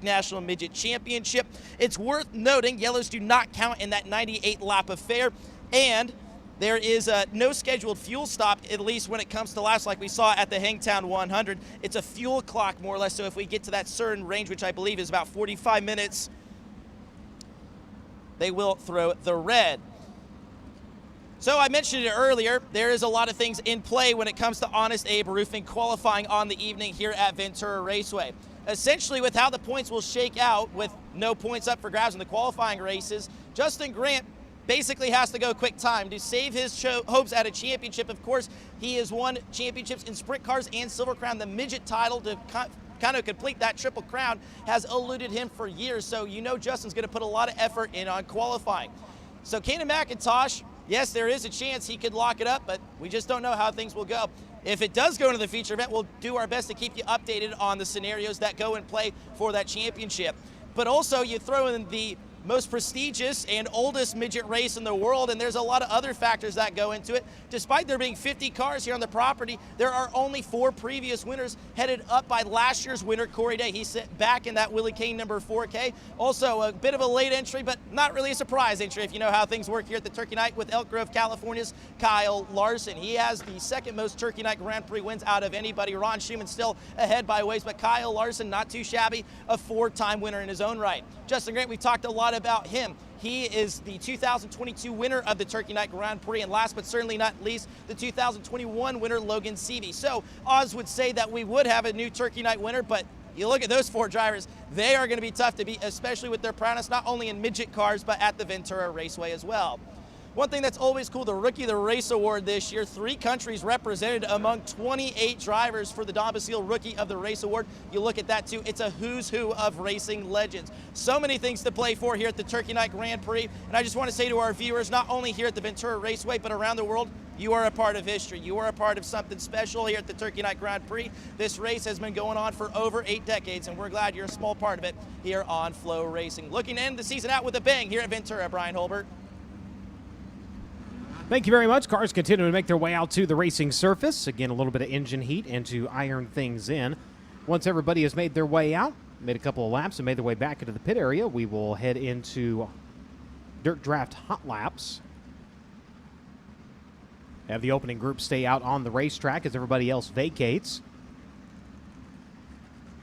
National Midget Championship. It's worth noting yellows do not count in that 98-lap affair, and there is no scheduled fuel stop, at least when it comes to laps like we saw at the Hangtown 100. It's a fuel clock, more or less, so if we get to that certain range, which I believe is about 45 minutes, they will throw the red. So I mentioned it earlier, there is a lot of things in play when it comes to Honest Abe Roofing qualifying on the evening here at Ventura Raceway. Essentially, with how the points will shake out with no points up for grabs in the qualifying races, Justin Grant basically has to go quick time to save his hopes at a championship. Of course, he has won championships in sprint cars and Silver Crown. The midget title to kind of complete that triple crown has eluded him for years, so you know Justin's going to put a lot of effort in on qualifying. So Kanan McIntosh, yes, there is a chance he could lock it up, but we just don't know how things will go. If it does go into the feature event, we'll do our best to keep you updated on the scenarios that go in play for that championship. But also, you throw in the most prestigious and oldest midget race in the world, and there's a lot of other factors that go into it. Despite there being 50 cars here on the property, there are only 4 previous winners headed up by last year's winner, Corey Day. He sat back in that Willie Kane number 4K. Also, a bit of a late entry, but not really a surprise entry if you know how things work here at the Turkey Night with Elk Grove, California's Kyle Larson. He has the second most Turkey Night Grand Prix wins out of anybody. Ron Schumann still ahead by ways, but Kyle Larson, not too shabby, a 4-time winner in his own right. Justin Grant, we talked a lot about him. He is the 2022 winner of the Turkey Night Grand Prix, and last but certainly not least, the 2021 winner, Logan Seavey. So odds would say that we would have a new Turkey Night winner, but you look at those 4 drivers, they are going to be tough to beat, especially with their prowess, not only in midget cars, but at the Ventura Raceway as well. One thing that's always cool, the Rookie of the Race Award this year, 3 countries represented among 28 drivers for the Don Basile Rookie of the Race Award. You look at that too, it's a who's who of racing legends. So many things to play for here at the Turkey Night Grand Prix, and I just want to say to our viewers, not only here at the Ventura Raceway, but around the world, you are a part of history. You are a part of something special here at the Turkey Night Grand Prix. This race has been going on for over 8 decades, and we're glad you're a small part of it here on FloRacing. Looking to end the season out with a bang here at Ventura, Brian Holbert. Thank you very much. Cars continue to make their way out to the racing surface. Again, a little bit of engine heat and to iron things in. Once everybody has made their way out, made a couple of laps and made their way back into the pit area, we will head into Dirt Draft Hot Laps. Have the opening group stay out on the racetrack as everybody else vacates.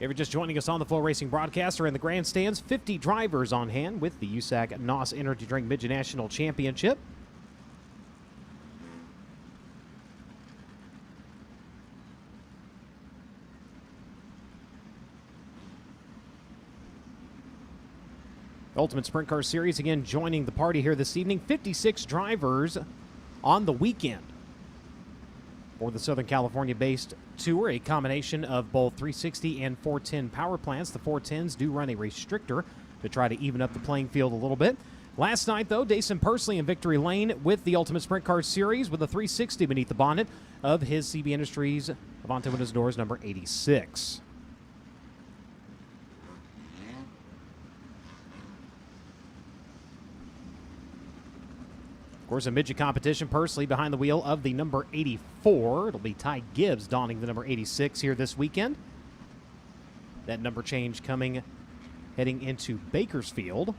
If you're just joining us on the FloRacing broadcast or in the grandstands, 50 drivers on hand with the USAC NOS Energy Drink Midget National Championship. Ultimate Sprint Car Series again joining the party here this evening. 56 drivers on the weekend for the Southern California-based tour, a combination of both 360 and 410 power plants. The 410s do run a restrictor to try to even up the playing field a little bit. Last night, though, Dason Pursley in victory lane with the Ultimate Sprint Car Series with a 360 beneath the bonnet of his CB Industries Avante Windows Doors number 86. Of course, a midget competition, Pursley behind the wheel of the number 84. It'll be Ty Gibbs donning the number 86 here this weekend. That number change coming heading into Bakersfield.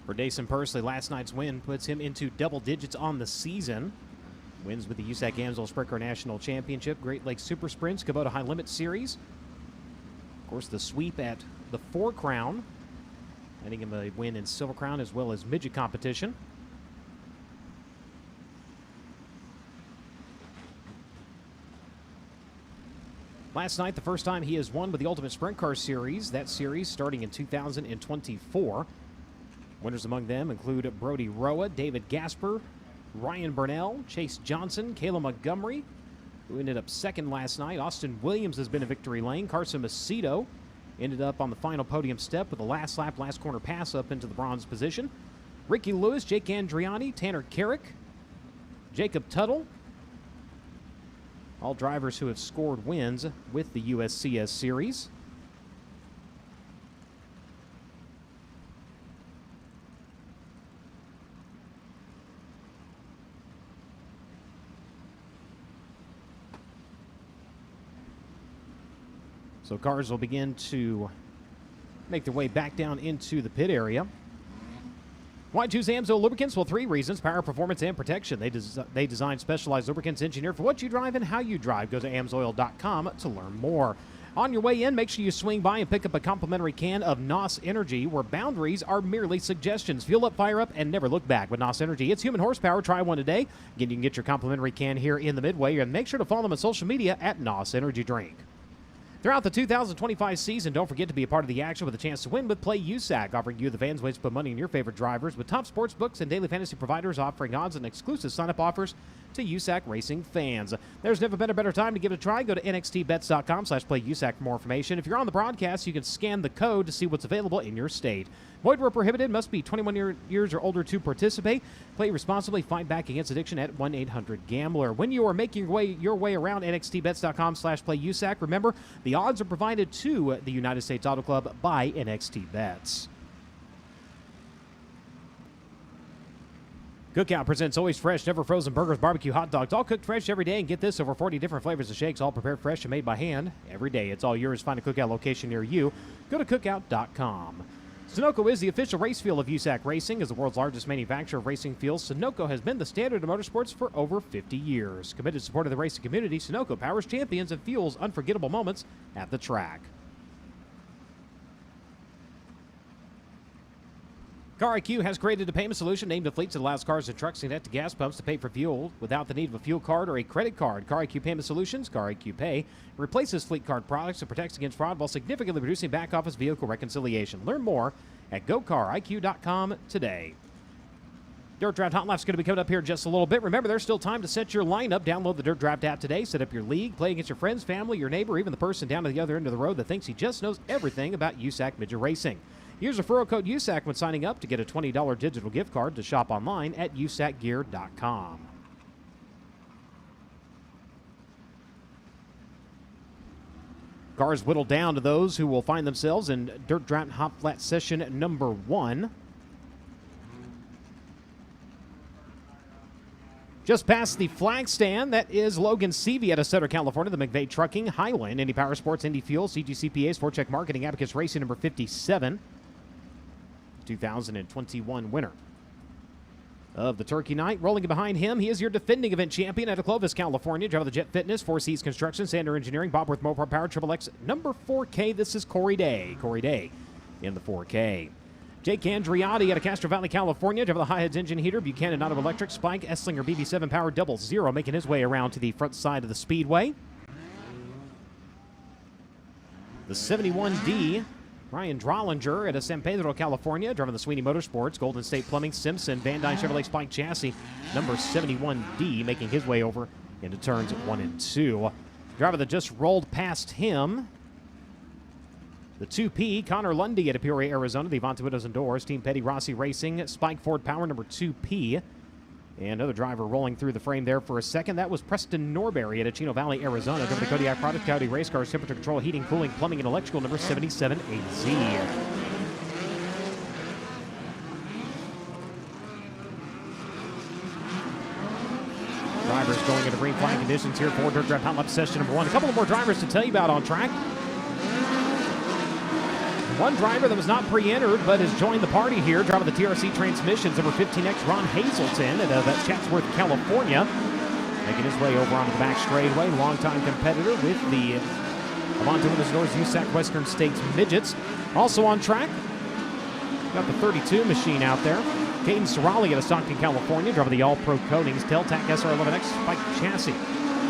For Dason Pursley, last night's win puts him into double digits on the season. Wins with the USAC Amsoil Sprint Car National Championship, Great Lakes Super Sprints, Kubota High Limit Series. Of course, the sweep at the 4 Crown, getting him a win in Silver Crown as well as midget competition. Last night, the first time he has won with the Ultimate Sprint Car Series. That series starting in 2024. Winners among them include Brody Roa, David Gasper, Ryan Burnell, Chase Johnson, Kayla Montgomery, who ended up second last night. Austin Williams has been a victory lane. Carson Macedo ended up on the final podium step with a last lap, last corner pass up into the bronze position. Ricky Lewis, Jake Andriani, Tanner Carrick, Jacob Tuttle, all drivers who have scored wins with the USCS Series. So cars will begin to make their way back down into the pit area. Why choose AMSO lubricants? Well, 3 reasons: power, performance, and protection. They design specialized lubricants engineered for what you drive and how you drive. Go to amsoil.com to learn more. On your way in, make sure you swing by and pick up a complimentary can of NOS Energy, where boundaries are merely suggestions. Fuel up, fire up, and never look back with NOS Energy. It's human horsepower. Try one today. Again, you can get your complimentary can here in the Midway, and make sure to follow them on social media at NOS Energy Drink. Throughout the 2025 season, don't forget to be a part of the action with a chance to win with Play USAC, offering you the fans ways to put money in your favorite drivers with top sports books and daily fantasy providers offering odds and exclusive sign-up offers to USAC racing fans. There's never been a better time to give it a try. Go to nxtbets.com/playusac for more information. If you're on the broadcast, you can scan the code to see what's available in your state. Void where prohibited. Must be 21 years or older to participate. Play responsibly. Fight back against addiction at 1-800-GAMBLER. When you are making your way around nxtbets.com/playusac, remember, the odds are provided to the United States Auto Club by NXT Bets. Cookout presents always fresh, never frozen burgers, barbecue, hot dogs, all cooked fresh every day. And get this, over 40 different flavors of shakes, all prepared fresh and made by hand every day. It's all yours. Find a Cookout location near you. Go to cookout.com. Sunoco is the official race fuel of USAC Racing. As the world's largest manufacturer of racing fuels, Sunoco has been the standard of motorsports for over 50 years. Committed to support of the racing community, Sunoco powers champions and fuels unforgettable moments at the track. Car IQ has created a payment solution aimed at fleets that allows cars and trucks to connect to gas pumps to pay for fuel without the need of a fuel card or a credit card. Car IQ Payment Solutions, Car IQ Pay, replaces fleet card products and protects against fraud while significantly reducing back-office vehicle reconciliation. Learn more at gocariq.com today. Dirt Draft Hot Lap's going to be coming up here in just a little bit. Remember, there's still time to set your lineup. Download the Dirt Draft app today. Set up your league. Play against your friends, family, your neighbor, even the person down at the other end of the road that thinks he just knows everything about USAC Midget Racing. Use referral code USAC when signing up to get a $20 digital gift card to shop online at usacgear.com. Cars whittled down to those who will find themselves in Dirt Draft Hot Flat session number 1. Just past the flag stand, that is Logan Seavey out of Sutter, California, the McVeigh Trucking, Highland, Indy Power Sports, Indy Fuel, CGCPA, Sport Check Marketing, Abacus Racing number 57. 2021 winner of the Turkey Night. Rolling behind him, he is your defending event champion out of Clovis, California. Driver of the Jet Fitness, Four Seas Construction, Sander Engineering, Bobworth Mopar Power, Triple X, number 4K. This is Corey Day. Corey Day in the 4K. Jake Andriotti out of Castro Valley, California. Driver of the High Heads Engine Heater, Buchanan Auto Electric, Spike, Esslinger BB7 Power, 00, making his way around to the front side of the Speedway. The 71D, Ryan Drollinger out of San Pedro, California, driving the Sweeney Motorsports, Golden State Plumbing, Simpson, Van Dyne Chevrolet Spike Chassis, number 71D, making his way over into turns 1 and 2. Driver that just rolled past him, the 2P, Connor Lundy out of Peoria, Arizona, the Avante Windows and Doors, Team Petty Rossi Racing, Spike Ford Power, number 2P. And another driver rolling through the frame there for a second. That was Preston Norberry out of Chino Valley, Arizona. Driver the Kodiak Product, Coyote Race Cars, Temperature Control, Heating, Cooling, Plumbing, and Electrical, number 77AZ. Drivers going into green flag conditions here for Dirt Draft Hot Lap session number 1. A couple of more drivers to tell you about on track. One driver that was not pre-entered but has joined the party here, driving the TRC Transmissions, number 15X, Ron Hazelton out of Chatsworth, California. Making his way over onto the back straightaway. Longtime competitor with the Avante Windows Doors USAC Western States Midgets. Also on track, got the 32 machine out there. Caden Cirali out of Stockton, California, driving the All-Pro Coatings Teltac SR11X Spike Chassis,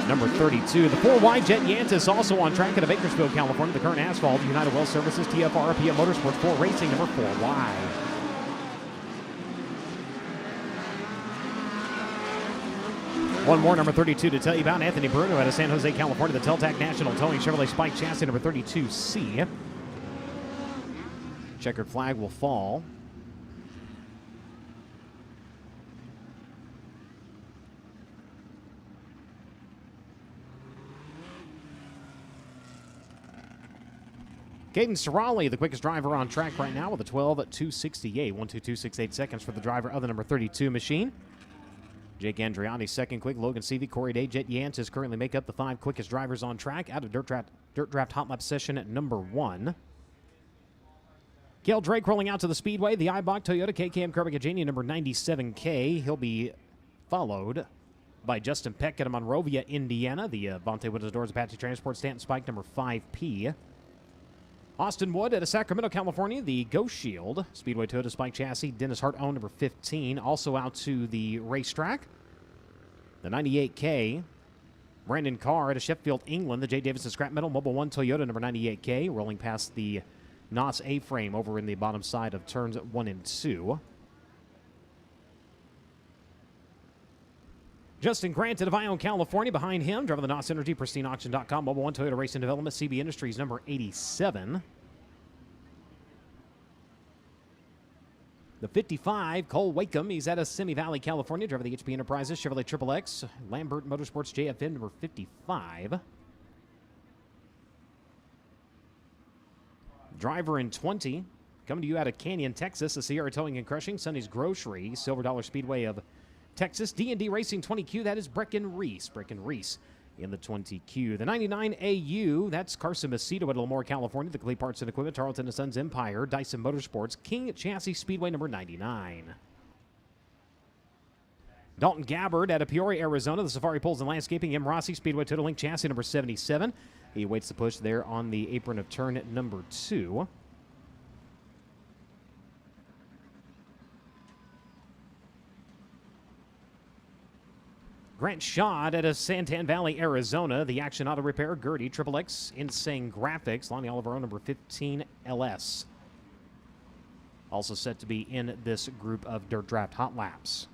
number 32. The 4Y Jet Yantis also on track out of Bakersfield, California. The current asphalt, United Well Services, TFR, PM Motorsports 4 Racing, number 4Y. One more, number 32, to tell you about Anthony Bruno out of San Jose, California. The Teltac National Towing Chevrolet Spike Chassis, number 32C. Checkered flag will fall. Caden Cirali, the quickest driver on track right now with a 12 at 268. 12268 seconds for the driver of the number 32 machine. Jake Andriani second quick. Logan Seavey, Corey Day, Jet Yantis currently make up the 5 quickest drivers on track out of Dirt Draft Hot Lap session at number 1. Cale Drake rolling out to the speedway. The Ibach Toyota KKM Carpacagenia number 97K. He'll be followed by Justin Peck at Monrovia, Indiana. The Vontae Windows Doors Apache Transport Stanton Spike number 5P. Austin Wood at Sacramento, California. The Ghost Shield Speedway Toyota Spike Chassis. Dennis Hart owned number 15. Also out to the racetrack. The 98K. Brandon Carr at Sheffield, England. The J. Davidson Scrap Metal Mobile 1 Toyota number 98K. Rolling past the NOS A-frame over in the bottom side of turns 1 and 2. Justin Grant at Avon, California. Behind him, driving the NOS Energy, pristineauction.com, Mobile 1 Toyota Racing Development, CB Industries, number 87. The 55, Cole Wakeham. He's out of Simi Valley, California, driving the HP Enterprises, Chevrolet Triple X, Lambert Motorsports JFM, number 55. Driver in 20, coming to you out of Canyon, Texas, the Sierra Towing and Crushing, Sonny's Grocery, Silver Dollar Speedway of Texas, D&D Racing 20Q, that is Brecken Reese in the 20Q. The 99 AU, that's Carson Macedo at Lemoore, California. The Complete Parts and Equipment, Tarleton & Sons Empire, Dyson Motorsports, King Chassis Speedway number 99. Dalton Gabbard out of Peoria, Arizona. The Safari Poles and Landscaping, M. Rossi Speedway Total Link Chassis number 77. He awaits the push there on the apron of turn number 2. Grant Schad out of Santan Valley, Arizona. The Action Auto Repair, Gertie, Triple X, Insane Graphics, Lonnie Olivero, number 15 LS. Also set to be in this group of Dirt Draft Hot Laps.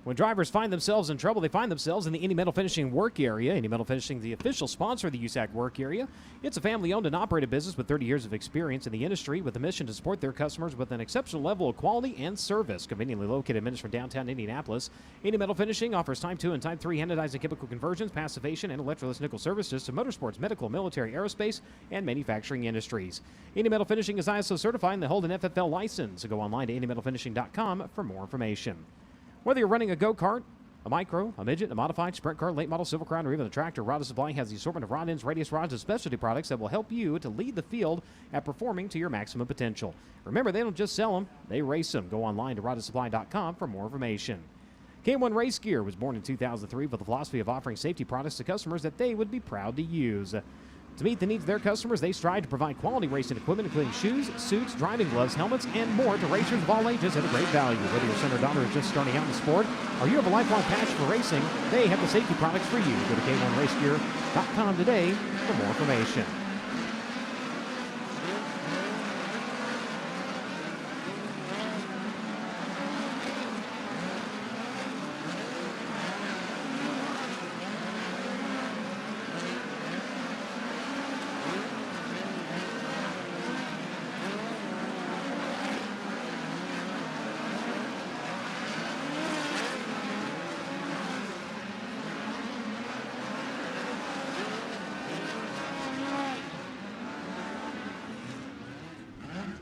When drivers find themselves in trouble, they find themselves in the Indy Metal Finishing work area. Indy Metal Finishing, the official sponsor of the USAC work area. It's a family-owned and operated business with 30 years of experience in the industry with a mission to support their customers with an exceptional level of quality and service. Conveniently located in minutes from downtown Indianapolis, Indy Metal Finishing offers Type 2 and Type 3 anodizing chemical conversions, passivation, and electroless nickel services to motorsports, medical, military, aerospace, and manufacturing industries. Indy Metal Finishing is ISO certified and they hold an FFL license. So go online to indymetalfinishing.com for more information. Whether you're running a go-kart, a micro, a midget, a modified, sprint car, late model, silver crown, or even a tractor, Rod Supply has the assortment of rod ends, radius rods, and specialty products that will help you to lead the field at performing to your maximum potential. Remember, they don't just sell them, they race them. Go online to rodsupply.com for more information. K1 Race Gear was born in 2003 with the philosophy of offering safety products to customers that they would be proud to use. To meet the needs of their customers, they strive to provide quality racing equipment, including shoes, suits, driving gloves, helmets, and more to racers of all ages at a great value. Whether your son or daughter is just starting out in the sport or you have a lifelong passion for racing, they have the safety products for you. Go to K1RaceGear.com today for more information.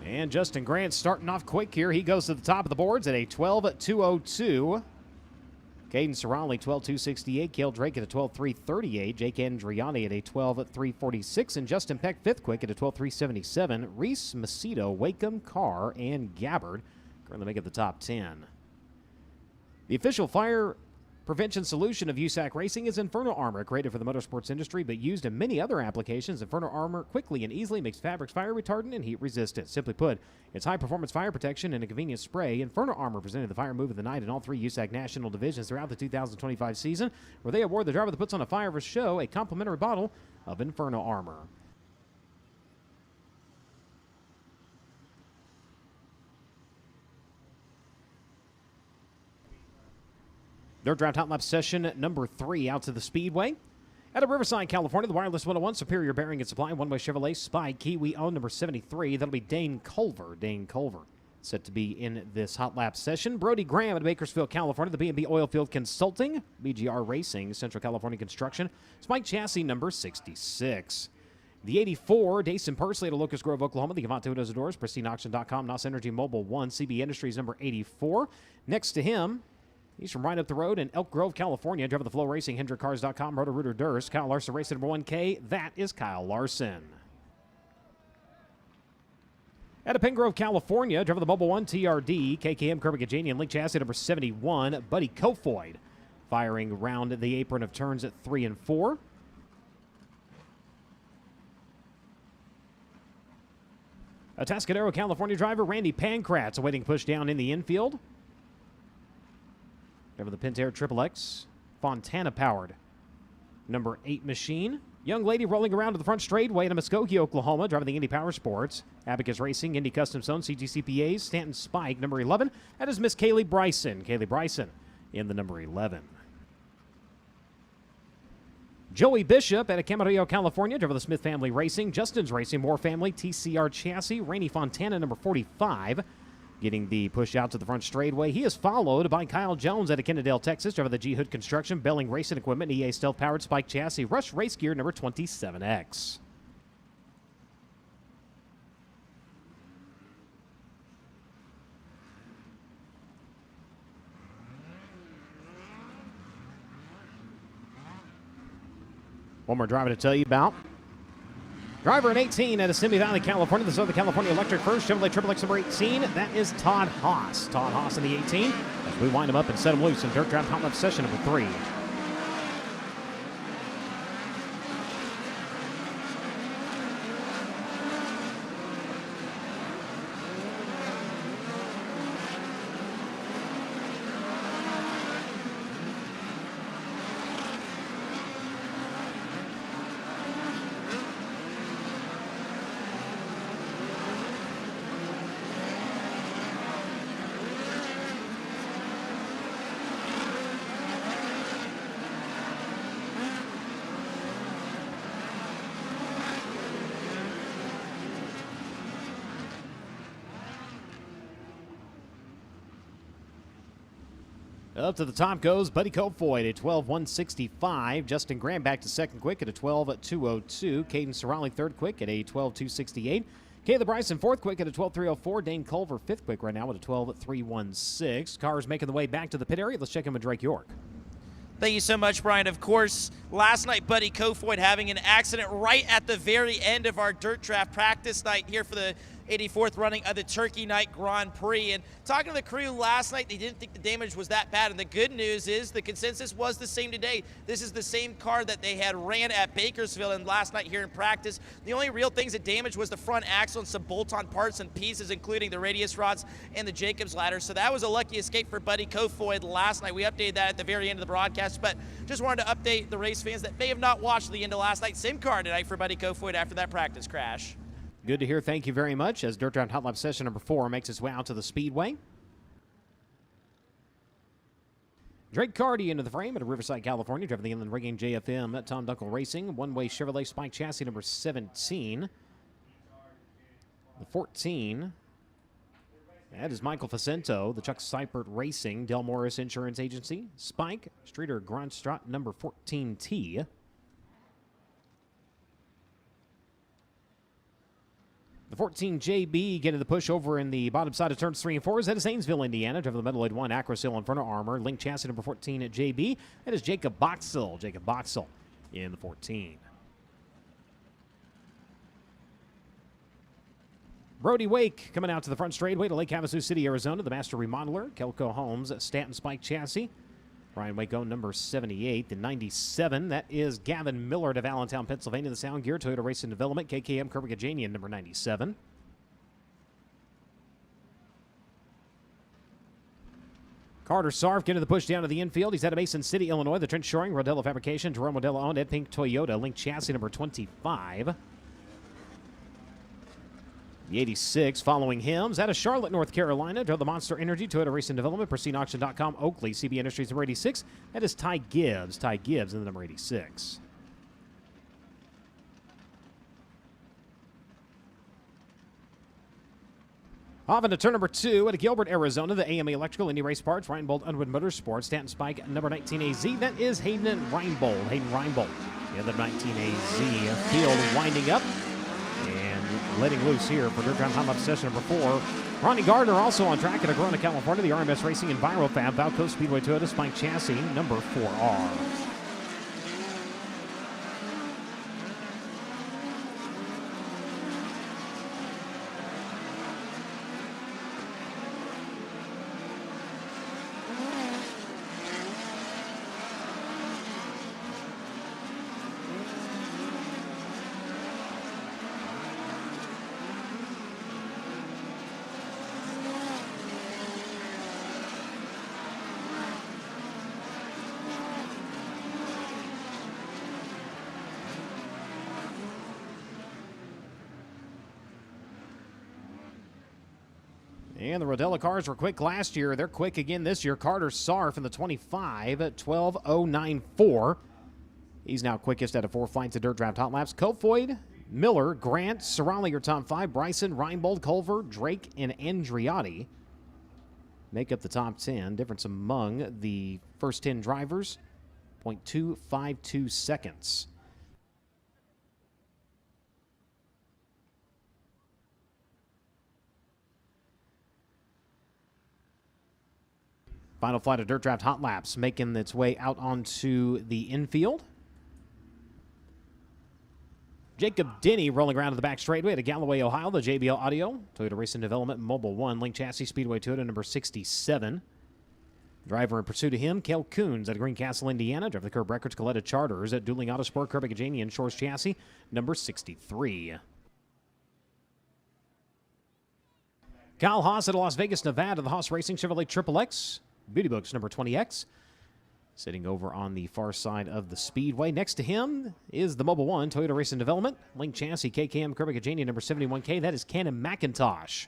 And Justin Grant starting off quick here. He goes to the top of the boards at a 12.202. Caden Cerrali, 12.268. Cale Drake at a 12.338. Jake Andriani at a 12.346. And Justin Peck, fifth quick at a 12.377. Reese, Macedo, Wakeham, Carr, and Gabbard currently make it the top 10. The official fire prevention solution of USAC Racing is Inferno Armor, created for the motorsports industry but used in many other applications. Inferno Armor quickly and easily makes fabrics fire retardant and heat resistant. Simply put, it's high-performance fire protection and a convenient spray. Inferno Armor presented the fire move of the night in all 3 USAC national divisions throughout the 2025 season, where they award the driver that puts on a fire for show a complimentary bottle of Inferno Armor. Dirt Draft Hot Lap session number 3 out to the Speedway. Out of Riverside, California, the Wireless 101 Superior Bearing and Supply, One-Way Chevrolet Spy Kiwi owned number 73. That'll be Dane Culver. Set to be in this Hot Lap session. Brody Graham at Bakersfield, California, the B&B Oilfield Consulting, BGR Racing, Central California Construction, Spike Chassis number 66. The 84, Dason Pursley at Locust Grove, Oklahoma. The Avant Windows and Doors, PristineAuction.com, NOS Energy Mobile 1, CB Industries number 84. Next to him, he's from right up the road in Elk Grove, California. Driver the FloRacing, HendrickCars.com, Roto-Rooter Durst. Kyle Larson racing number 1K. That is Kyle Larson. Out of Pengrove, California, driver the Mobile 1 TRD, KKM Kerbigajanian Link Chassis number 71, Buddy Kofoid, firing round the apron of turns at 3 and 4. A Atascadero, California driver, Randy Pankratz, awaiting push down in the infield. Driver the Pentair XXX, Fontana-powered number 8 machine. Young lady rolling around to the front straightaway in Muskogee, Oklahoma, driving the Indy Power Sports. Abacus Racing, Indy Custom Zone, CGCPAs, Stanton Spike, number 11. That is Miss Kaylee Bryson. Kaylee Bryson in the number 11. Joey Bishop out of Camarillo, California, driver the Smith Family Racing. Justin's Racing, Moore Family, TCR Chassis. Rainey Fontana, number 45. Getting the push out to the front straightaway. He is followed by Kyle Jones out of Kennedale, Texas, driver the G Hood Construction, Belling Racing Equipment, EA Stealth Powered Spike Chassis, Rush Race Gear number 27X. One more driver to tell you about. Driver in 18 out of Simi Valley, California, the Southern California Electric First, Chevrolet XXX number 18. That is Todd Haas. Todd Haas in the 18 as we wind him up and set him loose in Dirt Draft Hot Lap session number 3. Up to the top goes Buddy Kofoid at 12.165. Justin Graham back to second quick at a 12.202. Caden Sorali third quick at a 12.268. Kayla Bryson fourth quick at a 12.304. Dane Culver fifth quick right now at a 12.316. Cars making the way back to the pit area. Let's check in with Drake York. Thank you so much, Brian. Of course, last night, Buddy Kofoid having an accident right at the very end of our dirt draft practice night here for the 84th running of the Turkey Night Grand Prix. And talking to the crew last night, they didn't think the damage was that bad. And the good news is the consensus was the same today. This is the same car that they had ran at Bakersfield and last night here in practice. The only real things that damaged was the front axle and some bolt-on parts and pieces, including the radius rods and the Jacobs ladder. So that was a lucky escape for Buddy Kofoid last night. We updated that at the very end of the broadcast, but just wanted to update the race fans that may have not watched the end of last night. Same car tonight for Buddy Kofoid after that practice crash. Good to hear. Thank you very much. As Dirt Draft Hot Lap session number 4 makes its way out to the Speedway. Drake Carty into the frame at Riverside, California, driving the Inland Rigging JFM at Tom Dunkel Racing. One-way Chevrolet Spike Chassis number 17. The 14. That is Michael Facento, the Chuck Seipert Racing, Del Morris Insurance Agency. Spike, Streeter Grandstrat number 14T. The 14 JB getting the push over in the bottom side of turns 3 and 4. That is Zanesville, Indiana. Driver the Metaloid 1 Acrosil Inferno Armor. Link chassis number 14 at JB. That is Jacob Boxell. Jacob Boxell in the 14. Brody Wake coming out to the front straightaway to Lake Havasu City, Arizona. The Master Remodeler. Kelco Holmes, Stanton Spike Chassis. Brian Waco, number 78. The 97, that is Gavin Miller to Allentown, Pennsylvania. The Sound Gear, Toyota Racing Development, KKM Kerbigajanian, number 97. Carter Sarf getting the push down to the infield. He's out of Mason City, Illinois. The Trent Shoring, Rodello Fabrication, Jerome Rodello owned, Ed Pink Toyota, Link Chassis, number 25. The 86 following him is out of Charlotte, North Carolina. Drove the Monster Energy, Toyota Racing Development, PristineAuction.com, Oakley, CB Industries, number 86. That is Ty Gibbs. Ty Gibbs in the number 86. Off into turn number 2 at Gilbert, Arizona. The AMA Electrical, Indy Race Parts, Reinbold Unwood Motorsports, Stanton Spike, number 19 AZ. That is Hayden Reinbold. Hayden Reinbold in the 19AZ field winding up and letting loose here for dirt time lap session number 4. Ronnie Gardner also on track at Corona, California. The RMS Racing EnviroFab Valco Speedway Toyota Spike Chassis number 4R. And the Rodella cars were quick last year. They're quick again this year. Carter Sarf in the 25 at 12:09.4. He's now quickest out of 4 flights of dirt draft hot laps. Kofoid, Miller, Grant, Serrali your top 5. Bryson, Reinbold, Culver, Drake, and Andriotti make up the top 10. Difference among the first 10 drivers, 0.252 seconds. Final flight of dirt draft hot laps making its way out onto the infield. Jacob Denny rolling around to the back straightaway at Galloway, Ohio. The JBL Audio, Toyota Racing Development Mobile 1, Link Chassis Speedway Toyota number 67. Driver in pursuit of him, Kel Coons at Greencastle, Indiana. Driver the Curb Records, Coletta Charters at Dueling Autosport, Kerbigajanian Shores Chassis number 63. Kyle Haas at Las Vegas, Nevada. The Haas Racing Chevrolet Triple X. Beauty Books number 20X. Sitting over on the far side of the speedway. Next to him is the Mobile 1 Toyota Racing Development. Link Chassis KKM Kerbigajanian number 71K. That is Cannon McIntosh.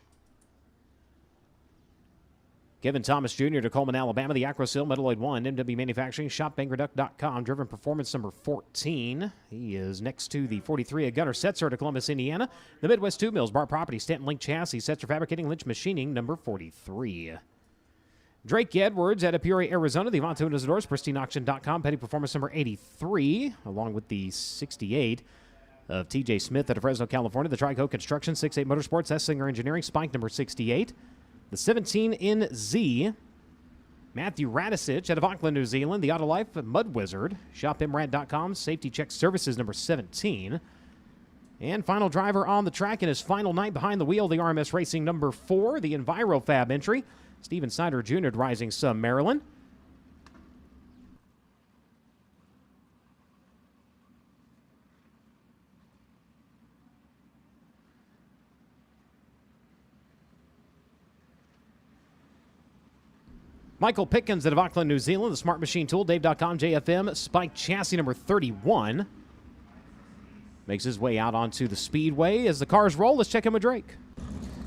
Kevin Thomas Jr. to Coleman, Alabama. The Acrosil Metalloid 1 MW Manufacturing ShopBangerDuck.com. Driven Performance number 14. He is next to the 43 of Gunnar Setzer to Columbus, Indiana. The Midwest 2 Mills Bar Property Stanton Link Chassis Setzer Fabricating Lynch Machining number 43. Drake Edwards out of Peoria, Arizona. The Avante Windows and Doors, PristineAuction.com. Petty Performance number 83, along with the 68 of TJ Smith out of Fresno, California. The Trico Construction, 68 Motorsports, Essinger Engineering, Spike number 68. The 17 in Z, Matthew Radisich out of Auckland, New Zealand. The Autolife Mud Wizard, ShopMrad.com, Safety Check Services number 17. And final driver on the track in his final night behind the wheel, the RMS Racing number 4, the EnviroFab entry. Steven Snyder Jr. at Rising Sun, Maryland. Michael Pickens out of Auckland, New Zealand. The Smart Machine Tool, Dave.com, JFM, Spike Chassis number 31. Makes his way out onto the speedway. As the cars roll, let's check in with Drake.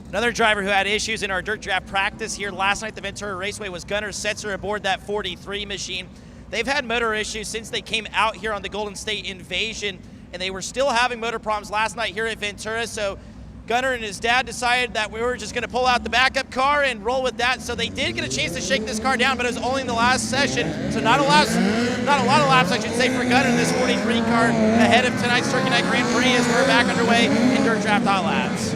Another driver who had issues in our dirt draft practice here last night at the Ventura Raceway was Gunnar Setzer aboard that 43 machine. They've had motor issues since they came out here on the Golden State Invasion, and they were still having motor problems last night here at Ventura, so Gunnar and his dad decided that we were just going to pull out the backup car and roll with that. So they did get a chance to shake this car down, but it was only in the last session. So not a lot of laps, I should say, for Gunnar in this 43 car ahead of tonight's Turkey Night Grand Prix as we're back underway in dirt draft hot laps.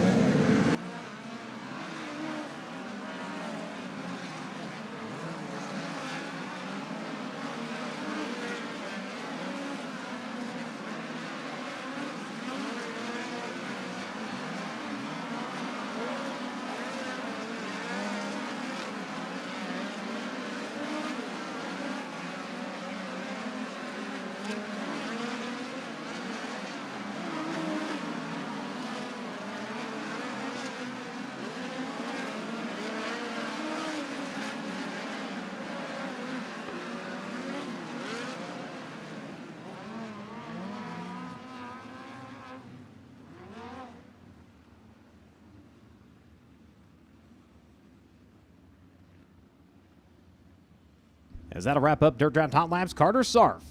As that'll wrap up Dirt Draft Hot Laps, Carter Sarf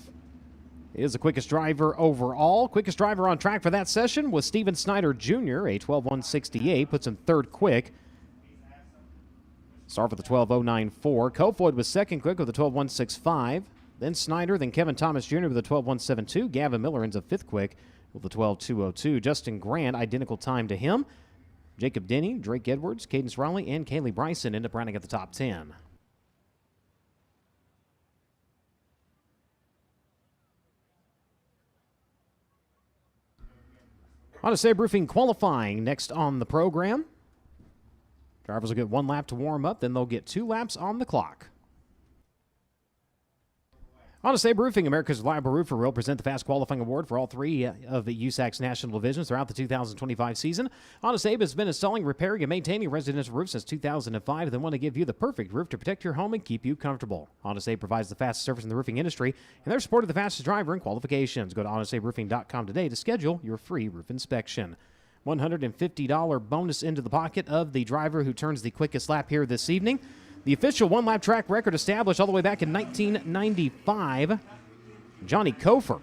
is the quickest driver overall. Quickest driver on track for that session was Steven Snyder Jr., a 12:168, puts him third quick. Sarf with a 12:094. Kofoid was second quick with a 12:165. then Snyder, then Kevin Thomas Jr. with a 12.172. Gavin Miller ends up fifth quick with a 12.202. Justin Grant, identical time to him. Jacob Denny, Drake Edwards, Cadence Raleigh, and Kaylee Bryson end up rounding at the top 10. Honest Abe Roofing qualifying next on the program. Drivers will get 1 lap to warm up, then they'll get 2 laps on the clock. Honest Abe Roofing, America's Reliable Roofer, will present the Fast Qualifying Award for all 3 of the USAC's national divisions throughout the 2025 season. Honest Abe has been installing, repairing, and maintaining residential roofs since 2005, and they want to give you the perfect roof to protect your home and keep you comfortable. Honest Abe provides the fastest service in the roofing industry, and they're supported the fastest driver in qualifications. Go to honestaberoofing.com today to schedule your free roof inspection. $150 bonus into the pocket of the driver who turns the quickest lap here this evening. The official 1-lap track record established all the way back in 1995, Johnny Kofer.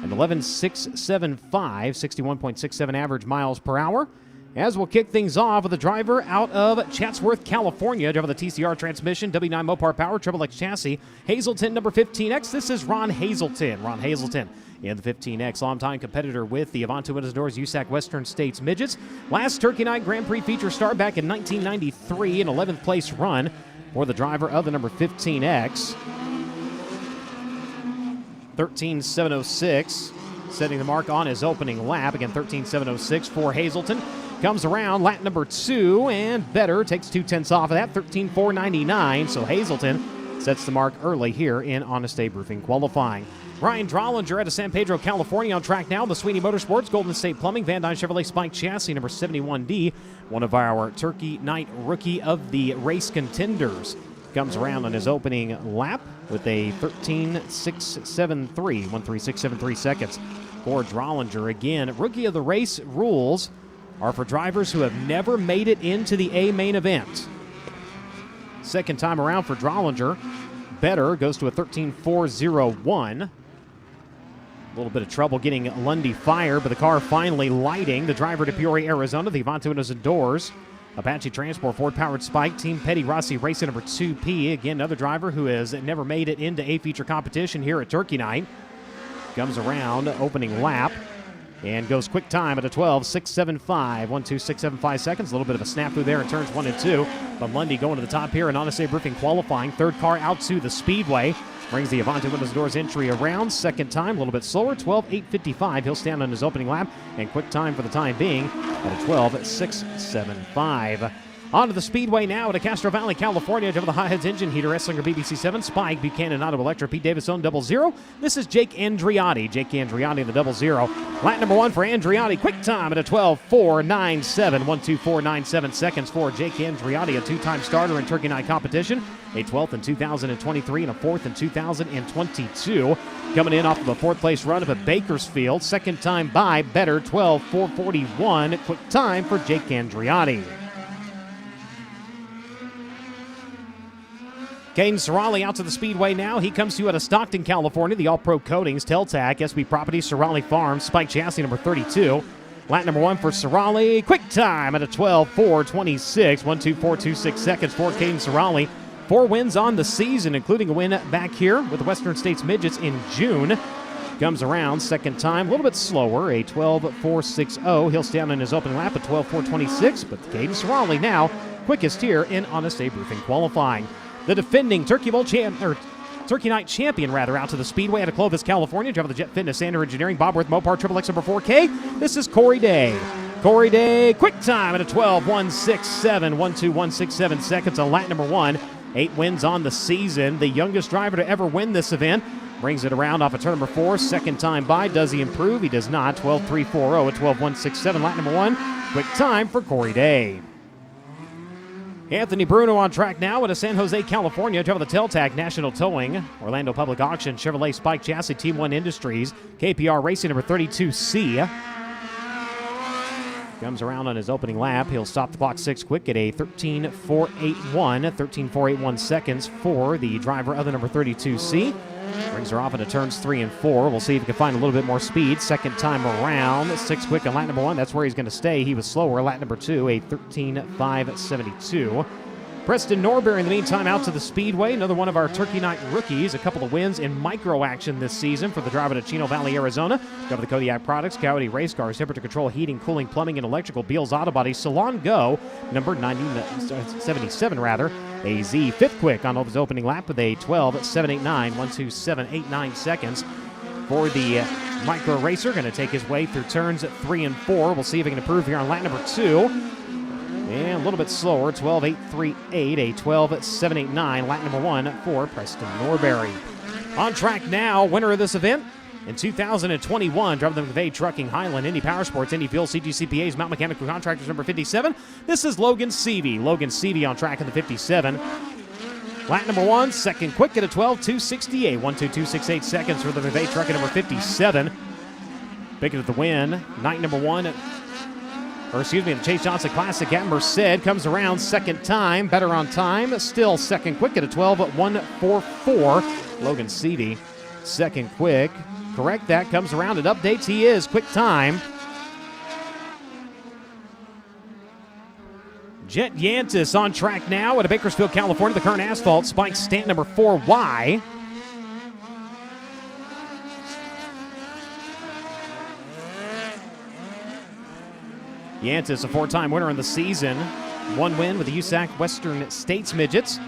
An 11.675, 61.67 average miles per hour. As we'll kick things off with a driver out of Chatsworth, California, driver of the TCR transmission, W9 Mopar Power, Triple X chassis, Hazelton number 15X. This is Ron Hazelton. Ron Hazelton in the 15X, longtime competitor with the Ventura Windows Doors USAC Western States Midgets. Last Turkey Night Grand Prix feature star back in 1993, an 11th place run for the driver of the number 15X. 13.706, setting the mark on his opening lap. Again, 13.706 for Hazelton. Comes around lap number 2, and better takes 0.2 off of that, 13.499. So Hazelton sets the mark early here in Honest Abe Roofing qualifying. Ryan Drollinger out of San Pedro, California on track now. The Sweeney Motorsports, Golden State Plumbing, Van Dyne Chevrolet Spike Chassis, number 71D. One of our Turkey Night Rookie of the race contenders. Comes around on his opening lap with a 13.673, 13673 seconds for Drollinger. Again, Rookie of the Race rules are for drivers who have never made it into the A main event. Second time around for Drollinger. Better goes to a 13.401. A little bit of trouble getting Lundy fired, but the car finally lighting. The driver to Peoria, Arizona, the Avant Windows and Doors. Apache Transport, Ford-powered Spike, Team Petty Rossi Racing number 2P. Again, another driver who has never made it into a feature competition here at Turkey Night. Comes around, opening lap, and goes quick time at a 12.675, 12675 seconds. A little bit of a snafu there in turns 1 and 2. But Lundy going to the top here in Honest Abe Roofing qualifying. Third car out to the speedway. Brings the Avant Windows Doors entry around. Second time, a little bit slower, 12.855. He'll stand on his opening lap, and quick time for the time being at a 12.675. On to the speedway now to Castro Valley, California. To the Hotheads engine heater, Esslinger BBC7, Spike, Buchanan Auto Electra, Pete Davis on 00. This is Jake Andriotti. Jake Andriotti in the 00. Lap number 1 for Andriotti. Quick time at a 12.497, 12497 seconds for Jake Andriotti, a 2-time starter in Turkey Night competition. A 12th in 2023 and a 4th in 2022. Coming in off of a 4th place run up at Bakersfield. Second time by, better, 12.441. Quick time for Jake Andriotti. Caden Cerrali out to the speedway now. He comes to you out of Stockton, California. The All-Pro Coatings, Teltac, SB Properties, Cerrali Farms, Spike Chassis number 32. Lap number 1 for Cerrali. Quick time at a 12.426, 12426 seconds for Caden Cerrali. 4 wins on the season, including a win back here with the Western States Midgets in June. Comes around second time, a little bit slower, a 12.460. He'll stand on his opening lap at 12.426, but Caden Cerrali now quickest here in Honest Abe Roofing qualifying. The defending Turkey Night champion, out to the speedway out of Clovis, California. Driver of the Jet Fitness, Sander Engineering, Bob Worth Mopar, Triple X number 4K. This is Corey Day. Corey Day, quick time at a 12.167, 12167 seconds on lap number 1. 8 wins on the season. The youngest driver to ever win this event. Brings it around off of turn number 4. Second time by. Does he improve? He does not. 12.340 at 12.167. Lap number 1. Quick time for Corey Day. Anthony Bruno on track now at San Jose, California. Driver of the Teltac National Towing, Orlando Public Auction, Chevrolet Spike Chassis, Team 1 Industries, KPR Racing number 32C. Comes around on his opening lap. He'll stop the clock 6 quick at a 13.481 seconds for the driver of the number 32C. Brings her off into turns 3 and 4. We'll see if he can find a little bit more speed. Second time around, 6 quick on lap number 1. That's where he's going to stay. He was slower. Lap number 2, a 13.572. Preston Norbury, in the meantime, out to the Speedway. Another one of our Turkey Night rookies. A couple of wins in micro action this season for the driver to Chino Valley, Arizona. Cover the Kodiak Products, Coyote Race Cars, Temperature Control, Heating, Cooling, Plumbing, and Electrical, Beals Auto Body, Salon Go, number 77 rather. AZ fifth quick on his opening lap with a 12.789, 127.89 seconds for the micro racer. Going to take his way through turns 3 and 4. We'll see if he can improve here on lap number 2. And a little bit slower, 12.838, a 12.789, lap number 1 for Preston Norbury. On track now, winner of this event in 2021, driver of the McVeigh Trucking, Highland, Indy Power Sports, Indy Fuel, CGCPA's, Mount Mechanical Contractors, number 57. This is Logan Seavey. Logan Seavey on track in the 57. Lap number 1, second quick at a 12.268, 122.68 seconds for the McVeigh Trucking, number 57. Picking up the win, night number 1. The Chase Johnson Classic at Merced comes around second time, better on time, still second quick at a 12.144. Logan Seavey, second quick. Correct that, comes around and updates. He is quick time. Jet Yantis on track now at Bakersfield, California. The current asphalt spikes stand number 4Y. Yantis, a four-time winner in the season. One win with the USAC Western States Midgets.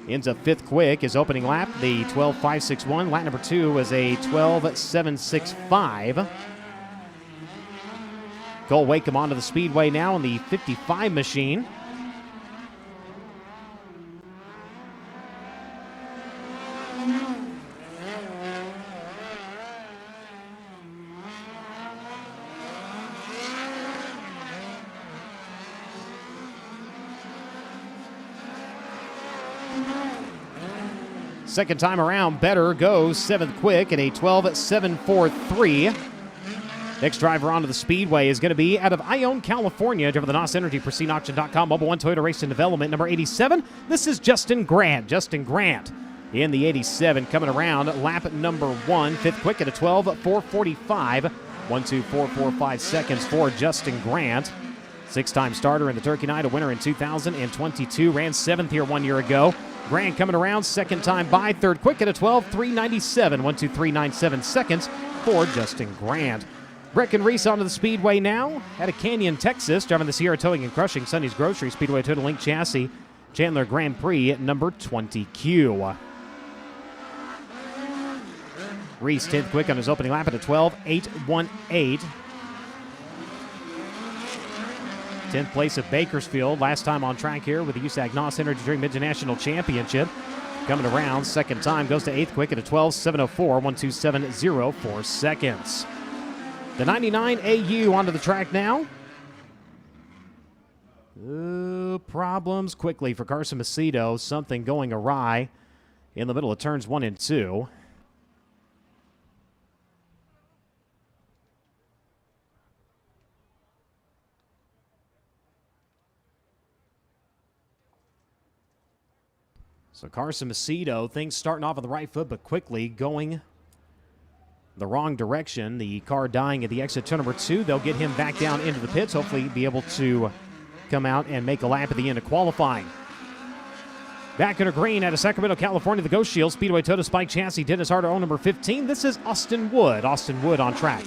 Ends up fifth quick. His opening lap, the 12.561. Lap number 2 was a 12.765. Cole Wakeham onto the speedway now in the 55 machine. Second time around, better goes seventh quick at a 12.743. Next driver onto the speedway is going to be out of Ione, California. Driver the NOS Energy, PriceAuction.com, Mobile One Toyota Racing Development, number 87. This is Justin Grant. Justin Grant in the 87 coming around. Lap number 1, fifth quick at a 12.445. 12445 seconds for Justin Grant. Six-time starter in the Turkey Night, a winner in 2022. Ran seventh here 1 year ago. Grant coming around, second time by, third quick at a 12.397, 123.97 seconds for Justin Grant. Brecken Reese onto the speedway now out of Canyon, Texas, driving the Sierra Towing and Crushing Sunny's Grocery Speedway Total Link Chassis, Chandler Grand Prix at number 20Q. Reese 10th quick on his opening lap at a 12.818. 10th place at Bakersfield. Last time on track here with the USAC NOS Energy Drink Mid-National Championship. Coming around, second time, goes to 8th quick at a 12.704, 127.04 seconds. The 99 AU onto the track now. Problems quickly for Carson Macedo. Something going awry in the middle of turns 1 and 2. So Carson Macedo, things starting off on the right foot, but quickly going the wrong direction. The car dying at the exit turn number 2. They'll get him back down into the pits, hopefully be able to come out and make a lap at the end of qualifying. Back in a green out of Sacramento, California, the Ghost Shield Speedway Toyota Spike Chassis, Dennis Harder, number 15. This is Austin Wood. Austin Wood on track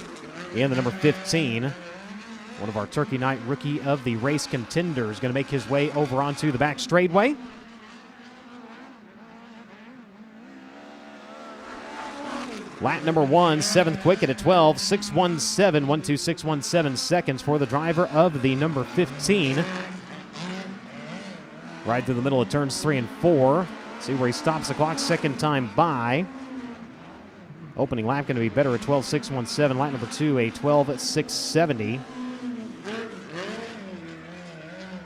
in the number 15. One of our Turkey Night Rookie of the Race contenders, going to make his way over onto the back straightaway. Lap number 1, seventh quick at a 12.617, 126.17 seconds for the driver of the number 15. Right through the middle of turns 3 and 4. See where he stops the clock, second time by. Opening lap going to be better at 12.617. Lap number 2, a 12.670.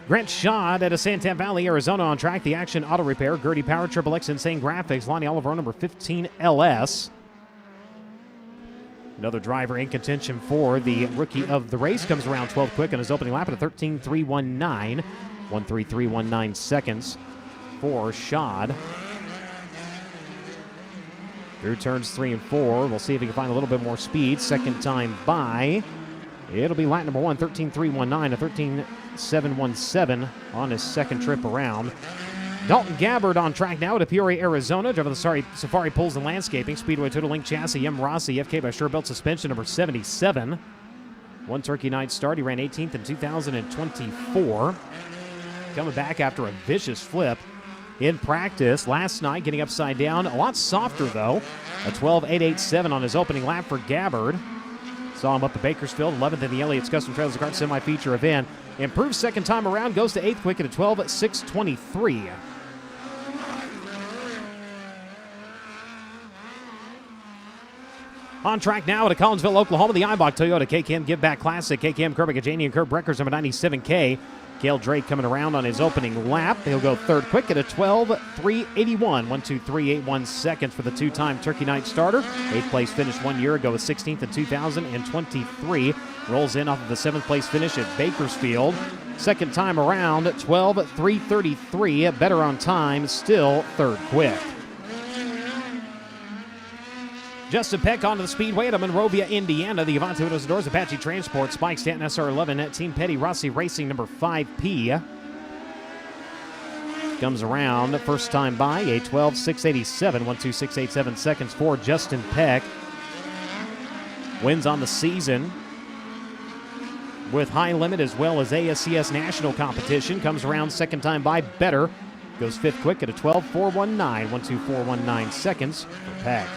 Grant Schad out of Santan Valley, Arizona on track. The Action Auto Repair, Gertie Power, Triple X Insane Graphics, Lonnie Oliver, number 15 LS. Another driver in contention for the Rookie of the Race. Comes around 12 quick on his opening lap at a 13.319. 133.19 seconds for Schad. Through turns 3 and 4. We'll see if he can find a little bit more speed. Second time by. It'll be lap number 1, 13.319, a 13.717 on his second trip around. Dalton Gabbard on track now at Peoria, Arizona. Driver of the Safari Pools and Landscaping. Speedway Total Link Chassis. M. Rossi, FK by Sure Belt Suspension, number 77. One Turkey Night start. He ran 18th in 2024. Coming back after a vicious flip in practice last night, getting upside down. A lot softer, though. A 12.887 on his opening lap for Gabbard. Saw him up at Bakersfield, 11th in the Elliott's Custom Trailers Kart semi-feature event. Improved second time around, goes to 8th quick at a 12.623. On track now at Collinsville, Oklahoma, the Eibach Toyota KKM Give Back Classic. KKM Kirby Gajanian and Kurt Breckers, number 97K. Cale Drake coming around on his opening lap. He'll go third quick at a 12.381. 1.2381 seconds for the two-time Turkey Night starter. 8th place finish 1 year ago with 16th in 2023. Rolls in off of the 7th place finish at Bakersfield. Second time around, 12.333. Better on time, still third quick. Justin Peck onto the speedway at Monrovia, Indiana. The Avant Windows and Doors Apache Transport, Spike Stanton SR11 at Team Petty Rossi Racing, number 5P. Comes around, first time by, a 12.687, 1.2687 seconds for Justin Peck. Wins on the season with high limit as well as ASCS national competition. Comes around second time by, better. Goes fifth quick at a 12.419, 1.2419 seconds for Peck.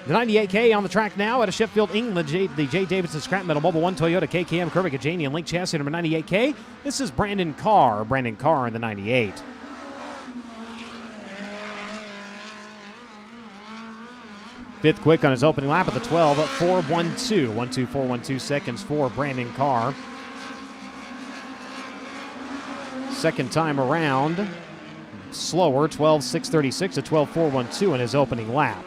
The 98K on the track now at Sheffield, England. The J. Davidson Scrap Metal Mobile 1 Toyota KKM Kirby Gajanian Link Chassis number 98K. This is Brandon Carr. Brandon Carr in the 98. Fifth quick on his opening lap at the 12.412. 1.2412 seconds for Brandon Carr. Second time around, slower, 12.636 to 12.412 in his opening lap.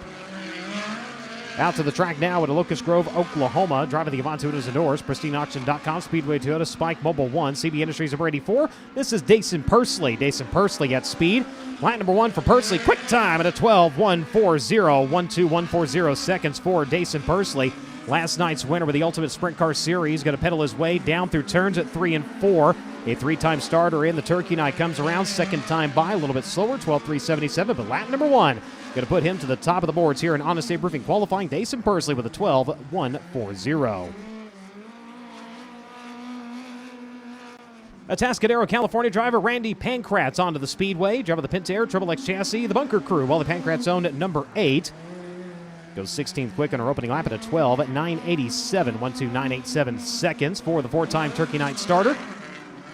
Out to the track now at Locust Grove, Oklahoma. Driving the Avant Windows and Doors, PristineAuction.com, Speedway Toyota, Spike Mobile 1, CB Industries number 84. This is Dason Pursley. Dason Pursley at speed. Lap number 1 for Pursley. Quick time at a 12.140, 1.2140 seconds for Dason Pursley. Last night's winner with the Ultimate Sprint Car Series. Going to pedal his way down through turns at 3 and 4. A three-time starter in the Turkey Night comes around. Second time by, a little bit slower, 12.377. But lap number 1 going to put him to the top of the boards here in Honest Abe Roofing qualifying. Dason Pursley with a 12.140. Atascadero, California driver Randy Pankratz onto the speedway. Driver of the Pentair Triple X chassis, the Bunker Crew. While the Pankratz owned at number 8. Goes 16th quick on her opening lap at a 12.987, 1.2987 seconds for the four-time Turkey Night starter.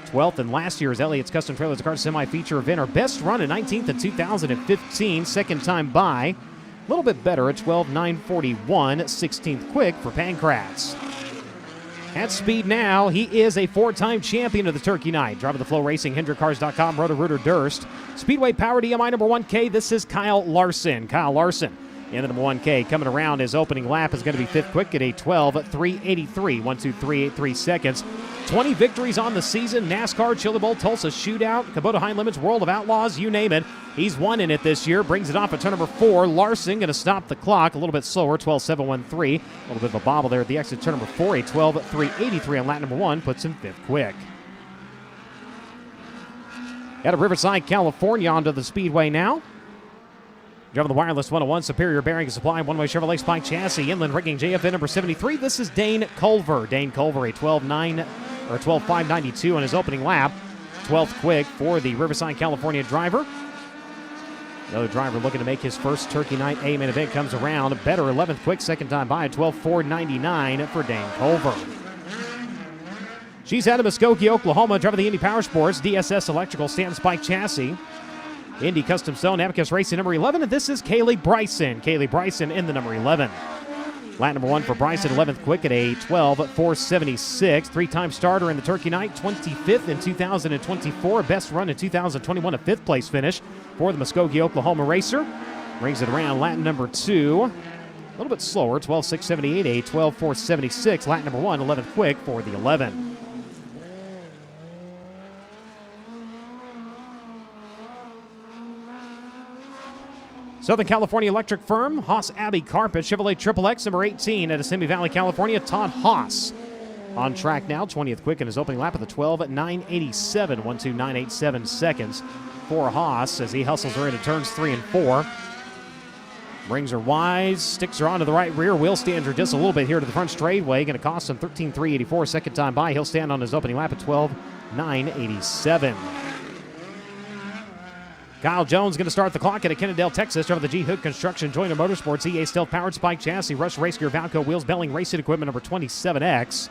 12th in last year's Elliott's Custom Trailers Kart semi-feature event. Our best run at 19th in 2015. Second time by. A little bit better at 12.941. 16th quick for Pankratz. At speed now, he is a four-time champion of the Turkey Night. Driver of the FloRacing, HendrickCars.com, Roto-Rooter Durst. Speedway Power DMI number 1K. This is Kyle Larson. Kyle Larson in the number 1K. Coming around his opening lap is going to be fifth quick at a 12.383. 1.2383 seconds. 20 victories on the season. NASCAR, Chili Bowl, Tulsa Shootout, Kubota High Limits, World of Outlaws, you name it. He's won in it this year. Brings it off at turn number 4. Larson going to stop the clock a little bit slower, 12.713. A little bit of a bobble there at the exit turn number 4. A 12.383 on lap number 1 puts him fifth quick. Out of Riverside, California onto the speedway now. Driving the Wireless 101, Superior Bearing Supply, one-way Chevrolet Spike chassis, inland rigging JFN number 73. This is Dane Culver. Dane Culver, a 12.592 on his opening lap. 12th quick for the Riverside, California driver. Another driver looking to make his first Turkey Night A-main event comes around. Better 11th quick, second time by, 12.499 for Dane Culver. She's out of Muskogee, Oklahoma, driving the Indy Power Sports, DSS Electrical Stanton Spike chassis. Indy Custom Stone, Abacus Racing number 11, and this is Kaylee Bryson. Kaylee Bryson in the number 11. Lap number 1 for Bryson, 11th quick at a 12.476. Three-time starter in the Turkey Night, 25th in 2024. Best run in 2021, a 5th place finish for the Muskogee, Oklahoma racer. Brings it around lap number 2. A little bit slower, 12.678, a 12.476. Lap number 1, 11th quick for the 11. Southern California electric firm, Haas Abbey Carpet, Chevrolet Triple X, number 18 at Assembly Valley, California, Todd Haas. On track now, 20th quick in his opening lap at the 12.987, 1.2987 seconds for Haas as he hustles her into turns 3 and 4. Brings her wide, sticks her onto the right rear. Will stands her just a little bit here to the front straightaway. Going to cost him 13.384 second time by. He'll stand on his opening lap at 12.987. Kyle Jones going to start the clock at Kennedale, Texas. Driver the G Hood Construction, Joyner Motorsports, EA Stealth Powered Spike Chassis, Rush Race Gear, Valco Wheels, Belling Racing Equipment number 27X.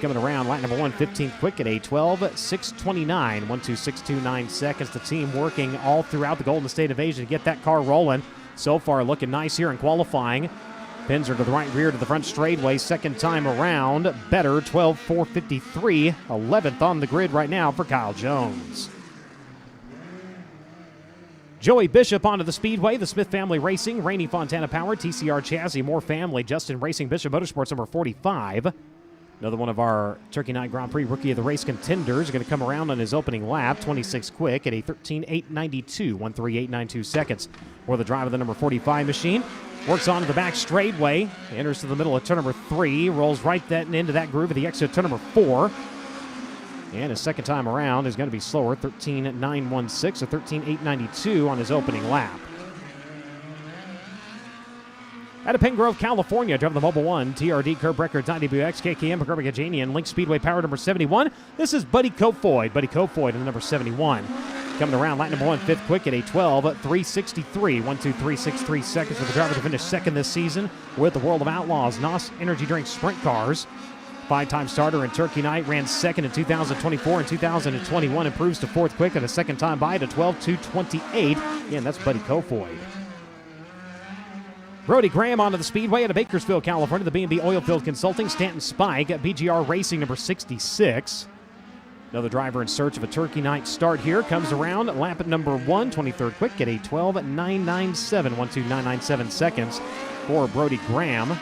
Coming around, lap number 1, 15th quick at a 12.629, 12629 seconds. The team working all throughout the Golden State Invasion to get that car rolling. So far, looking nice here in qualifying. Pins her to the right rear to the front straightaway. Second time around, better, 12.453, 11th on the grid right now for Kyle Jones. Joey Bishop onto the speedway. The Smith Family Racing, Rainey Fontana Power, TCR Chassis, Moore Family, Justin Racing, Bishop Motorsports number 45. Another one of our Turkey Night Grand Prix Rookie of the Race contenders going to come around on his opening lap, 26 quick at a 13.892, 13892 seconds. For the drive of the number 45 machine. Works onto the back straightway, enters to the middle of turn number 3, rolls right into that groove of the exit of turn number 4. And his second time around is going to be slower, 13.916 or 13.892 on his opening lap. Out of Pen Grove, California, driving the Mobile 1, TRD Curb Records, IWX, KKM, Gagenian, Link Speedway Power number 71. This is Buddy Kofoid. Buddy Kofoid in the number 71. Coming around, lap number 1, 5th quick at a 12.363, 12363 seconds for the driver to finish second this season with the World of Outlaws NOS Energy Drink Sprint Cars. 5-time starter in Turkey Night, ran second in 2024 and 2021, improves to 4th quick and a second time by to 12.228. Again, that's Buddy Kofoid. Brody Graham onto the speedway out of Bakersfield, California. The B&B Oilfield Consulting, Stanton Spike, BGR Racing number 66. Another driver in search of a Turkey Night start here. Comes around, lap at number 1, 23rd quick at a 12.997, 12997 seconds for Brody Graham.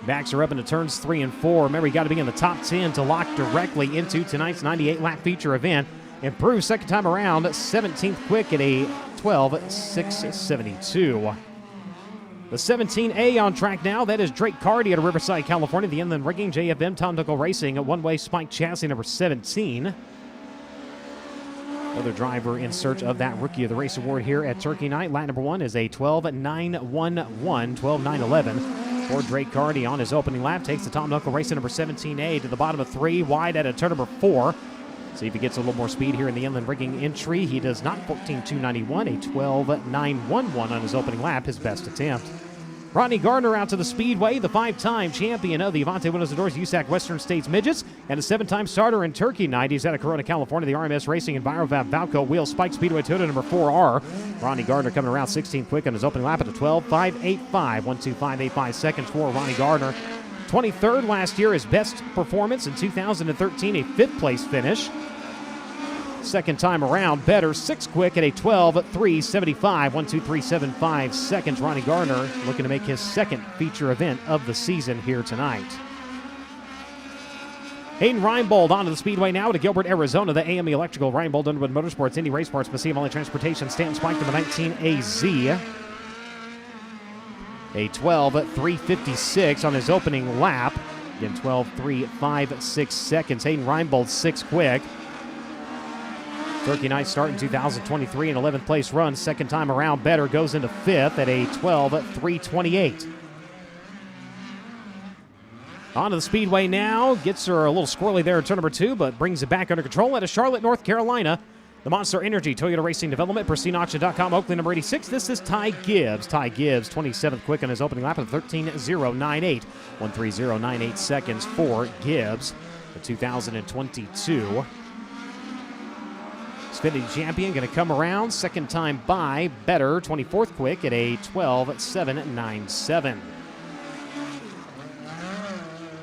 Backs her up into turns 3 and 4. Remember, you got to be in the top 10 to lock directly into tonight's 98-lap feature event. Improved second time around, 17th quick at a 12.672. The 17A on track now. That is Drake Cardy out of Riverside, California. The Inland Rigging, JFM Tom Duckle Racing, a one-way spike chassis number 17. Another driver in search of that Rookie of the Race award here at Turkey Night. Lap number 1 is a 12.911, 12.911. For Drake Cardy on his opening lap. Takes the Tom Duckle Racing number 17A to the bottom of 3, wide at a turn number 4. See if he gets a little more speed here in the Inland Rigging entry. He does not. 14.291, a 12.911 on his opening lap, his best attempt. Rodney Gardner out to the speedway, the 5-time champion of the Avante Windows and Doors USAC Western States Midgets, and a 7-time starter in Turkey Night. He's out of Corona, California, the RMS Racing and Envirovab Valco Wheel Spike Speedway Toyota number 4R. Rodney Gardner coming around 16th quick on his opening lap at a 12.585, 12585 seconds for Rodney Gardner. 23rd last year, his best performance in 2013, a 5th place finish. Second time around, better, 6th quick at a 12.375, 12375 seconds. Ronnie Gardner looking to make his second feature event of the season here tonight. Hayden Reinbold onto the speedway now to Gilbert, Arizona. The AME Electrical, Reinbold, Underwood Motorsports, Indy Race Parts, Massive Only Transportation, Stanton Spike to the 19AZ. A 12.356 on his opening lap. Again, 12.356 seconds. Hayden Reinbold, 6th quick. Turkey Night start in 2023, an 11th place run. Second time around, better, goes into 5th at a 12.328. Onto the speedway now. Gets her a little squirrely there in turn number 2, but brings it back under control out of Charlotte, North Carolina. The Monster Energy Toyota Racing Development, PrecisionAuction.com, Oakland number 86. This is Ty Gibbs. Ty Gibbs, 27th quick on his opening lap at 13.098. 13098 seconds for Gibbs. The 2022 Xfinity champion going to come around. Second time by, better, 24th quick at a 12.797.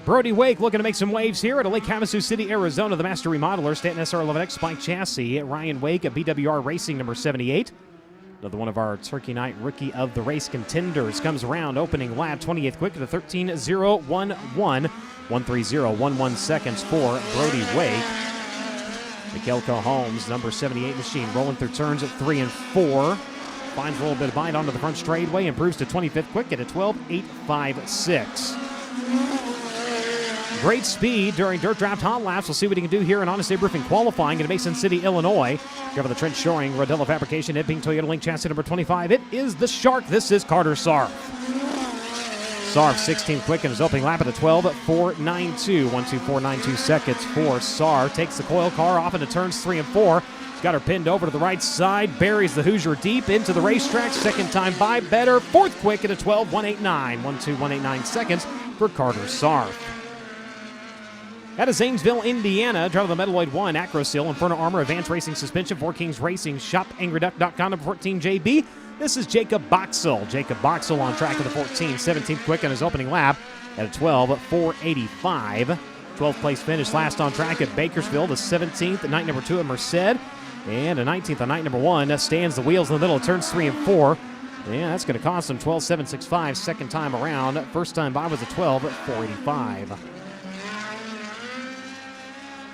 Brody Wake looking to make some waves here at Lake Havasu City, Arizona. The Master Remodeler, Stanton SR11X Spike Chassis. Ryan Wake at BWR Racing number 78. Another one of our Turkey Night Rookie of the Race contenders comes around, opening lap, 28th quick at a 13.011, 13011 seconds for Brody Wake. Mikelko Holmes, number 78 machine, rolling through turns at 3 and 4. Finds a little bit of bind onto the front straightaway, improves to 25th quick at a 12.856. Great speed during Dirt Draft Hot Laps. We'll see what he can do here in Honest Abe Roofing qualifying in Mason City, Illinois. Driver the Trent Shoring, Rodella Fabrication, Ed Pink Toyota Link chassis number 25. It is the Shark. This is Carter Sarf. Sarf 16th quick in his opening lap at a 12.492. 12492 seconds for Sarf. Takes the coil car off into turns 3 and 4. He's got her pinned over to the right side. Buries the Hoosier deep into the racetrack. Second time by better. Fourth quick at a 12.189. 12189 seconds for Carter Sarf. Out of Zanesville, Indiana, driver the Metalloid 1, AcroSeal, Inferno Armor, Advanced Racing Suspension, 4 Kings Racing, shop, angryduck.com, number 14, JB. This is Jacob Boxell. Jacob Boxell on track of the 14, 17th quick on his opening lap at a 12.485. 12th place finish last on track at Bakersfield, a 17th at night number 2 at Merced, and a 19th on night number 1. That stands the wheels in the middle of turns 3 and 4. Yeah, that's going to cost him 12.765 second time around. First time by was a 12.485.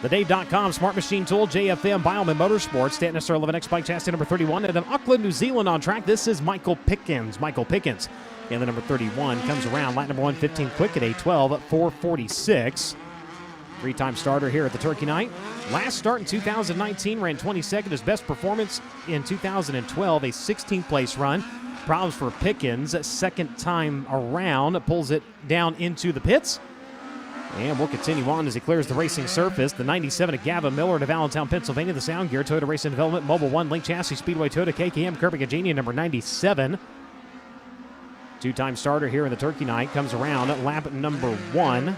TheDave.com Smart Machine Tool, JFM, Bioman Motorsports, Stanton SR 11X bike chassis number 31. And in Auckland, New Zealand on track, this is Michael Pickens. Michael Pickens in the number 31 comes around. Lap number 1, 15 quick at a 12.446. Three-time starter here at the Turkey Night. Last start in 2019, ran 22nd. His best performance in 2012, a 16th place run. Problems for Pickens. Second time around, pulls it down into the pits. And we'll continue on as he clears the racing surface. The 97 of Gavin Miller to Allentown, Pennsylvania. The Sound Gear, Toyota Racing Development, Mobile 1, Link Chassis, Speedway, Toyota, KKM, Kirby, number 97. Two-time starter here in the Turkey Night. Comes around at lap number 1.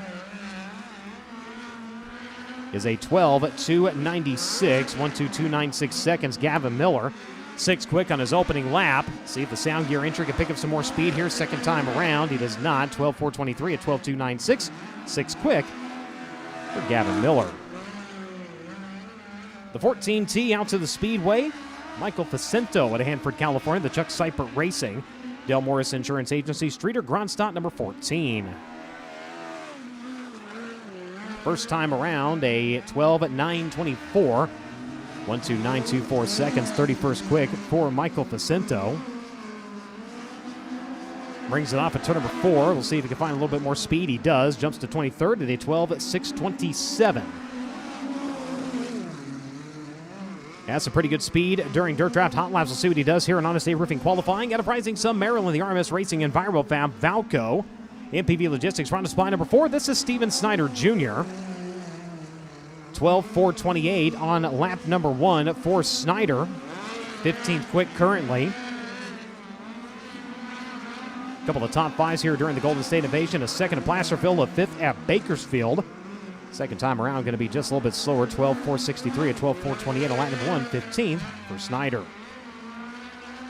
Is a 12.296, 12296 seconds. Gavin Miller, 6 quick on his opening lap. See if the Sound Gear entry can pick up some more speed here second time around. He does not. 12.423 at 12.296. 6 quick for Gavin Miller. The 14T out to the Speedway. Michael Facento at Hanford, California. The Chuck Seipert Racing. Del Morris Insurance Agency. Streeter Gronstott, number 14. First time around, a 12.924. 12924 seconds. 31st quick for Michael Facento. Brings it off at turn number 4. We'll see if he can find a little bit more speed. He does. Jumps to 23rd at a 12.627. That's a pretty good speed during Dirt Draft Hot Laps. We'll see what he does here in Honest Abe Roofing qualifying. Out of Rising Sun, Maryland, the RMS Racing EnviroFab, Valco. MPV Logistics, round of supply number 4. This is Steven Snyder Jr. 12.428 on lap number 1 for Snyder. 15th quick currently. A couple of top 5s here during the Golden State Invasion. A second at Placerville, a 5th at Bakersfield. Second time around going to be just a little bit slower. 12.463 at 12.428 on lap number 1. 15th for Snyder.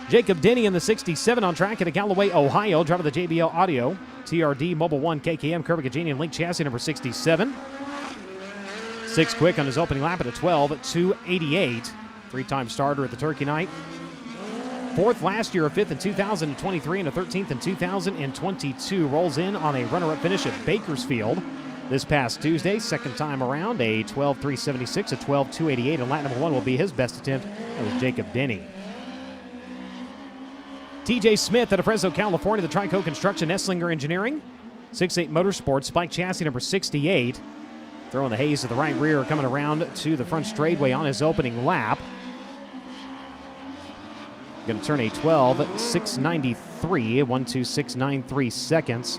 Jacob Denny in the 67 on track at Galloway, Ohio. Driver the JBL Audio. TRD Mobile 1 KKM Kirby Link chassis number 67. 6 quick on his opening lap at a 12.288. Three-time starter at the Turkey Night. 4th last year, a 5th in 2023, and a 13th in 2022. Rolls in on a runner-up finish at Bakersfield this past Tuesday. Second time around, a 12.376, a 12.288, and lap number 1 will be his best attempt. That was Jacob Denny. TJ Smith out of Fresno, California, the Trico Construction, Esslinger Engineering. 6.8 Motorsports, spike chassis number 68. Throwing the haze to the right rear, coming around to the front straightaway on his opening lap. Going to turn a 12.693, 12693 seconds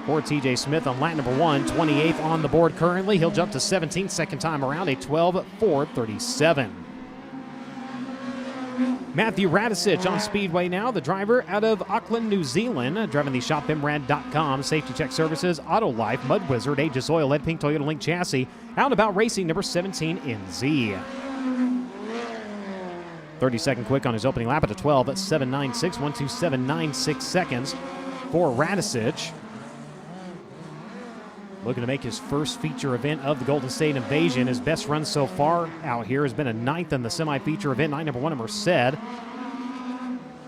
for TJ Smith on lap number 1. 28th on the board currently. He'll jump to 17th second time around, a 12.437. Matthew Radisich on Speedway now, the driver out of Auckland, New Zealand, driving the shopimrad.com, Safety Check Services, Auto Life, Mud Wizard, Aegis Oil, Lead Pink Toyota Link Chassis, Out and About Racing, number 17 NZ. 32nd quick on his opening lap at a 12.796, 12796 seconds for Radisich. Looking to make his first feature event of the Golden State Invasion. His best run so far out here has been a 9th in the semi-feature event, night number 1 at Merced.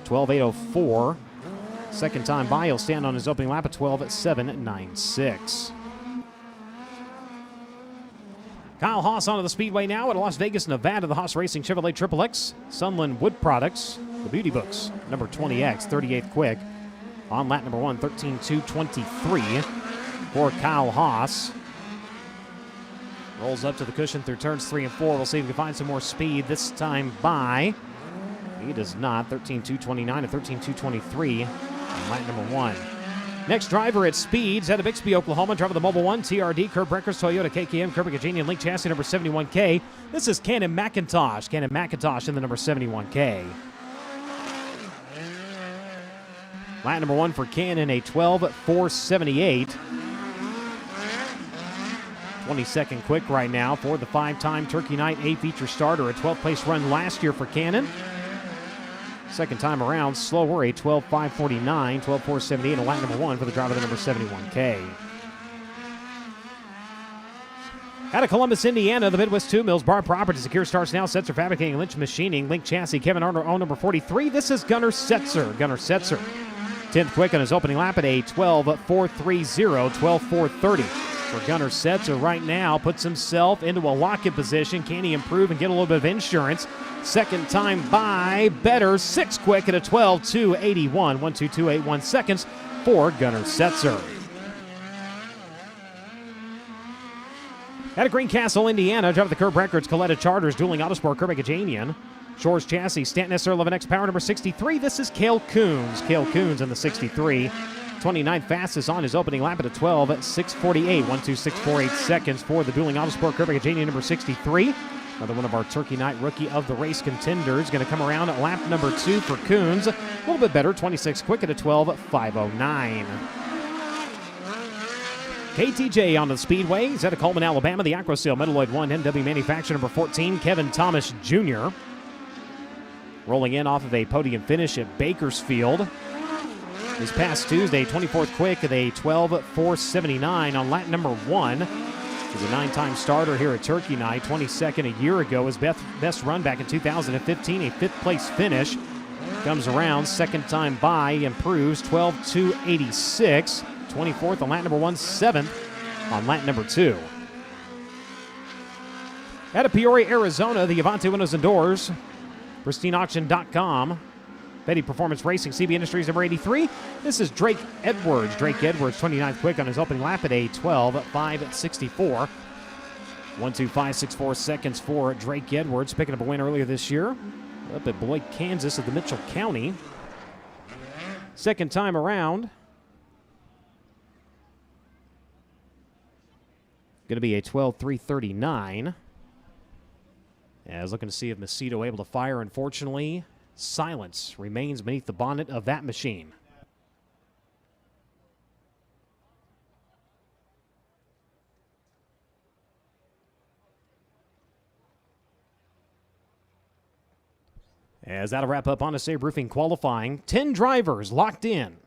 12.804. Second time by, he'll stand on his opening lap at 12.796. Kyle Haas onto the speedway now at Las Vegas, Nevada. The Haas Racing Chevrolet Triple X, Sunland Wood Products, the Beauty Books, number 20X, 38th quick. On lap number 1, 13.223. For Kyle Haas. Rolls up to the cushion through turns 3 and 4. We'll see if we can find some more speed this time by. He does not. 13.229 and 13.223 on lap number 1. Next driver at Speeds out of Bixby, Oklahoma. Driver of the Mobile 1, TRD, Kurt Breckers, Toyota, KKM, Kirby and Link Chassis, number 71K. This is Cannon McIntosh. Cannon McIntosh in the number 71K. Lap number 1 for Cannon, a 12.478. 22nd quick right now for the 5-time Turkey Night A feature starter. A 12th place run last year for Cannon. Second time around, slower, a 12.549, 12.478, and lap number 1 for the driver of the number 71K. Out of Columbus, Indiana, the Midwest 2 Mills Bar Property. Secure starts now. Setzer Fabricating, Lynch Machining, Link Chassis, Kevin Arnold, on number 43. This is Gunnar Setzer. Gunnar Setzer, 10th quick on his opening lap at a 12.430, 12.430. For Gunnar Setzer right now, puts himself into a lock-in position. Can he improve and get a little bit of insurance? Second time by, better, 6th quick at a 12.281, 1.2281 seconds for Gunnar Setzer. Out of Greencastle, Indiana, driver the Curb Records, Coletta Charters, dueling Autosport, Kirby Gajanian. Shores Chassis, Stanton SR11X Power number 63. This is Cale Coons. Cale Coons in the 63. 29th fastest on his opening lap at a 12.648, 1.2648 seconds for the dueling Autosport, Kirby Gajanian number 63. Another one of our Turkey Night Rookie of the Race contenders. Going to come around at lap number 2 for Coons. A little bit better, 26 quick at a 12.509. KTJ on the Speedway. He's out of Coleman, Alabama. The Acrosil Metalloid 1 NW manufacturer number 14, Kevin Thomas Jr. Rolling in off of a podium finish at Bakersfield. This past Tuesday, 24th quick at a 12.479 on lap number 1. He's a 9-time starter here at Turkey Night. 22nd a year ago. His best run back in 2015, a 5th place finish. Comes around, second time by, improves, 12.286. 24th on lap number 1, 7th on lap number 2. Out of Peoria, Arizona, the Avante Windows and Doors, pristineauction.com. Betty Performance Racing, CB Industries number 83. This is Drake Edwards. Drake Edwards, 29th quick on his opening lap at a 12.564. 1.2564 seconds for Drake Edwards, picking up a win earlier this year up at Beloit, Kansas at the Mitchell County. Second time around. Going to be a 12.339. As looking to see if Macedo able to fire. Unfortunately, silence remains beneath the bonnet of that machine. As that'll wrap up on a Save Roofing qualifying. 10 drivers locked in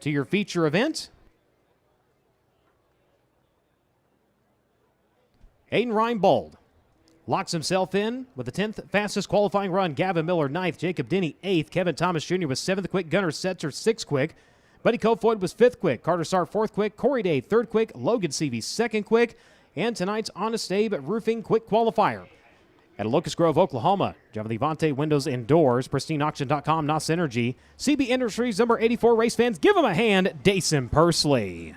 to your feature event. Aiden Reinbold locks himself in with the 10th fastest qualifying run. Gavin Miller, 9th. Jacob Denny, 8th. Kevin Thomas Jr. was 7th quick. Gunnar Setzer, 6th quick. Buddy Kofoid was 5th quick. Carter Starr, 4th quick. Corey Day, 3rd quick. Logan Seavey, 2nd quick. And tonight's Honest Abe Roofing quick qualifier. At Locust Grove, Oklahoma, driver the Avante Windows and Doors, pristineauction.com, NOS Energy, CB Industries number 84. Race fans, give him a hand, Dason Pursley.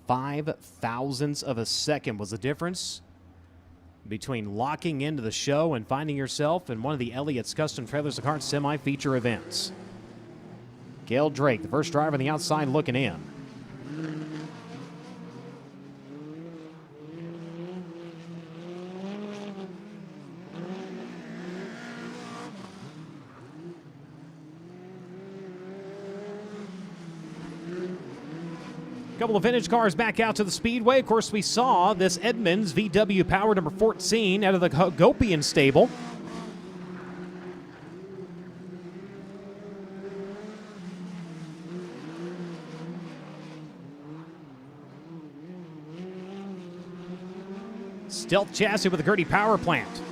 Five thousandths of a second was the difference between locking into the show and finding yourself in one of the Elliott's Custom Trailers to Cart semi-feature events. Gale Drake, the first driver on the outside looking in. Couple of vintage cars back out to the Speedway. Of course, we saw this Edmunds VW Power number 14 out of the Gopian stable. Stealth chassis with a Gertie power plant.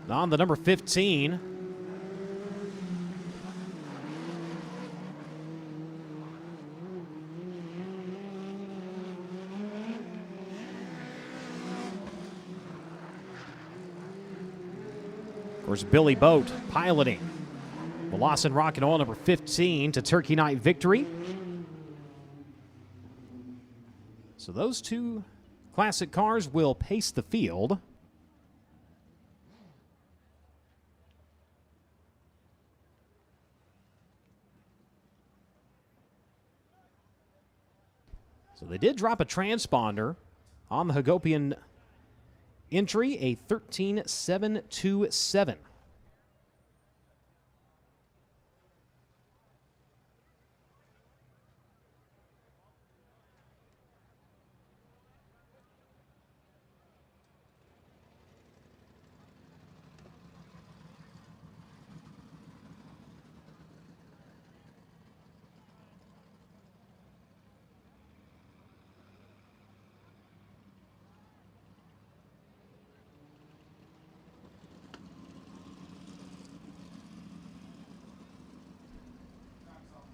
On the number 15. There's Billy Boat piloting the Lawson Rocket Oil number 15 to Turkey Night victory. So those two classic cars will pace the field. So they did drop a transponder on the Hagopian entry, a 13.727.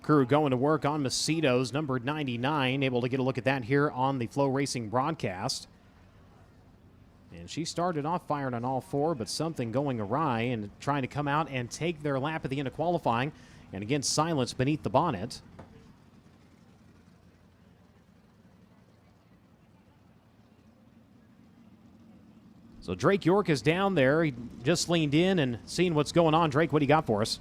Crew going to work on Macedo's number 99. Able to get a look at that here on the FloRacing broadcast. And she started off firing on all four, but something going awry and trying to come out and take their lap at the end of qualifying. And again, silence beneath the bonnet. So Drake York is down there. He just leaned in and seeing what's going on. Drake, what do you got for us?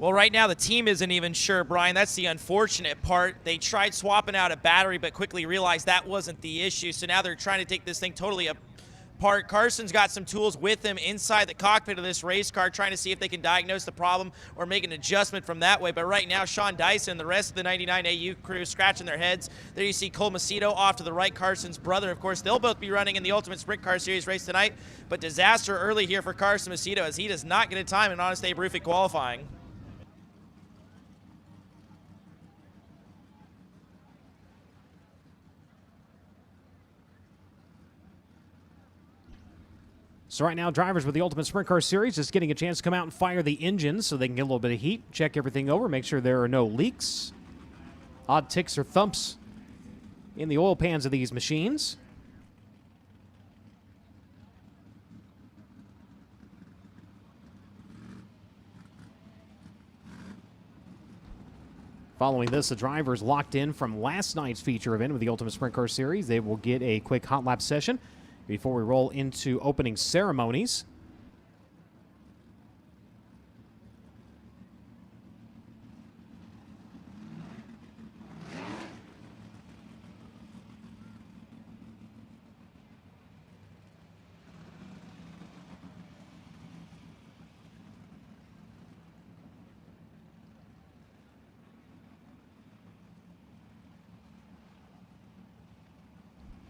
Well, right now the team isn't even sure, Brian. That's the unfortunate part. They tried swapping out a battery, but quickly realized that wasn't the issue. So now they're trying to take this thing totally apart. Carson's got some tools with him inside the cockpit of this race car, trying to see if they can diagnose the problem or make an adjustment from that way. But right now, Sean Dyson, the rest of the 99 AU crew scratching their heads. There you see Cole Macedo off to the right, Carson's brother. Of course, they'll both be running in the Ultimate Sprint Car Series race tonight. But disaster early here for Carson Macedo as he does not get a time in Honest Abe Roofing qualifying. So right now, drivers with the Ultimate Sprint Car Series just getting a chance to come out and fire the engines so they can get a little bit of heat, check everything over, make sure there are no leaks, odd ticks or thumps in the oil pans of these machines. Following this, the drivers locked in from last night's feature event with the Ultimate Sprint Car Series. They will get a quick hot lap session before we roll into opening ceremonies.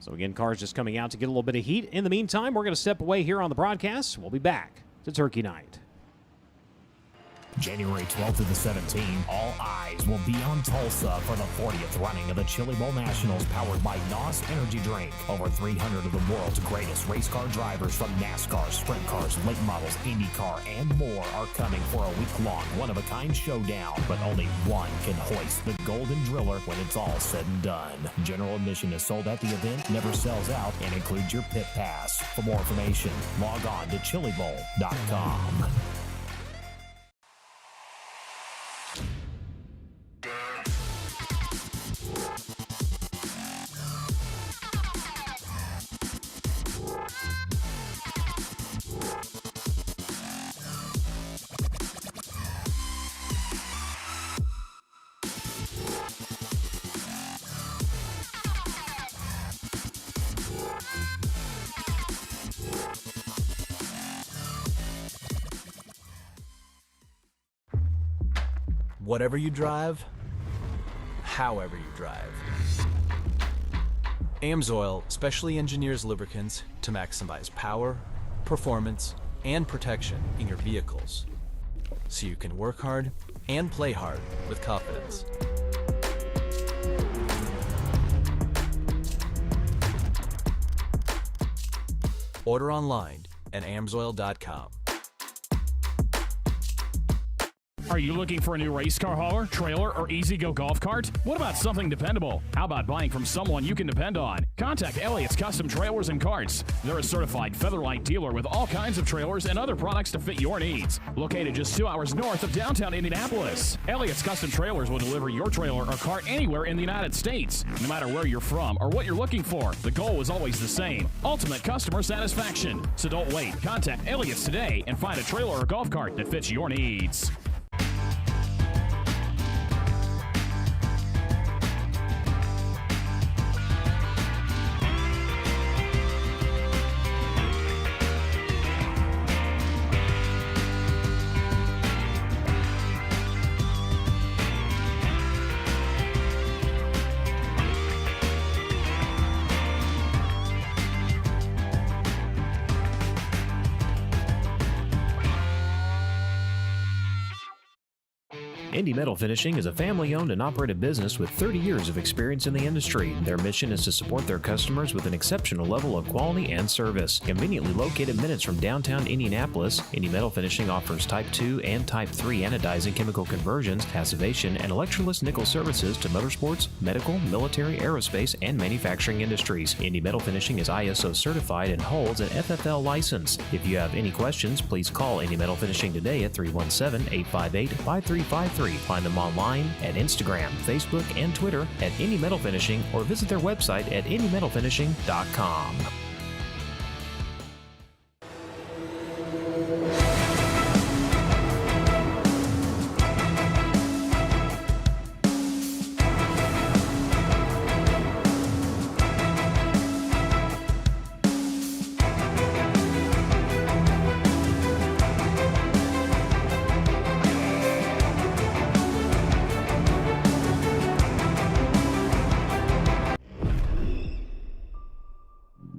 So again, cars just coming out to get a little bit of heat. In the meantime, we're going to step away here on the broadcast. We'll be back to Turkey Night. January 12th to the 17th, all eyes will be on Tulsa for the 40th running of the Chili Bowl Nationals powered by NOS Energy Drink. Over 300 of the world's greatest race car drivers from NASCAR, sprint cars, late models, IndyCar, and more are coming for a week-long, one-of-a-kind showdown. But only one can hoist the Golden Driller when it's all said and done. General admission is sold at the event, never sells out, and includes your pit pass. For more information, log on to chilibowl.com. Whatever you drive, however you drive. AMSOIL specially engineers lubricants to maximize power, performance, and protection in your vehicles, so you can work hard and play hard with confidence. Order online at amsoil.com. Are you looking for a new race car hauler, trailer, or easy-go golf cart? What about something dependable? How about buying from someone you can depend on? Contact Elliott's Custom Trailers and Carts. They're a certified Featherlight dealer with all kinds of trailers and other products to fit your needs. Located just 2 hours north of downtown Indianapolis, Elliott's Custom Trailers will deliver your trailer or cart anywhere in the United States. No matter where you're from or what you're looking for, the goal is always the same: ultimate customer satisfaction. So don't wait. Contact Elliott's today and find a trailer or golf cart that fits your needs. Indy Metal Finishing is a family-owned and operated business with 30 years of experience in the industry. Their mission is to support their customers with an exceptional level of quality and service. Conveniently located minutes from downtown Indianapolis, Indy Metal Finishing offers Type 2 and Type 3 anodizing chemical conversions, passivation, and electroless nickel services to motorsports, medical, military, aerospace, and manufacturing industries. Indy Metal Finishing is ISO certified and holds an FFL license. If you have any questions, please call Indy Metal Finishing today at 317-858-5353. Find them online at Instagram, Facebook, and Twitter at Indy Metal Finishing, or visit their website at indymetalfinishing.com.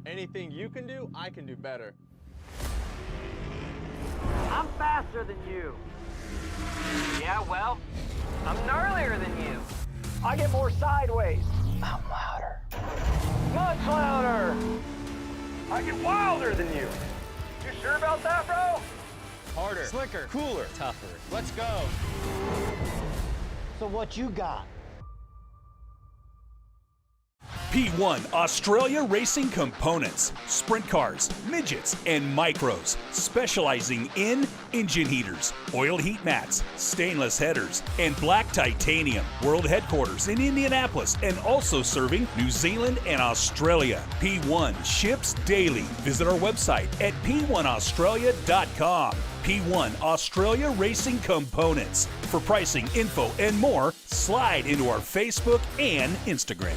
Anything you can do, I can do better. I'm faster than you. Yeah, well, I'm gnarlier than you. I get more sideways. I'm louder. Much louder. I get wilder than you. You sure about that, bro? Harder, Slicker. cooler, tougher. Let's go. So what you got? P1 Australia Racing Components, sprint cars, midgets, and micros, specializing in engine heaters, oil heat mats, stainless headers, and black titanium. World headquarters in Indianapolis and also serving New Zealand and Australia. P1 ships daily. Visit our website at p1australia.com. P1 Australia Racing Components. For pricing, info, and more, slide into our Facebook and Instagram.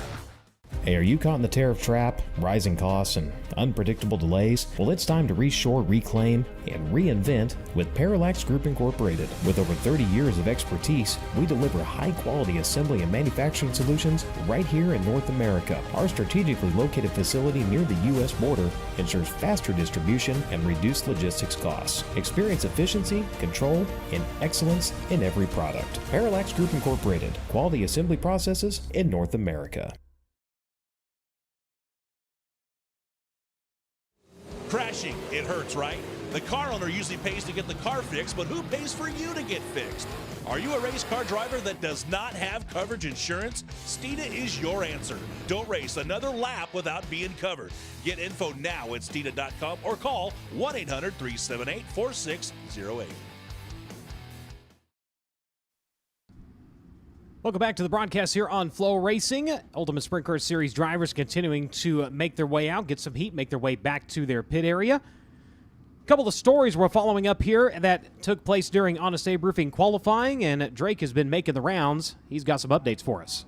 Hey, are you caught in the tariff trap, rising costs, and unpredictable delays? Well, it's time to reshore, reclaim, and reinvent with Parallax Group Incorporated. With over 30 years of expertise, we deliver high-quality assembly and manufacturing solutions right here in North America. Our strategically located facility near the U.S. border ensures faster distribution and reduced logistics costs. Experience efficiency, control, and excellence in every product. Parallax Group Incorporated, quality assembly processes in North America. Crashing, it hurts, right? The car owner usually pays to get the car fixed, but who pays for you to get fixed? Are you a race car driver that does not have coverage insurance? Steeda is your answer. Don't race another lap without being covered. Get info now at steeda.com or call 1-800-378-4608. Welcome back to the broadcast here on FloRacing. Ultimate Sprint Car Series drivers continuing to make their way out, get some heat, make their way back to their pit area. A couple of stories we're following up here that took place during Honest Abe Roofing qualifying, and Drake has been making the rounds. He's got some updates for us.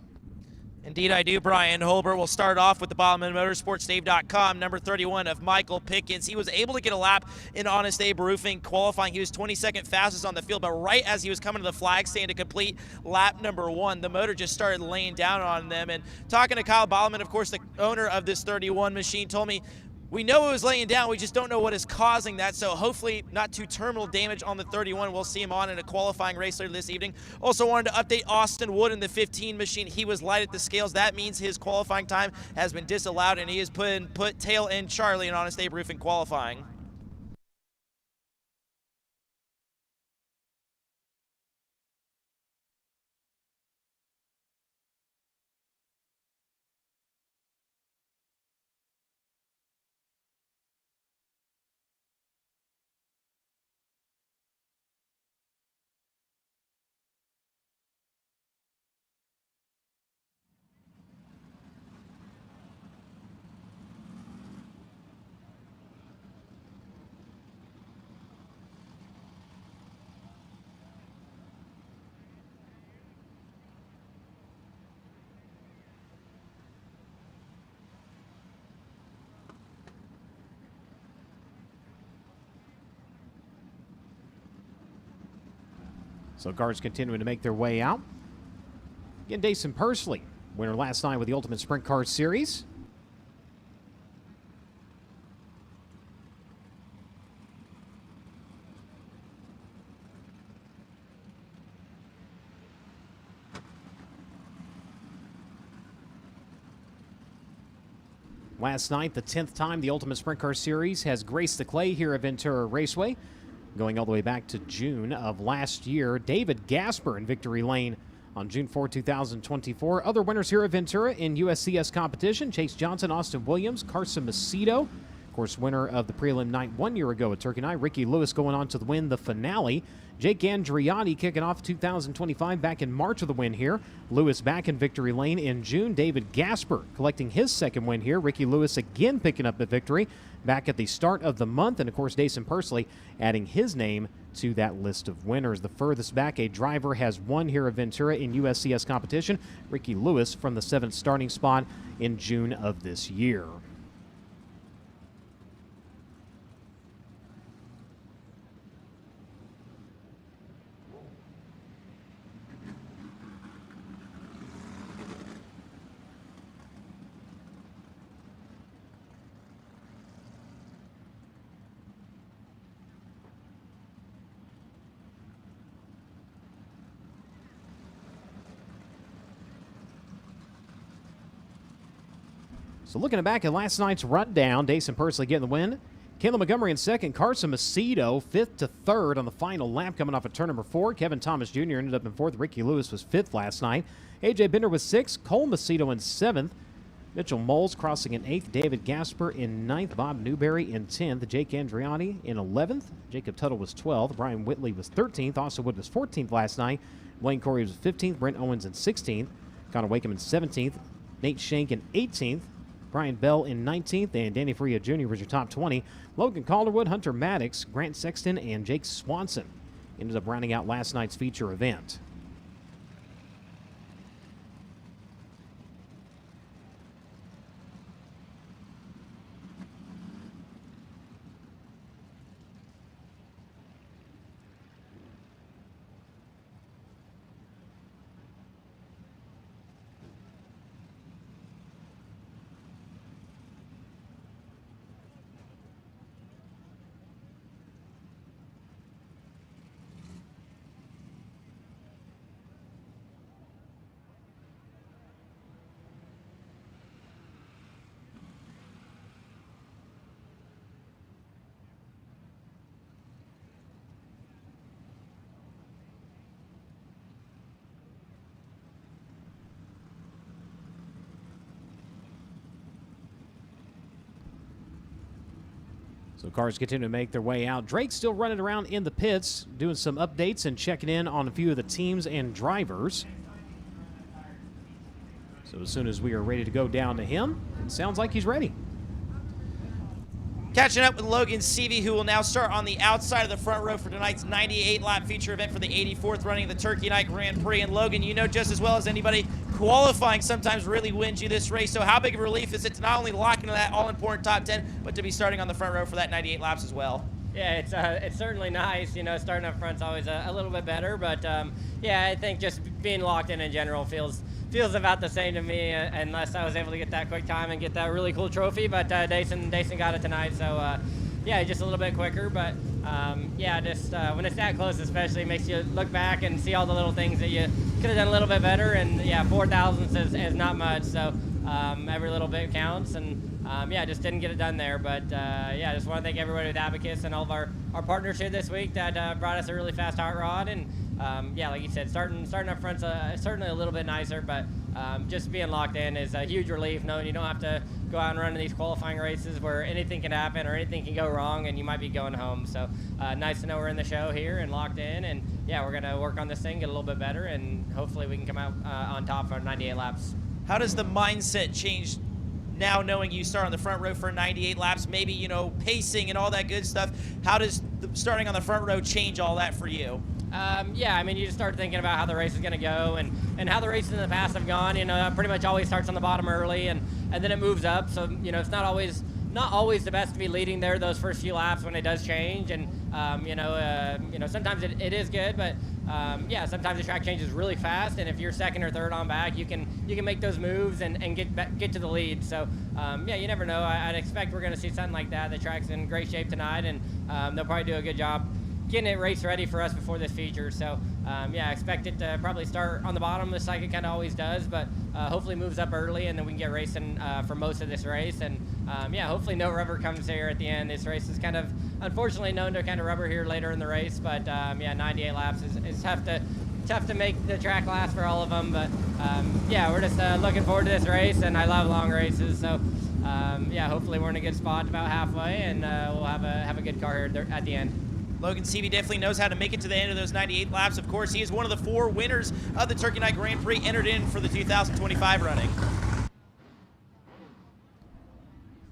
Indeed I do, Brian Holbert. We'll start off with the bottom of motorsportsdave.com, number 31 of Michael Pickens. He was able to get a lap in Honest Abe Roofing qualifying. He was 22nd fastest on the field, but right as he was coming to the flag stand to complete lap number 1, the motor just started laying down on them. And talking to Kyle Bauman, of course, the owner of this 31 machine, told me, we know it was laying down, we just don't know what is causing that, so hopefully not too terminal damage on the 31. We'll see him on in a qualifying race later this evening. Also wanted to update Austin Wood in the 15 machine. He was light at the scales. That means his qualifying time has been disallowed, and he has put tail end Charlie in Honest Abe Roofing qualifying. So cars continuing to make their way out. Again, Dason Pursley, winner last night with the Ultimate Sprint Car Series. Last night, the 10th time the Ultimate Sprint Car Series has graced the clay here at Ventura Raceway. Going all the way back to June of last year, David Gasper in Victory Lane on June 4, 2024. Other winners here at Ventura in USCS competition: Chase Johnson, Austin Williams, Carson Macedo. Of course, winner of the prelim night 1 year ago at Turkey Night. Ricky Lewis going on to win the finale. Jake Andriani kicking off 2025 back in March with a win here. Lewis back in Victory Lane in June. David Gasper collecting his second win here. Ricky Lewis again picking up the victory back at the start of the month. And, of course, Dason Pursley adding his name to that list of winners. The furthest back a driver has won here at Ventura in USCS competition, Ricky Lewis, from the 7th starting spot in June of this year. So looking back at last night's rundown, Dason Pursley getting the win. Caleb Montgomery in second. Carson Macedo 5th to 3rd on the final lap coming off of turn number 4. Kevin Thomas Jr. ended up in 4th. Ricky Lewis was 5th last night. A.J. Bender was 6th. Cole Macedo in 7th. Mitchell Moles crossing in 8th. David Gasper in 9th. Bob Newberry in 10th. Jake Andriani in 11th. Jacob Tuttle was 12th. Brian Whitley was 13th. Austin Wood was 14th last night. Wayne Corey was 15th. Brent Owens in 16th. Connor Wakeham in 17th. Nate Shank in 18th. Brian Bell in 19th, and Danny Freya Jr. was your top 20. Logan Calderwood, Hunter Maddox, Grant Sexton, and Jake Swanson ended up rounding out last night's feature event. So cars continue to make their way out. Drake's still running around in the pits, doing some updates and checking in on a few of the teams and drivers. So as soon as we are ready to go down to him, it sounds like he's ready. Catching up with Logan Seavey, who will now start on the outside of the front row for tonight's 98-lap feature event for the 84th running of the Turkey Night Grand Prix. And Logan, you know just as well as anybody, qualifying sometimes really wins you this race. So how big of a relief is it to not only lock into that all-important top 10, but to be starting on the front row for that 98 laps as well? Yeah, it's certainly nice. You know, starting up front's always a little bit better, but yeah, I think just being locked in general feels about the same to me, unless I was able to get that quick time and get that really cool trophy. But Dason got it tonight, so yeah, just a little bit quicker. But yeah, just when it's that close, especially, it makes you look back and see all the little things that you could have done a little bit better. And yeah, 4,000ths is not much, so every little bit counts. And yeah, just didn't get it done there. But yeah, just want to thank everybody with Abacus and all of our partners here this week that brought us a really fast hot rod. And yeah, like you said, starting up front's certainly a little bit nicer, but just being locked in is a huge relief, knowing you don't have to go out and run in these qualifying races where anything can happen or anything can go wrong and you might be going home. So nice to know we're in the show here and locked in, and yeah, we're going to work on this thing, get a little bit better, and hopefully we can come out on top for 98 laps. How does the mindset change now, knowing you start on the front row for 98 laps, maybe, you know, pacing and all that good stuff? How does starting on the front row change all that for you? Yeah, I mean, you just start thinking about how the race is going to go and how the races in the past have gone. You know, pretty much always starts on the bottom early and then it moves up. So, you know, it's not always not always the best to be leading there those first few laps when it does change, and sometimes it is good, but sometimes the track changes really fast, and if you're second or third on back, you can make those moves and get to the lead. So you never know. I'd expect we're going to see something like that. The track's in great shape tonight, and they'll probably do a good job getting it race ready for us before this feature. So expect it to probably start on the bottom just like it kind of always does, but hopefully moves up early, and then we can get racing for most of this race. And hopefully no rubber comes here at the end. This race is kind of unfortunately known to kind of rubber here later in the race, but 98 laps is tough to make the track last for all of them. But we're just looking forward to this race, and I love long races. So hopefully we're in a good spot about halfway, and we'll have a good car here at the end. Logan Seavey definitely knows how to make it to the end of those 98 laps. Of course, he is one of the 4 winners of the Turkey Night Grand Prix entered in for the 2025 running.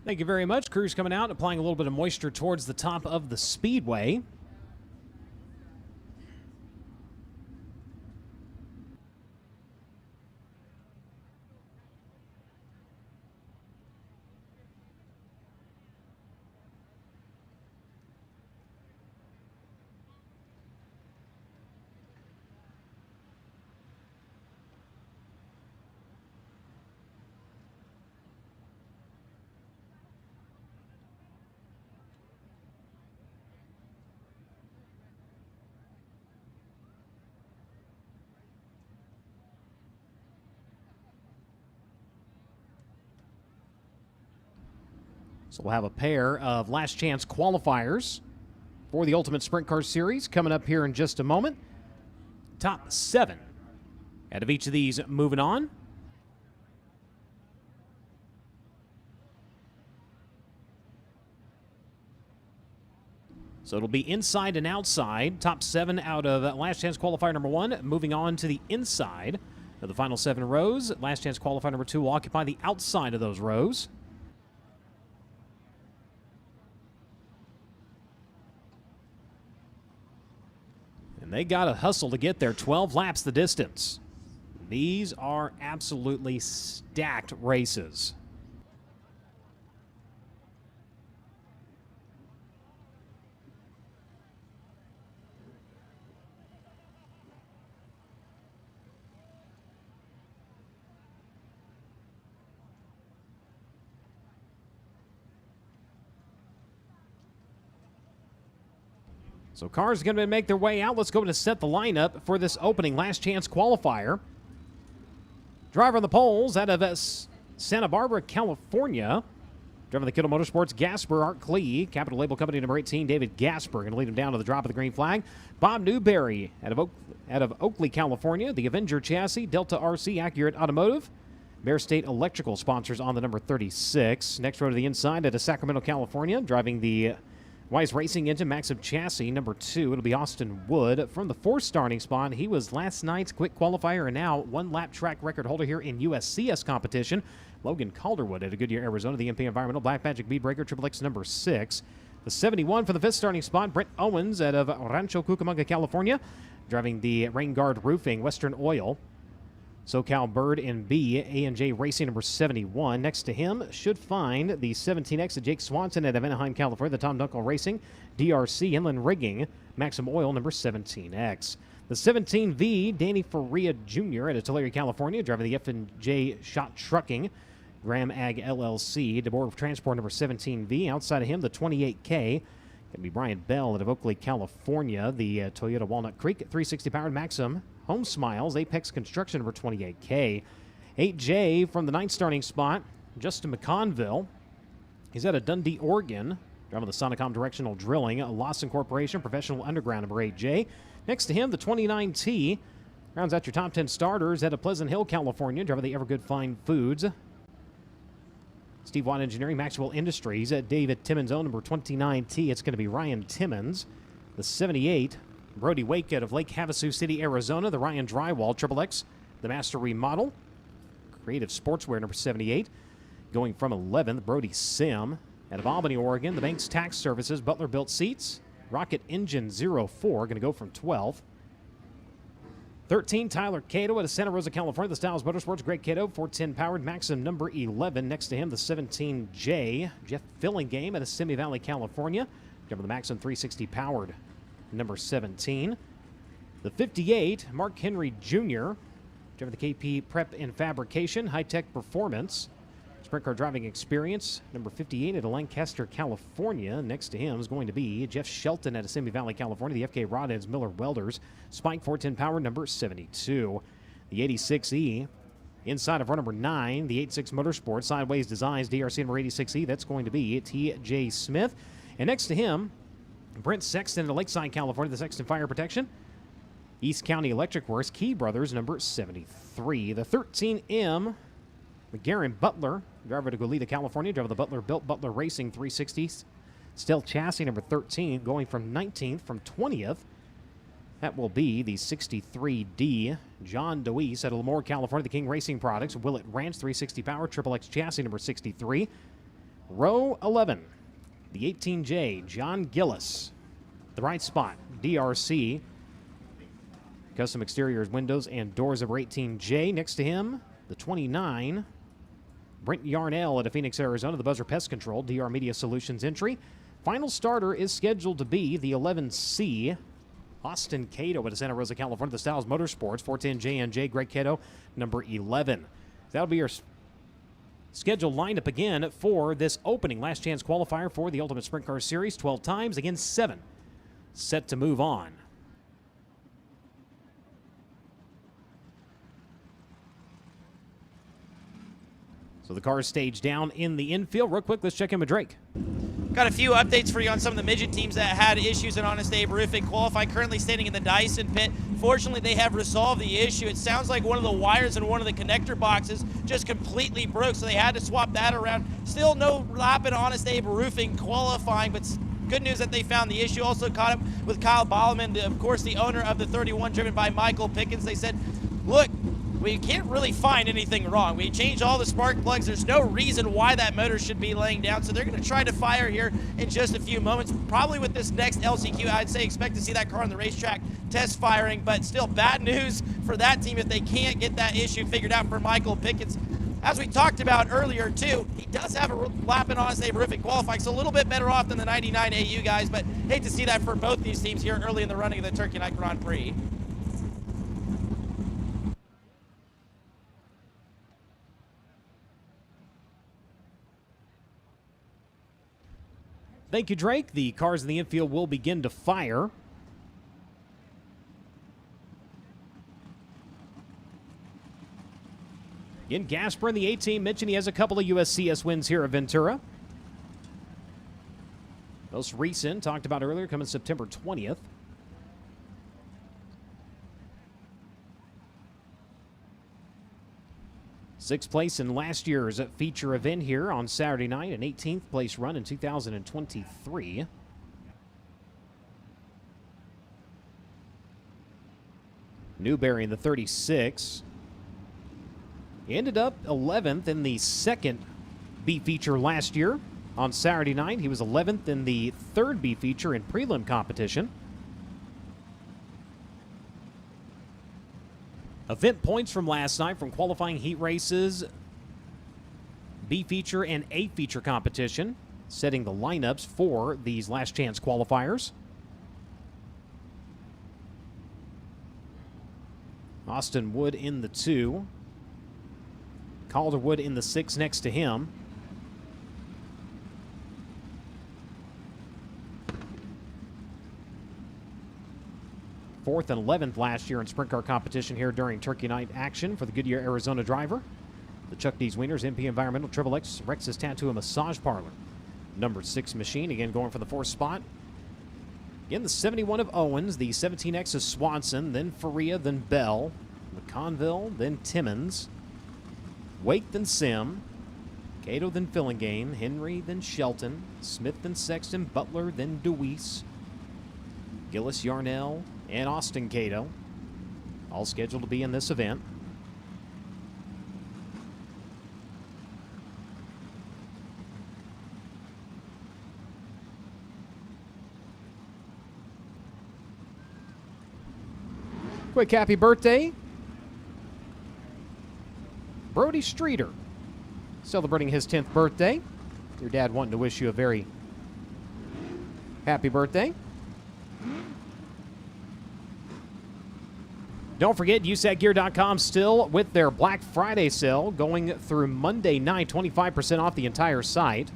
Thank you very much. Crew's coming out, applying a little bit of moisture towards the top of the speedway. So we'll have a pair of last chance qualifiers for the Ultimate Sprint Car Series coming up here in just a moment. Top 7 out of each of these moving on. So it'll be inside and outside. Top 7 out of last chance qualifier number 1, moving on to the inside of the final 7 rows. Last chance qualifier number 2 will occupy the outside of those rows. And they got to hustle to get there. 12 laps the distance. These are absolutely stacked races. So cars are going to make their way out. Let's go to set the lineup for this opening last chance qualifier. Driver on the poles out of Santa Barbara, California. Driver of the Kittle Motorsports, Gasper Art Klee. Capital Label Company number 18, David Gasper. Going to lead him down to the drop of the green flag. Bob Newberry out of Oakley, California. The Avenger Chassis, Delta RC, Accurate Automotive. Bear State Electrical sponsors on the number 36. Next row to the inside out of Sacramento, California. Driving the Wise Racing Engine, Maxim Chassis, number 2. It'll be Austin Wood. From the 4th starting spot, he was last night's quick qualifier and now 1-lap track record holder here in USCS competition. Logan Calderwood at a Goodyear, Arizona. The MP Environmental Black Magic Bead Breaker, Triple X number 6. The 71 for the 5th starting spot, Brent Owens out of Rancho Cucamonga, California. Driving the Rain Guard Roofing, Western Oil. SoCal Bird and B, A&J Racing number 71. Next to him should find the 17X of Jake Swanson at Anaheim, California. The Tom Dunkel Racing, DRC Inland Rigging, Maxim Oil number 17X. The 17V, Danny Faria Jr. at Tulare, California. Driving the F&J Shot Trucking, Graham Ag LLC. DeBoer Transport number 17V. Outside of him, the 28K. Going to be Brian Bell out of Oakley, California. The Toyota Walnut Creek 360 powered Maxim Home Smiles, Apex Construction number 28K. 8J from the 9th starting spot, Justin McConville. He's out of Dundee, Oregon. Driving the Sonicom Directional Drilling, Lawson Corporation, Professional Underground number 8J. Next to him, the 29T. Rounds out your top 10 starters out of Pleasant Hill, California. Driving the Evergood Fine Foods. Steve Watt Engineering, Maxwell Industries. David Timmons' own number 29T. It's going to be Ryan Timmons. The 78. Brody Wake out of Lake Havasu City, Arizona. The Ryan Drywall, Triple X, the Master Remodel. Creative Sportswear, number 78. Going from 11th, Brody Sim. Out of Albany, Oregon, the Banks Tax Services, Butler Built Seats. Rocket Engine 04, going to go from 12th. 13, Tyler Cato out of Santa Rosa, California. The Styles Motorsports, Greg Cato, 410 powered, Maxim number 11. Next to him, the 17J, Jeff Fillingame out of Simi Valley, California. Driving the Maxim 360 powered, number 17. The 58, Mark Henry Jr., driving the KP Prep and Fabrication, High Tech Performance. Sprint car driving experience, number 58 out of Lancaster, California. Next to him is going to be Jeff Shelton out of Simi Valley, California. The FK Rodheads Miller Welders, Spike 410 power, number 72. The 86E, inside of row number 9, the 86 Motorsports, Sideways Designs, DRC number 86E. That's going to be TJ Smith. And next to him, Brent Sexton of Lakeside, California, the Sexton Fire Protection. East County Electric Works, Key Brothers, number 73. The 13M, McGarren Butler, driver to Goleta, California, driver the Butler Built Butler Racing 360 Stealth Chassis, number 13, going from 19th from 20th. That will be the 63D, John DeWeese out of Lemoore, California, the King Racing Products, Willett Ranch 360 Power, Triple X Chassis, number 63. Row 11, the 18J, John Gillis, the right spot, DRC, custom exteriors, windows, and doors, number 18J. Next to him, the 29, Brent Yarnell out of Phoenix, Arizona, the Buzzer Pest Control, DR Media Solutions entry. Final starter is scheduled to be the 11C, Austin Cato out of Santa Rosa, California, the Styles Motorsports, 410 JNJ, Greg Cato, number 11. That'll be your scheduled lineup again for this opening last chance qualifier for the Ultimate Sprint Car Series. 12 times, again 7 set to move on. So the cars stage down in the infield. Real quick, let's check in with Drake. Got a few updates for you on some of the midget teams that had issues in Honest Abe Roofing qualifying, currently standing in the Dyson pit. Fortunately, they have resolved the issue. It sounds like one of the wires in one of the connector boxes just completely broke, so they had to swap that around. Still no lap in Honest Abe Roofing qualifying, but good news that they found the issue. Also caught up with Kyle Bolleman, of course, the owner of the 31, driven by Michael Pickens. They said, look, we can't really find anything wrong. We changed all the spark plugs. There's no reason why that motor should be laying down. So they're going to try to fire here in just a few moments. Probably with this next LCQ, I'd say expect to see that car on the racetrack test firing. But still bad news for that team if they can't get that issue figured out for Michael Pickens. As we talked about earlier, too, he does have a lap in Honest Abe Roofing qualifying, so a little bit better off than the 99 AU guys. But hate to see that for both these teams here early in the running of the Turkey Night Grand Prix. Thank you, Drake. The cars in the infield will begin to fire. Again, Gasper in the 18 mentioned he has a couple of USCS wins here at Ventura. Most recent, talked about earlier, coming September 20th. Sixth place in last year's feature event here on Saturday night, an 18th place run in 2023. Newberry in the 36. He ended up 11th in the second B feature last year. On Saturday night, he was 11th in the third B feature in prelim competition. Event points from last night from qualifying heat races, B feature and A feature competition, setting the lineups for these last chance qualifiers. Austin Wood in the 2. Calderwood in the 6 next to him. Fourth and 11th last year in sprint car competition here during Turkey Night action for the Goodyear, Arizona driver. The Chuck D's Wieners, MP Environmental, Triple X, Rex's Tattoo and Massage Parlor. Number 6 machine, again going for the 4th spot. Again, the 71 of Owens, the 17X of Swanson, then Faria, then Bell, McConville, then Timmons, Wake, then Sim, Cato, then Fillingame, Henry, then Shelton, Smith, then Sexton, Butler, then DeWeese, Gillis, Yarnell, and Austin Cato, all scheduled to be in this event. Quick happy birthday, Brody Streeter, celebrating his 10th birthday. Your dad wanting to wish you a very happy birthday. Don't forget, USACgear.com still with their Black Friday sale going through Monday night, 25% off the entire site.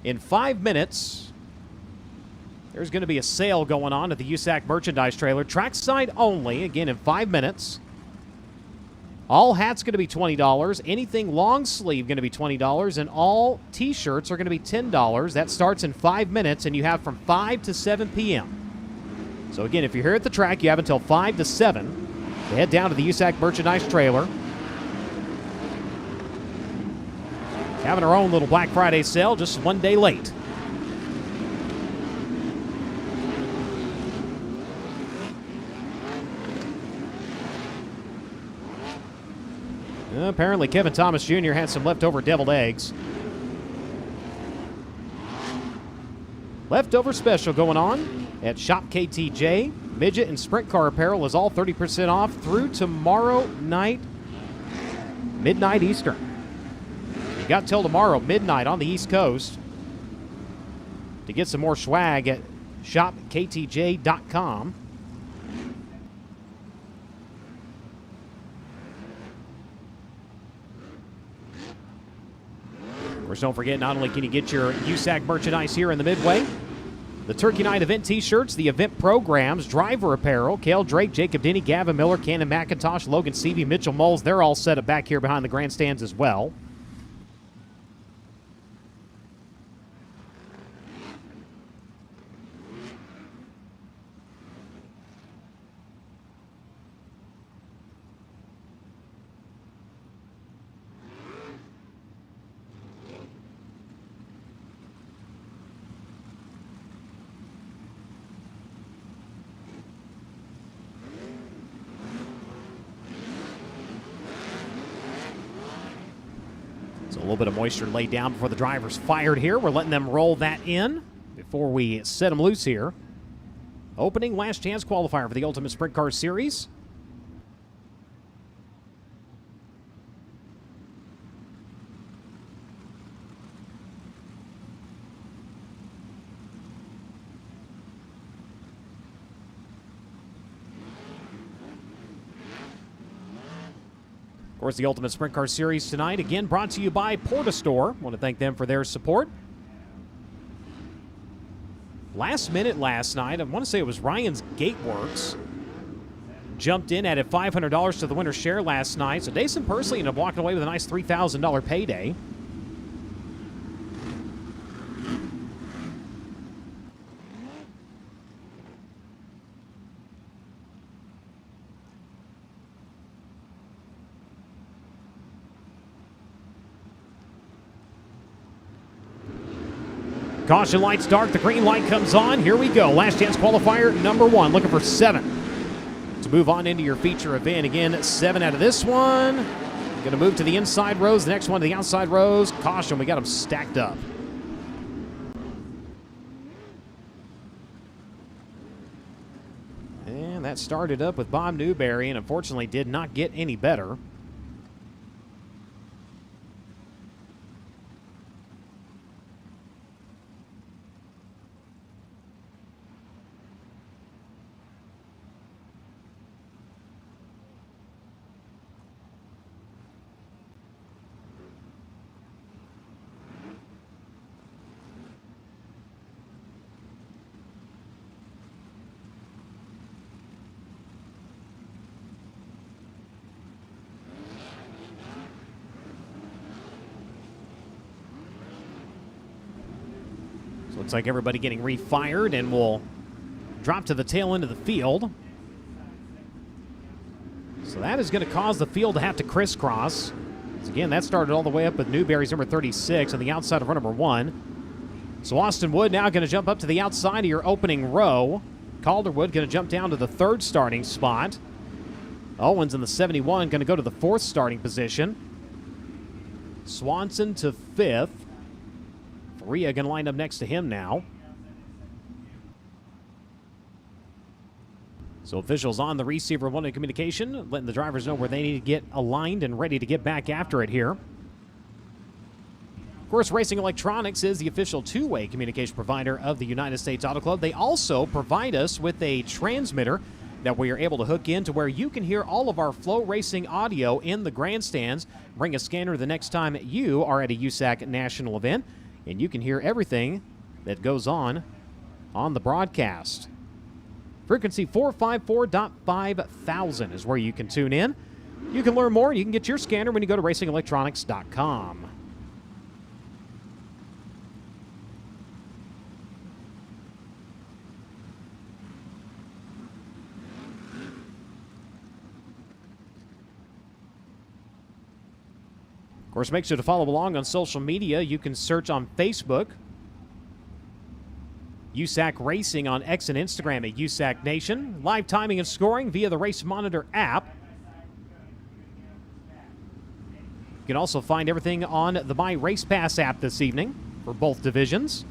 In 5 minutes, there's going to be a sale going on at the USAC merchandise trailer. Trackside only, again, in 5 minutes. All hats going to be $20. Anything long sleeve going to be $20. And all T-shirts are going to be $10. That starts in 5 minutes, and you have from 5 to 7 p.m. So, again, if you're here at the track, you have until 5 to 7 to head down to the USAC merchandise trailer. Having our own little Black Friday sale, just one day late. Apparently, Kevin Thomas Jr. had some leftover deviled eggs. Leftover special going on at Shop KTJ. Midget and Sprint Car apparel is all 30% off through tomorrow night, midnight Eastern. You got till tomorrow, midnight on the East Coast, to get some more swag at shopktj.com. Of course, don't forget, not only can you get your USAC merchandise here in the Midway, the Turkey Night event T-shirts, the event programs, driver apparel, Cale Drake, Jacob Denny, Gavin Miller, Cannon McIntosh, Logan Seavey, Mitchell Moles, they're all set up back here behind the grandstands as well. So a little bit of moisture laid down before the driver's fired here. We're letting them roll that in before we set them loose here. Opening last chance qualifier for the Ultimate Sprint Car Series. Of course, the Ultimate Sprint Car Series tonight, again, brought to you by Portastore. Want to thank them for their support. Last minute last night, I want to say it was Ryan's Gateworks, jumped in, added $500 to the winner's share last night. So Dason Persley ended up walking away with a nice $3,000 payday. Caution lights dark, the green light comes on. Here we go. Last chance qualifier number 1, looking for 7 to move on into your feature event. Again, 7 out of this one. Going to move to the inside rows, the next one to the outside rows. Caution, we got them stacked up. And that started up with Bob Newberry and unfortunately did not get any better. So looks like everybody getting refired, and we'll drop to the tail end of the field. So that is going to cause the field to have to crisscross. So again, that started all the way up with Newberry's number 36 on the outside of row number 1. So Austin Wood now going to jump up to the outside of your opening row. Calderwood going to jump down to the 3rd starting spot. Owens in the 71 going to go to the 4th starting position. Swanson to 5th. Faria going to line up next to him now. So officials on the receiver wanted communication, letting the drivers know where they need to get aligned and ready to get back after it here. Of course, Racing Electronics is the official two-way communication provider of the United States Auto Club. They also provide us with a transmitter that we are able to hook in to where you can hear all of our FloRacing audio in the grandstands. Bring a scanner the next time you are at a USAC national event, and you can hear everything that goes on the broadcast. Frequency 454.5000 is where you can tune in. You can learn more. You can get your scanner when you go to racingelectronics.com. Of course, make sure to follow along on social media. You can search on Facebook, USAC Racing, on X and Instagram at USAC Nation. Live timing and scoring via the Race Monitor app. You can also find everything on the My Race Pass app this evening for both divisions.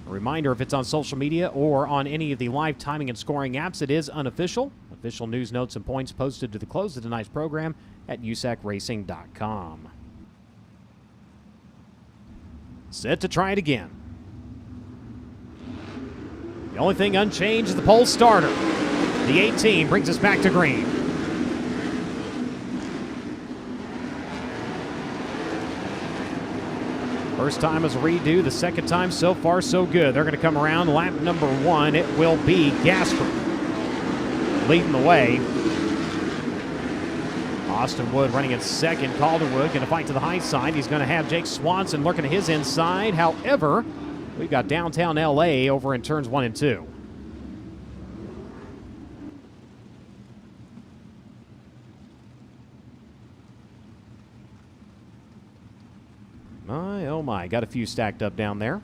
A reminder, if it's on social media or on any of the live timing and scoring apps, it is unofficial. Official news, notes, and points posted to the close of tonight's program at usacracing.com. Set to try it again. The only thing unchanged is the pole starter. The 18 brings us back to green. First time is a redo. The second time, so far, so good. They're going to come around lap number 1. It will be Gasper leading the way. Austin Wood running in second. Calderwood going to fight to the high side. He's going to have Jake Swanson lurking at his inside. However, we've got downtown LA over in turns 1 and 2. My, oh my, got a few stacked up down there.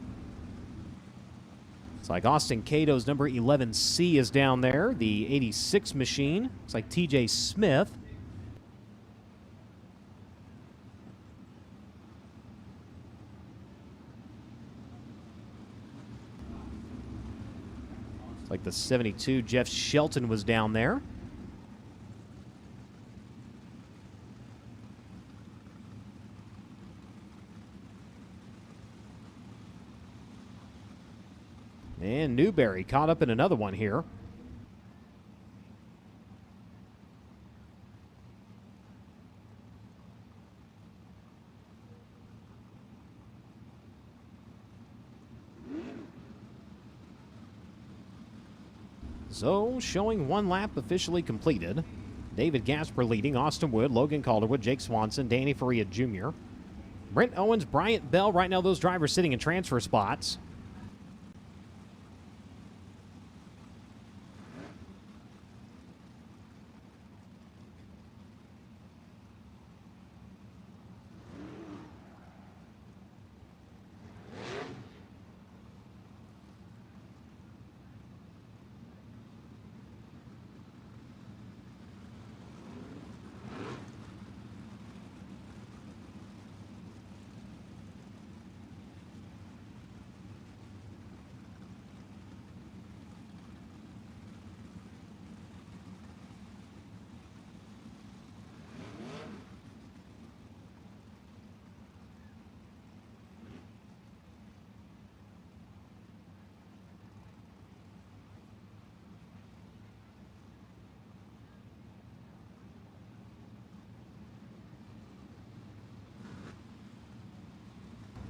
It's like Austin Cato's number 11C is down there. The 86 machine. It's like TJ Smith. It's like the 72 Jeff Shelton was down there. And Newberry caught up in another one here. So, showing one lap officially completed. David Gasper leading, Austin Wood, Logan Calderwood, Jake Swanson, Danny Faria Jr. Brent Owens, Bryant Bell, right now those drivers sitting in transfer spots.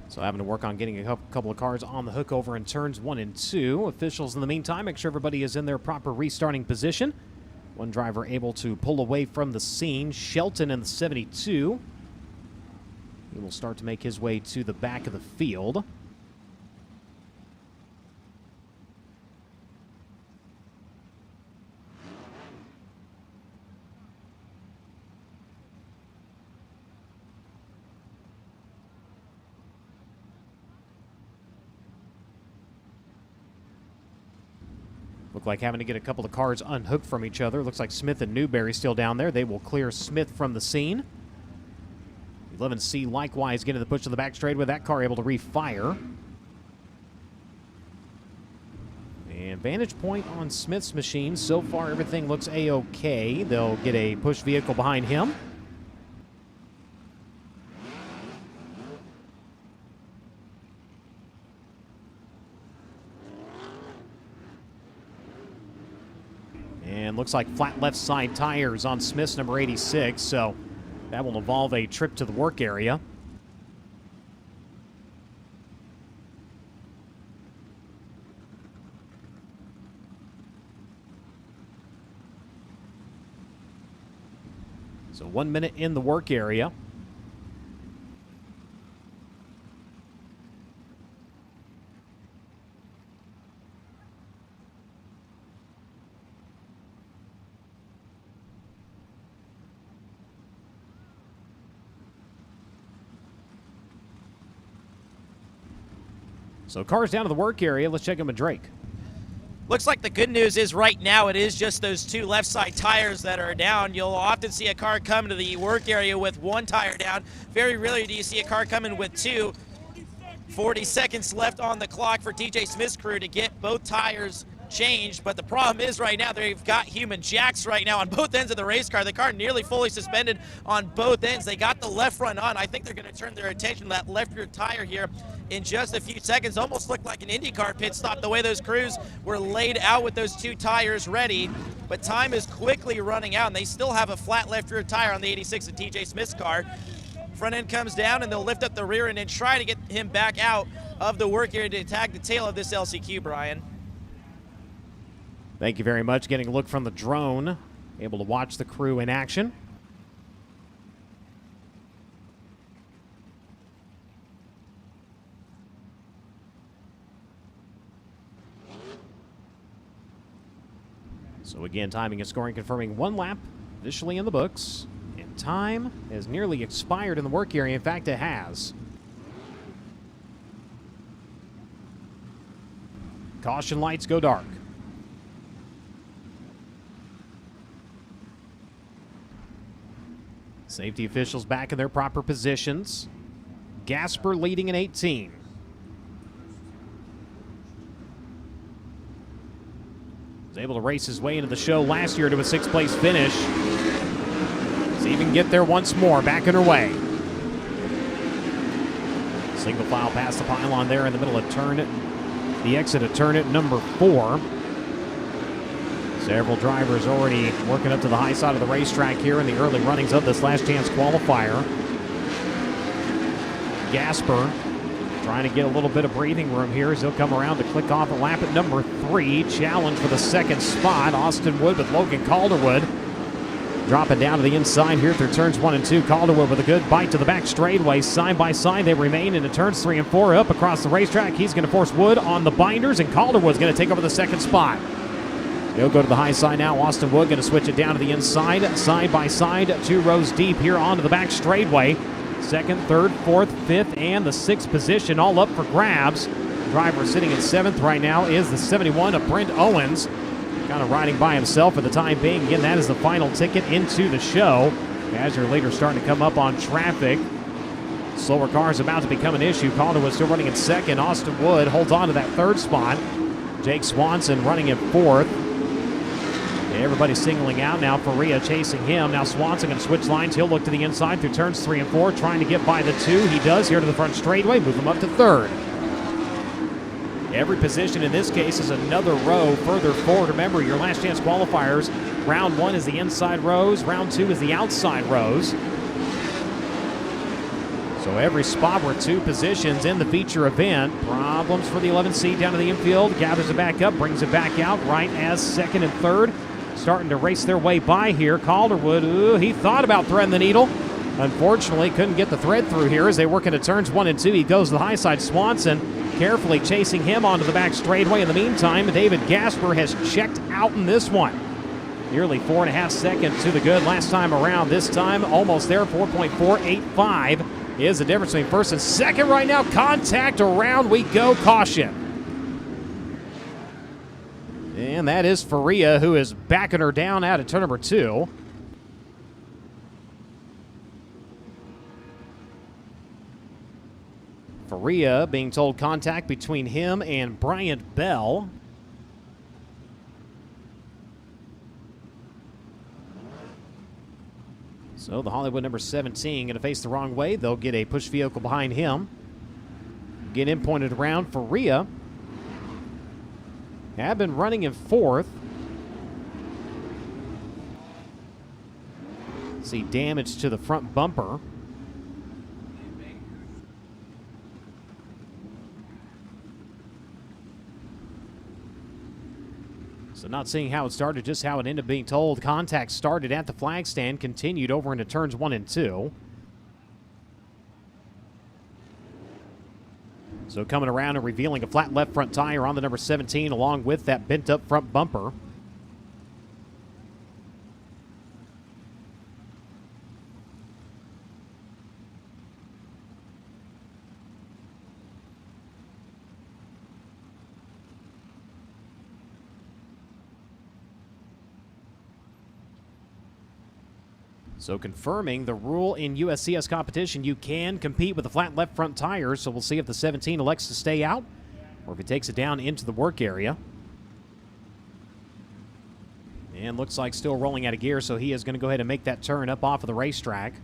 So having to work on getting a couple of cars on the hook over in turns 1 and 2. Officials in the meantime make sure everybody is in their proper restarting position. One driver able to pull away from the scene. Shelton in the 72. He will start to make his way to the back of the field. Look like having to get a couple of cars unhooked from each other. Looks like Smith and Newberry still down there. They will clear Smith from the scene. 11C likewise getting the push to the back straight with that car able to refire. And And vantage point on Smith's machine. So far, everything looks A-OK. They'll get a push vehicle behind him. And looks like flat left side tires on Smith's number 86, so that will involve a trip to the work area. So 1 minute in the work area. So cars down to the work area. Let's check in with Drake. Looks like the good news is right now it is just those two left side tires that are down. You'll often see a car come to the work area with one tire down. Very rarely do you see a car coming with two. 40 seconds left on the clock for DJ Smith's crew to get both tires changed, but the problem is right now they've got human jacks right now on both ends of the race car. The car nearly fully suspended on both ends. They got the left front on. I think they're going to turn their attention to that left rear tire here in just a few seconds. Almost looked like an IndyCar pit stop the way those crews were laid out with those two tires ready, but time is quickly running out and they still have a flat left rear tire on the 86 of TJ Smith's car. Front end comes down and they'll lift up the rear end and try to get him back out of the work area to attack the tail of this LCQ, Brian. Thank you very much. Getting a look from the drone, able to watch the crew in action. So again, timing and scoring confirming one lap officially in the books. And time has nearly expired in the work area. In fact, it has. Caution lights go dark. Safety officials back in their proper positions. Gasper leading in 18. Was able to race his way into the show last year to a sixth-place finish. Let's even get there once more, back underway. Single file past the pylon there in the middle of turn, the exit of turn at number 4. Several drivers already working up to the high side of the racetrack here in the early runnings of this last chance qualifier. Gasper trying to get a little bit of breathing room here as he'll come around to click off a lap at number 3. Challenge for the second spot. Austin Wood with Logan Calderwood dropping down to the inside here through turns 1 and 2. Calderwood with a good bite to the back straightaway. Side by side they remain into turns 3 and 4 up across the racetrack. He's going to force Wood on the binders, and Calderwood's going to take over the second spot. He'll go to the high side now. Austin Wood going to switch it down to the inside. Side by side, 2 rows deep here onto the back straightaway. Second, third, fourth, fifth, and the 6th position all up for grabs. Driver sitting in 7th right now is the 71 of Brent Owens. Kind of riding by himself for the time being. Again, that is the final ticket into the show. As your leader starting to come up on traffic. Slower cars about to become an issue. Calderwood still running in 2nd. Austin Wood holds on to that 3rd spot. Jake Swanson running in 4th. Everybody's singling out now. Faria chasing him. Now Swanson going to switch lines. He'll look to the inside through turns 3 and 4, trying to get by the 2. He does here to the front straightaway. Move him up to 3rd. Every position in this case is another row further forward. Remember, your last chance qualifiers, round 1 is the inside rows. Round 2 is the outside rows. So every spot were 2 positions in the feature event. Problems for the 11th seed down to the infield. Gathers it back up, brings it back out right as 2nd and 3rd. Starting to race their way by here. Calderwood, he thought about threading the needle. Unfortunately, couldn't get the thread through here as they work into turns 1 and 2. He goes to the high side. Swanson carefully chasing him onto the back straightaway. In the meantime, David Gasper has checked out in this one. Nearly 4.5 seconds to the good last time around. This time, almost there, 4.485 is the difference between 1st and 2nd right now. Contact, around we go, caution. And that is Faria, who is backing her down out of turn number 2. Faria being told contact between him and Bryant Bell. So the Hollywood number 17 going to face the wrong way. They'll get a push vehicle behind him. Get him pointed around for Rhea. Have been running in fourth. See damage to the front bumper. So not seeing how it started, just how it ended up being told. Contact started at the flag stand, continued over into turns 1 and 2. So coming around and revealing a flat left front tire on the number 17 along with that bent up front bumper. So confirming the rule in USCS competition, you can compete with the flat left front tires. So we'll see if the 17 elects to stay out or if he takes it down into the work area. And looks like still rolling out of gear, so he is going to go ahead and make that turn up off of the racetrack.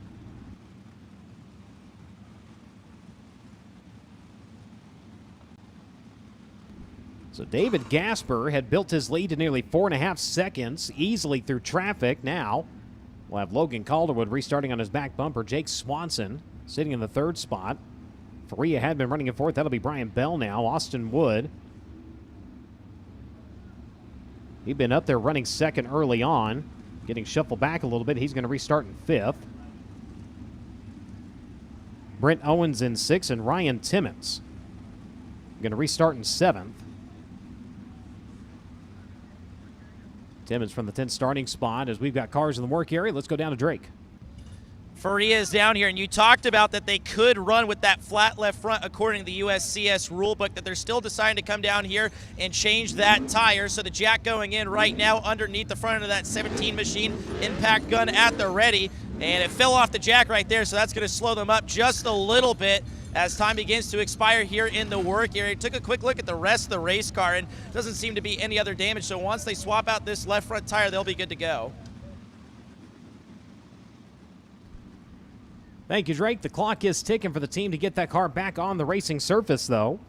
So David Gasper had built his lead to nearly 4.5 seconds, easily through traffic. Now we'll have Logan Calderwood restarting on his back bumper. Jake Swanson sitting in the third spot. Faria had been running in fourth. That'll be Brian Bell now. Austin Wood. He'd been up there running second early on. Getting shuffled back a little bit. He's going to restart in fifth. Brent Owens in sixth and Ryan Timmons going to restart in seventh. Timmons from the 10th starting spot. As we've got cars in the work area, let's go down to Drake. Faria is down here, and you talked about that they could run with that flat left front according to the USCS rulebook, that they're still deciding to come down here and change that tire. So the jack going in right now underneath the front of that 17 machine, impact gun at the ready, and it fell off the jack right there, so that's going to slow them up just a little bit as time begins to expire here in the work area. Took a quick look at the rest of the race car, and doesn't seem to be any other damage, so once they swap out this left front tire, they'll be good to go. Thank you, Drake. The clock is ticking for the team to get that car back on the racing surface, though.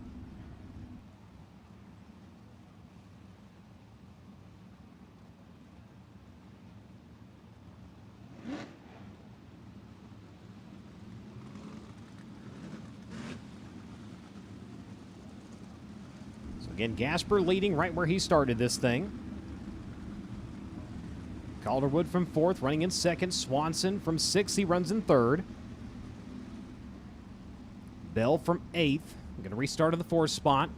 So again, Gasper leading right where he started this thing. Calderwood from fourth, running in second. Swanson from sixth, he runs in third. Bell from eighth. Going to restart in the fourth spot.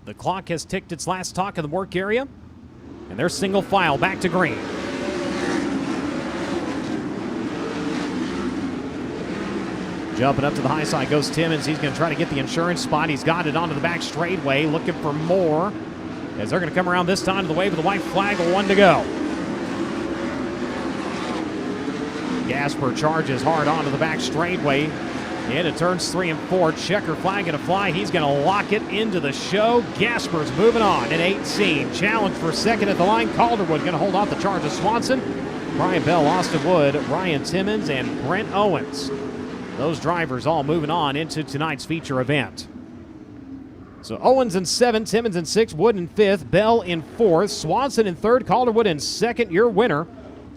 The clock has ticked its last talk in the work area, and they're single file back to green. Jumping up to the high side goes Timmons. He's going to try to get the insurance spot. He's got it onto the back straightaway, looking for more, as they're going to come around this time to the wave of the white flag, one to go. Gasper charges hard onto the back straightway. Into turns 3 and 4. Checker flag going to fly. He's going to lock it into the show. Gasper's moving on at 18. Challenge for second at the line. Calderwood going to hold off the charge of Swanson. Brian Bell, Austin Wood, Ryan Timmons, and Brent Owens. Those drivers all moving on into tonight's feature event. So Owens in 7th, Timmons in 6th, Wood in 5th, Bell in 4th, Swanson in 3rd, Calderwood in 2nd. Your winner.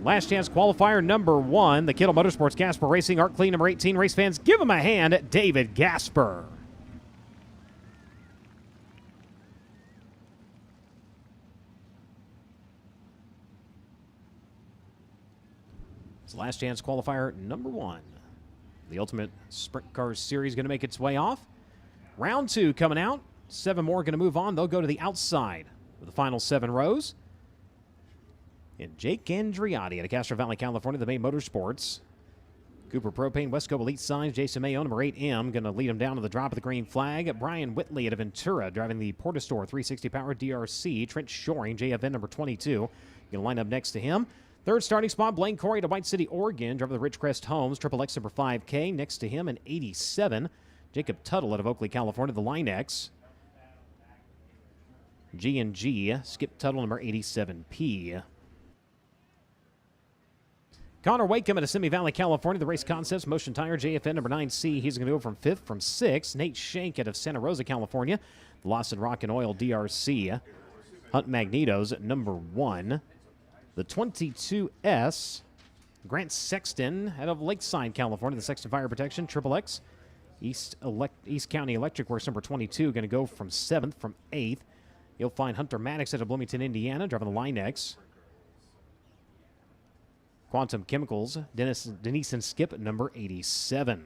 Last chance qualifier number 1, the Kittle Motorsports Gasper Racing Art Clean number 18. Race fans, give him a hand, David Gasper. It's last chance qualifier number 1. The Ultimate Sprint Cars Series going to make its way off. Round 2 coming out. 7 more going to move on. They'll go to the outside of the final 7 rows. And Jake Andriotti out of Castro Valley, California, the Maine Motorsports. Cooper Propane, Westco Elite Signs, Jason Mayo, number 8M, going to lead him down to the drop of the green flag. Brian Whitley out of Ventura, driving the Portastore 360 Power DRC. Trent Shoring, JFN, number 22, going to line up next to him. Third starting spot, Blaine Corey to White City, Oregon, driving the Ridgecrest Homes, Triple X number 5K. Next to him, an 87, Jacob Tuttle out of Oakley, California, the Line X. G&G, Skip Tuttle, number 87P. Connor Wakeham out of Simi Valley, California. The Race Concepts Motion Tire, JFN number 9C. He's going to go from 5th from 6th. Nate Shank out of Santa Rosa, California. The Lawson Rock and Oil, DRC. Hunt Magnetos, number 1. The 22S, Grant Sexton out of Lakeside, California. The Sexton Fire Protection, Triple X. East County Electric Works, number 22, going to go from 7th from 8th. You'll find Hunter Maddox out of Bloomington, Indiana, driving the Line-X. Quantum Chemicals, Denise and Skip, number 87.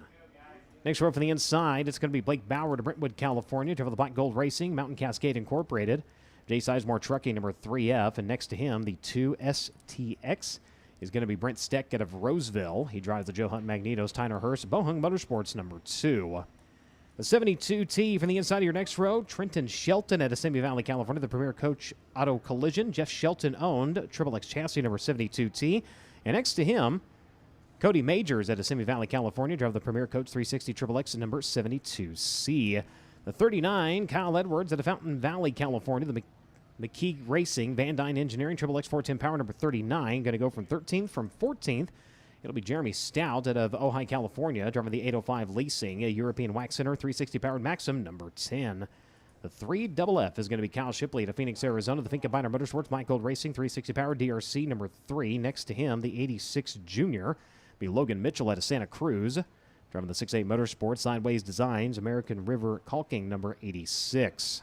Next row from the inside, it's going to be Blake Bauer to Brentwood, California, driving the Black Gold Racing, Mountain Cascade Incorporated. Jay Sizemore Trucking, number 3F, and next to him, the 2STX is going to be Brent Steck out of Roseville. He drives the Joe Hunt Magnetos, Tyner Hurst, Bohung Motorsports, number 2. The 72T from the inside of your next row, Trenton Shelton out of Simi Valley, California, the Premier Coach Auto Collision. Jeff Shelton owned Triple X Chassis, number 72T. And next to him, Cody Majors out of Simi Valley, California, drive the Premier Coach 360 Triple X, number 72C. The 39, Kyle Edwards out of Fountain Valley, California, the McKee Racing, Van Dyne Engineering, Triple X 410 Power, number 39, going to go from 13th from 14th. It'll be Jeremy Stout out of Ojai, California, driving the 805 Leasing, a European Wax Center 360 Powered Maxim, number 10. The 3FF is going to be Kyle Shipley out of Phoenix, Arizona. The Finca Biner Motorsports, Mike Gold Racing, 360 Power, DRC, number 3. Next to him, the 86 Junior, be Logan Mitchell out of Santa Cruz. Driving the 6.8 Motorsports, Sideways Designs, American River Caulking, number 86.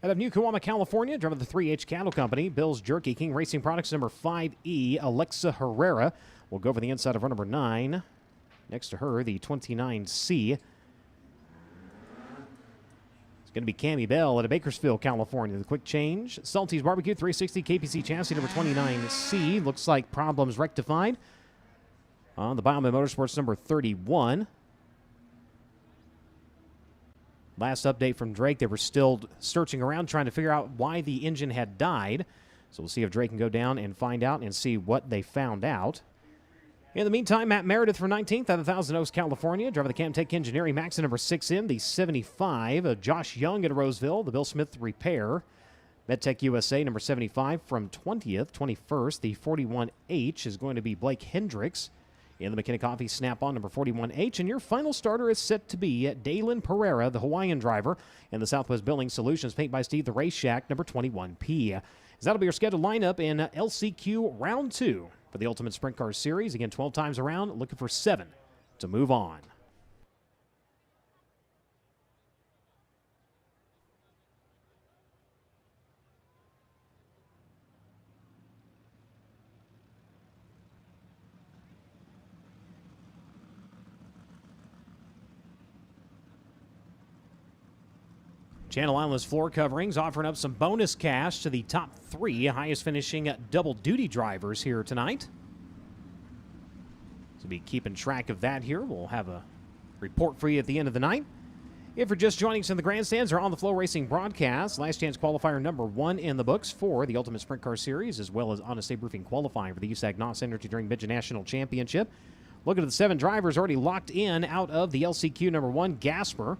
Out of New Kiwama, California, driving the 3H Cattle Company, Bill's Jerky King Racing Products, number 5E, Alexa Herrera will go over the inside of row number 9. Next to her, the 29C. Going to be Cammie Bell out of Bakersfield, California. The quick change. Salty's Barbecue 360 KPC chassis number 29C. Looks like problems rectified. On the Bioman Motorsports number 31. Last update from Drake, they were still searching around trying to figure out why the engine had died. So we'll see if Drake can go down and find out and see what they found out. In the meantime, Matt Meredith for 19th out of Thousand Oaks, California. Driving the Camtech Engineering Max number 6 in, the 75. Josh Young at Roseville, the Bill Smith Repair. MedTech USA number 75 from 20th, 21st. The 41H is going to be Blake Hendricks. In the McKenna Coffee Snap-On number 41H. And your final starter is set to be Dalen Pereira, the Hawaiian driver. And the Southwest Building Solutions Paint by Steve, the Race Shack number 21P. As that'll be your scheduled lineup in LCQ Round 2. For the Ultimate Sprint Car Series. Again, 12 times around, looking for 7 to move on. Channel Islands floor coverings offering up some bonus cash to the top 3 highest finishing double duty drivers here tonight. So be keeping track of that here. We'll have a report for you at the end of the night. If you're just joining us in the grandstands or on the FloRacing broadcast, last chance qualifier number 1 in the books for the Ultimate Sprint Car Series, as well as Honest Abe Roofing qualifying for the USAC NOS Energy Drink Midget National Championship. Looking at the 7 drivers already locked in out of the LCQ number 1, Gasper,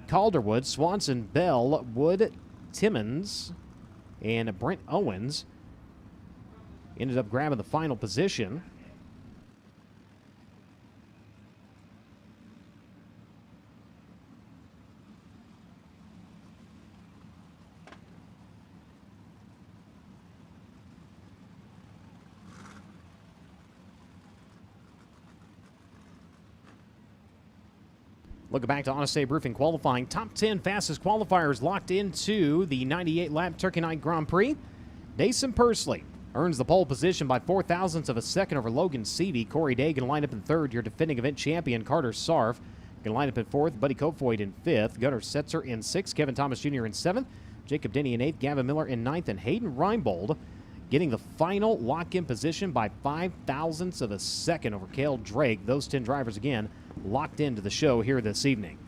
Calderwood, Swanson, Bell, Wood, Timmons, and Brent Owens ended up grabbing the final position. Looking back to Honest Abe Roofing qualifying, top 10 fastest qualifiers locked into the 98-lap Turkey Night Grand Prix. Dason Pursley earns the pole position by 0.04 of a second over Logan Seavey. Corey Day going to line up in 3rd. Your defending event champion, Carter Sarf, going to line up in 4th. Buddy Kofoid in 5th. Gunnar Setzer in 6th. Kevin Thomas Jr. in 7th. Jacob Denny in 8th. Gavin Miller in 9th. And Hayden Reinbold getting the final lock-in position by 0.05 of a second over Cale Drake. Those 10 drivers, again, locked into the show here this evening.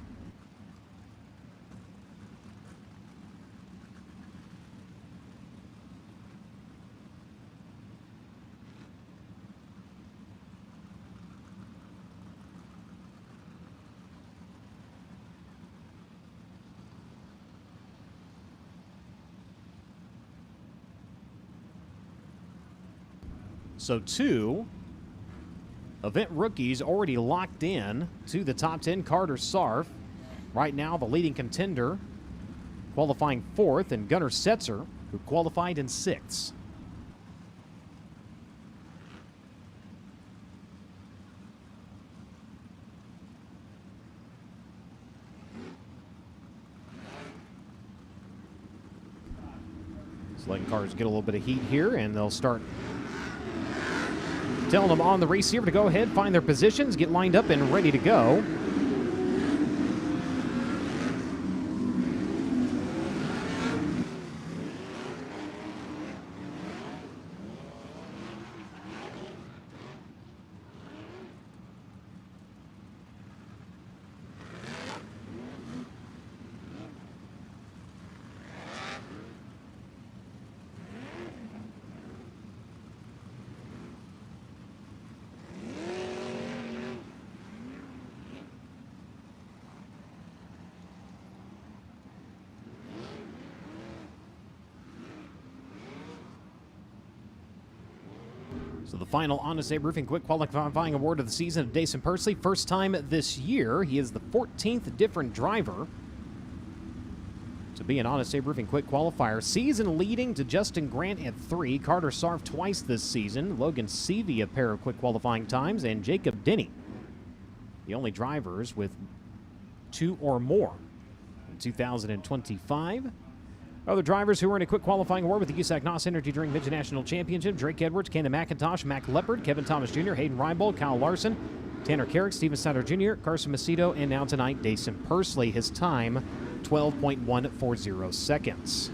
So 2 event rookies already locked in to the top 10. Carter Sarf, right now the leading contender, qualifying 4th, and Gunnar Setzer, who qualified in 6th. Letting cars get a little bit of heat here, and they'll start telling them on the receiver to go ahead, find their positions, get lined up, and ready to go. So the final Honest Abe Roofing Quick Qualifying Award of the season of Dason Pursley. First time this year. He is the 14th different driver to be an Honest Abe Roofing Quick Qualifier. Season leading to Justin Grant at 3. Carter Sarf twice this season. Logan Seavey a pair of quick qualifying times. And Jacob Denny, the only drivers with 2 or more in 2025. Other drivers who earned a quick qualifying award with the USAC NOS Energy Drink Midget National Championship: Drake Edwards, Cannon McIntosh, Mac Leopard, Kevin Thomas Jr., Hayden Reinbold, Kyle Larson, Tanner Carrick, Steven Snyder Jr., Carson Macedo, and now tonight, Dason Pursley. His time, 12.140 seconds.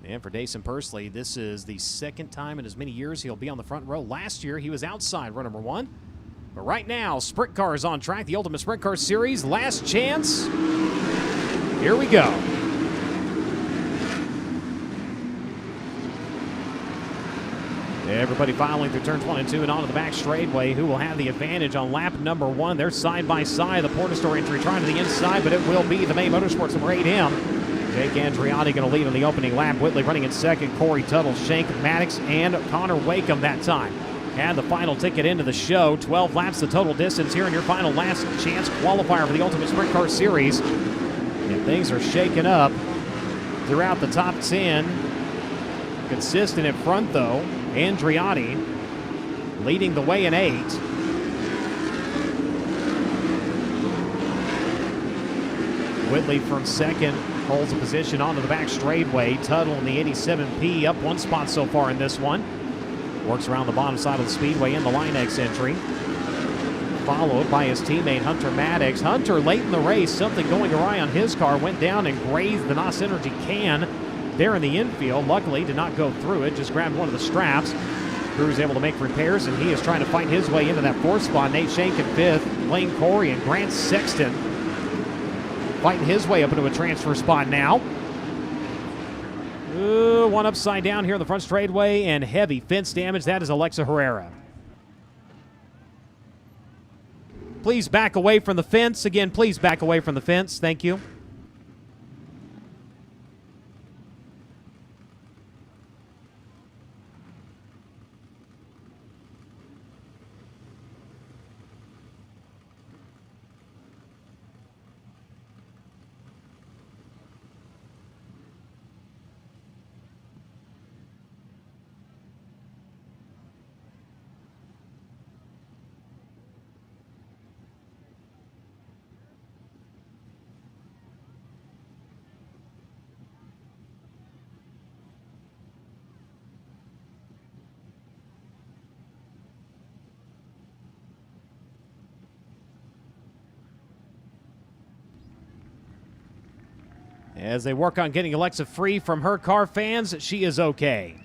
And for Dason Pursley, this is the second time in as many years he'll be on the front row. Last year, he was outside row number 1. But right now, sprint cars on track, the Ultimate Sprint Car Series. Last chance. Here we go. Everybody filing through turns 1 and 2 and onto the back straightaway. Who will have the advantage on lap number 1? They're side by side. The Portastore entry trying to the inside, but it will be the May Motorsports number 8M. Jake Andriani going to lead on the opening lap. Whitley running in second. Corey Tuttle, Shank Maddox, and Connor Wakeham that time. And the final ticket into the show. 12 laps the total distance here in your final last chance qualifier for the Ultimate Sprint Car Series. And things are shaking up throughout the top 10. Consistent in front, though. Andriani leading the way in 8. Whitley from second holds a position onto the back straightaway. Tuttle in the 87P up 1 spot so far in this one. Works around the bottom side of the speedway in the line X entry. Followed by his teammate Hunter Maddox. Hunter late in the race, something going awry on his car, went down and grazed the NOS Energy can there in the infield. Luckily did not go through it, just grabbed one of the straps. Crew's able to make repairs, and he is trying to fight his way into that 4th spot. Nate Shank in 5th, Lane Corey and Grant Sexton fighting his way up into a transfer spot now. One upside down here in the front straightaway, and heavy fence damage. That is Alexa Herrera. Please back away from the fence. Again, please back away from the fence. Thank you. As they work on getting Alexa free from her car fans, she is okay.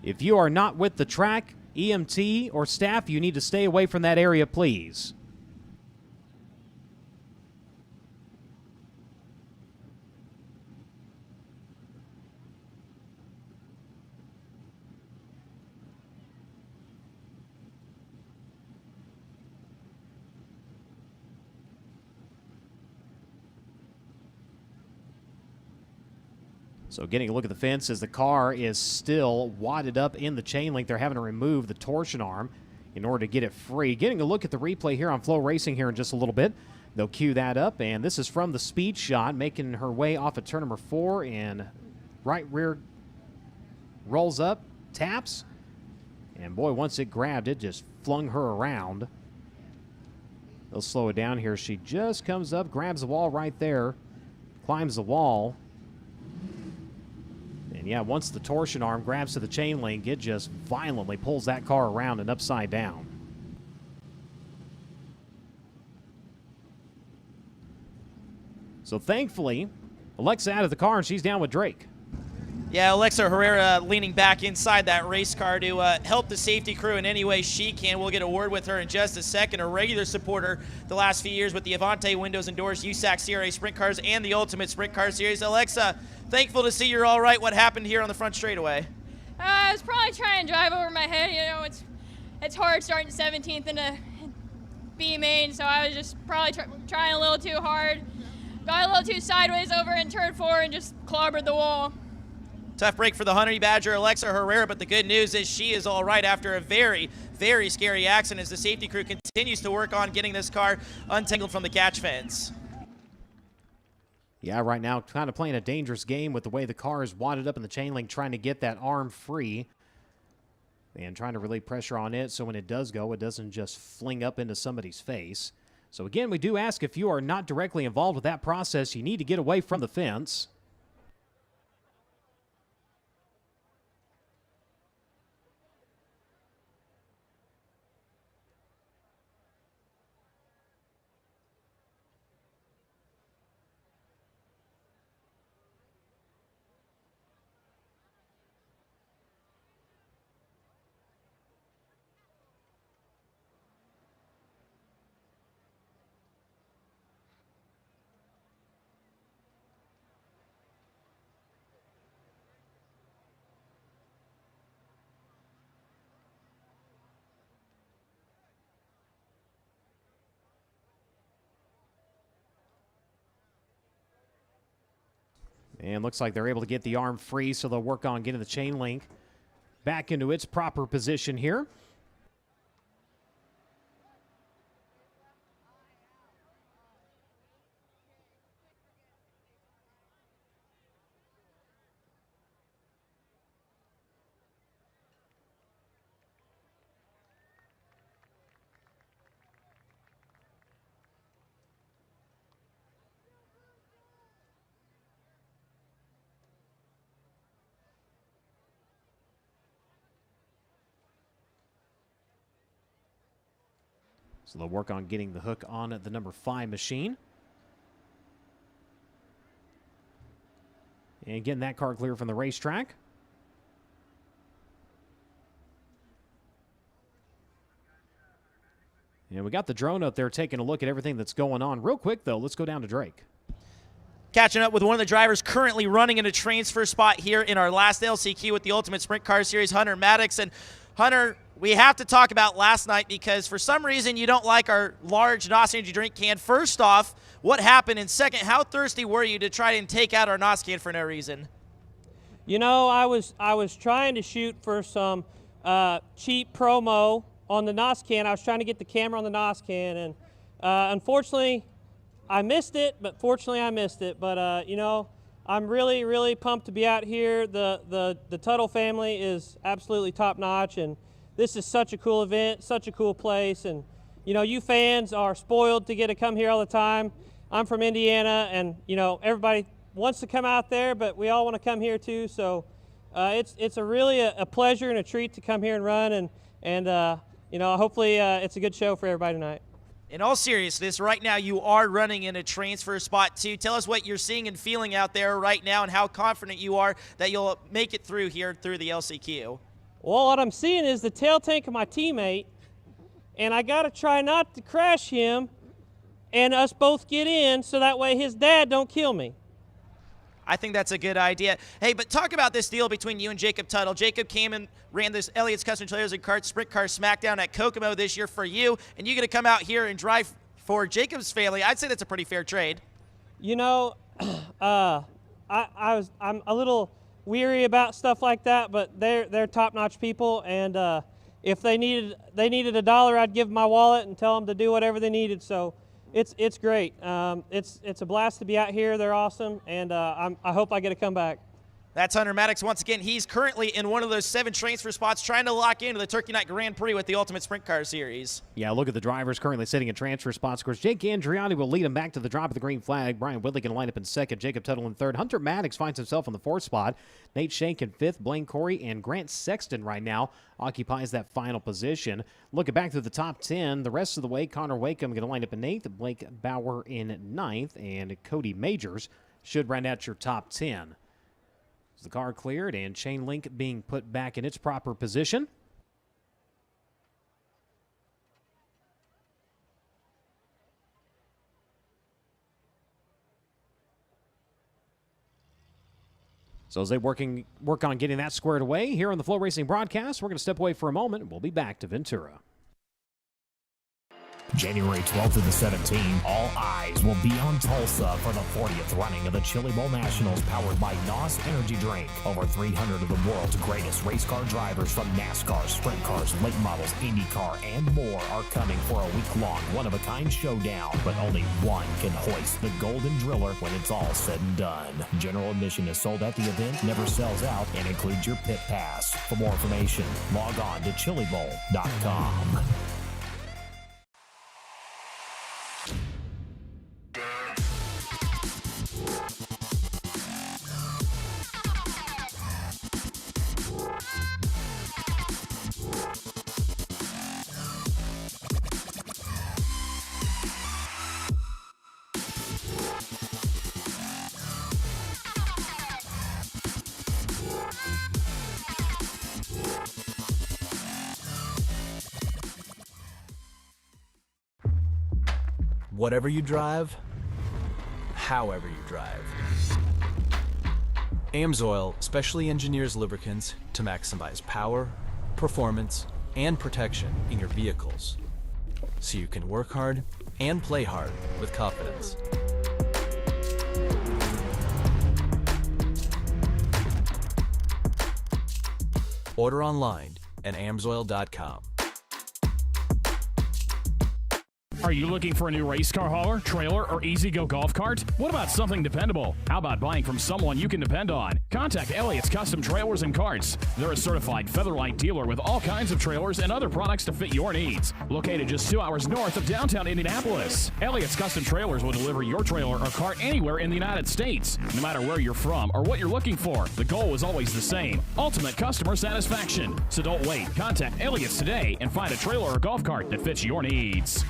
If you are not with the track, EMT, or staff, you need to stay away from that area, please. So getting a look at the fence as the car is still wadded up in the chain link. They're having to remove the torsion arm in order to get it free. Getting a look at the replay here on FloRacing here in just a little bit. They'll cue that up, and this is from the speed shot, making her way off of turn number 4, and right rear rolls up, taps, and boy, once it grabbed, it just flung her around. They'll slow it down here. She just comes up, grabs the wall right there, climbs the wall. And yeah, once the torsion arm grabs to the chain link, it just violently pulls that car around and upside down. So thankfully, Alexa out of the car, and she's down with Drake. Yeah, Alexa Herrera leaning back inside that race car to help the safety crew in any way she can. We'll get a word with her in just a second. A regular supporter the last few years with the Avante Windows and Doors USAC CRA Sprint Cars and the Ultimate Sprint Car Series. Alexa, thankful to see you're all right. What happened here on the front straightaway? I was probably trying to drive over my head. You know, it's hard starting 17th in a B main, so I was just probably trying a little too hard. Got a little too sideways over in turn 4 and just clobbered the wall. Tough break for the Honey Badger, Alexa Herrera, but the good news is she is all right after a very, very scary accident as the safety crew continues to work on getting this car untangled from the catch fence. Yeah, right now kind of playing a dangerous game with the way the car is wadded up in the chain link, trying to get that arm free and trying to relieve pressure on it so when it does go, it doesn't just fling up into somebody's face. So again, we do ask if you are not directly involved with that process, you need to get away from the fence. And looks like they're able to get the arm free, so they'll work on getting the chain link back into its proper position here. So they'll work on getting the hook on the number 5 machine. And getting that car clear from the racetrack. And we got the drone up there taking a look at everything that's going on. Real quick, though, let's go down to Drake. Catching up with one of the drivers currently running in a transfer spot here in our last LCQ with the Ultimate Sprint Car Series, Hunter Maddox. And Hunter, we have to talk about last night because for some reason you don't like our large NOS energy drink can. First off, what happened? And second, how thirsty were you to try and take out our NOS can for no reason? You know, I was trying to shoot for some cheap promo on the NOS can. I was trying to get the camera on the NOS can, and unfortunately, I missed it, but fortunately I missed it. But, you know, I'm really, really pumped to be out here. The Tuttle family is absolutely top-notch, and this is such a cool event, such a cool place. And, you know, you fans are spoiled to get to come here all the time. I'm from Indiana, and, you know, everybody wants to come out there, but we all want to come here too. So it's a really a pleasure and a treat to come here and run, and you know, hopefully it's a good show for everybody tonight. In all seriousness, right now you are running in a transfer spot too. Tell us what you're seeing and feeling out there right now and how confident you are that you'll make it through here through the LCQ. Well, what I'm seeing is the tail tank of my teammate, and I got to try not to crash him and us both get in so that way his dad don't kill me. I think that's a good idea. Hey, but talk about this deal between you and Jacob Tuttle. Jacob came and ran this Elliott's Custom Trailers and Karts Sprint Car Smackdown at Kokomo this year for you, and you get to come out here and drive for Jacob's family. I'd say that's a pretty fair trade. You know, I'm a little weary about stuff like that, but they're top-notch people, and if they needed $1, I'd give them my wallet and tell them to do whatever they needed. So it's great. It's a blast to be out here. They're awesome, and I hope I get to come back. That's Hunter Maddox. Once again, he's currently in one of those 7 transfer spots trying to lock into the Turkey Night Grand Prix with the Ultimate Sprint Car Series. Yeah, look at the drivers currently sitting in transfer spots. Of course, Jake Andriani will lead him back to the drop of the green flag. Brian Whitley can line up in second. Jacob Tuttle in third. Hunter Maddox finds himself in the 4th spot. Nate Shank in 5th. Blaine Corey and Grant Sexton right now occupies that final position. Looking back through the top 10, the rest of the way, Connor Wakeham going to line up in 8th. Blake Bauer in 9th. And Cody Majors should round out your top 10. The car cleared and chain link being put back in its proper position. So as they work on getting that squared away here on the FloRacing broadcast, we're going to step away for a moment and we'll be back to Ventura. January 12th to the 17th, all eyes will be on Tulsa for the 40th running of the Chili Bowl Nationals powered by NOS Energy Drink. Over 300 of the world's greatest race car drivers from NASCAR, sprint cars, late models, IndyCar, and more are coming for a week-long, one-of-a-kind showdown. But only one can hoist the Golden Driller when it's all said and done. General admission is sold at the event, never sells out, and includes your pit pass. For more information, log on to chilibowl.com. Whatever you drive, however you drive. AMSOIL specially engineers lubricants to maximize power, performance, and protection in your vehicles, so you can work hard and play hard with confidence. Order online at amsoil.com. Are you looking for a new race car hauler, trailer, or easy-go golf cart? What about something dependable? How about buying from someone you can depend on? Contact Elliott's Custom Trailers and Carts. They're a certified Featherlight dealer with all kinds of trailers and other products to fit your needs. Located just 2 hours north of downtown Indianapolis, Elliott's Custom Trailers will deliver your trailer or cart anywhere in the United States. No matter where you're from or what you're looking for, the goal is always the same: ultimate customer satisfaction. So don't wait. Contact Elliott's today and find a trailer or golf cart that fits your needs.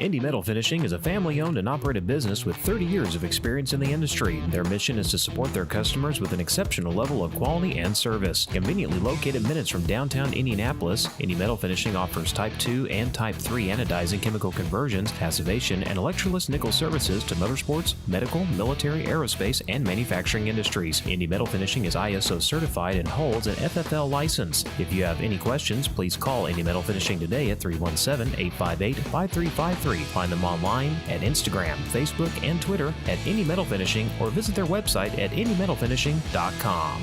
Indy Metal Finishing is a family-owned and operated business with 30 years of experience in the industry. Their mission is to support their customers with an exceptional level of quality and service. Conveniently located minutes from downtown Indianapolis, Indy Metal Finishing offers Type 2 and Type 3 anodizing chemical conversions, passivation, and electroless nickel services to motorsports, medical, military, aerospace, and manufacturing industries. Indy Metal Finishing is ISO certified and holds an FFL license. If you have any questions, please call Indy Metal Finishing today at 317-858-5353. Find them online at Instagram, Facebook, and Twitter at Indy Metal Finishing, or visit their website at indymetalfinishing.com.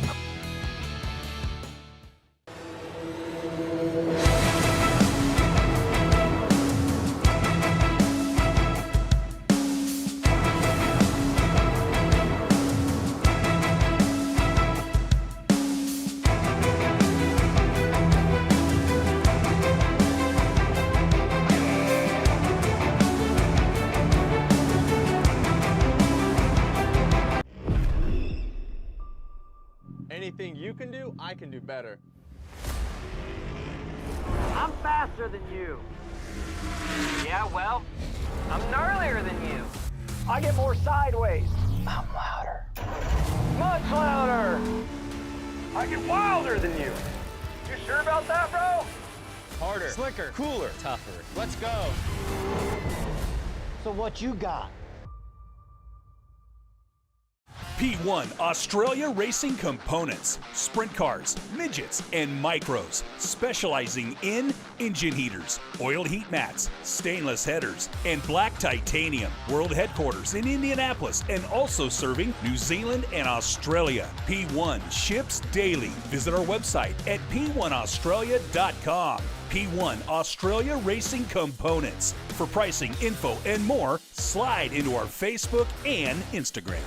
Anything you can do, I can do better. I'm faster than you. Yeah, well, I'm gnarlier than you. I get more sideways. I'm louder. Much louder! I get wilder than you. You sure about that, bro? Harder. Slicker. Cooler. Tougher. Let's go. So what you got? P1 Australia Racing Components, sprint cars, midgets, and micros, specializing in engine heaters, oil heat mats, stainless headers, and black titanium. World headquarters in Indianapolis and also serving New Zealand and Australia. P1 ships daily. Visit our website at p1australia.com. P1 Australia Racing Components. For pricing, info, and more, slide into our Facebook and Instagram.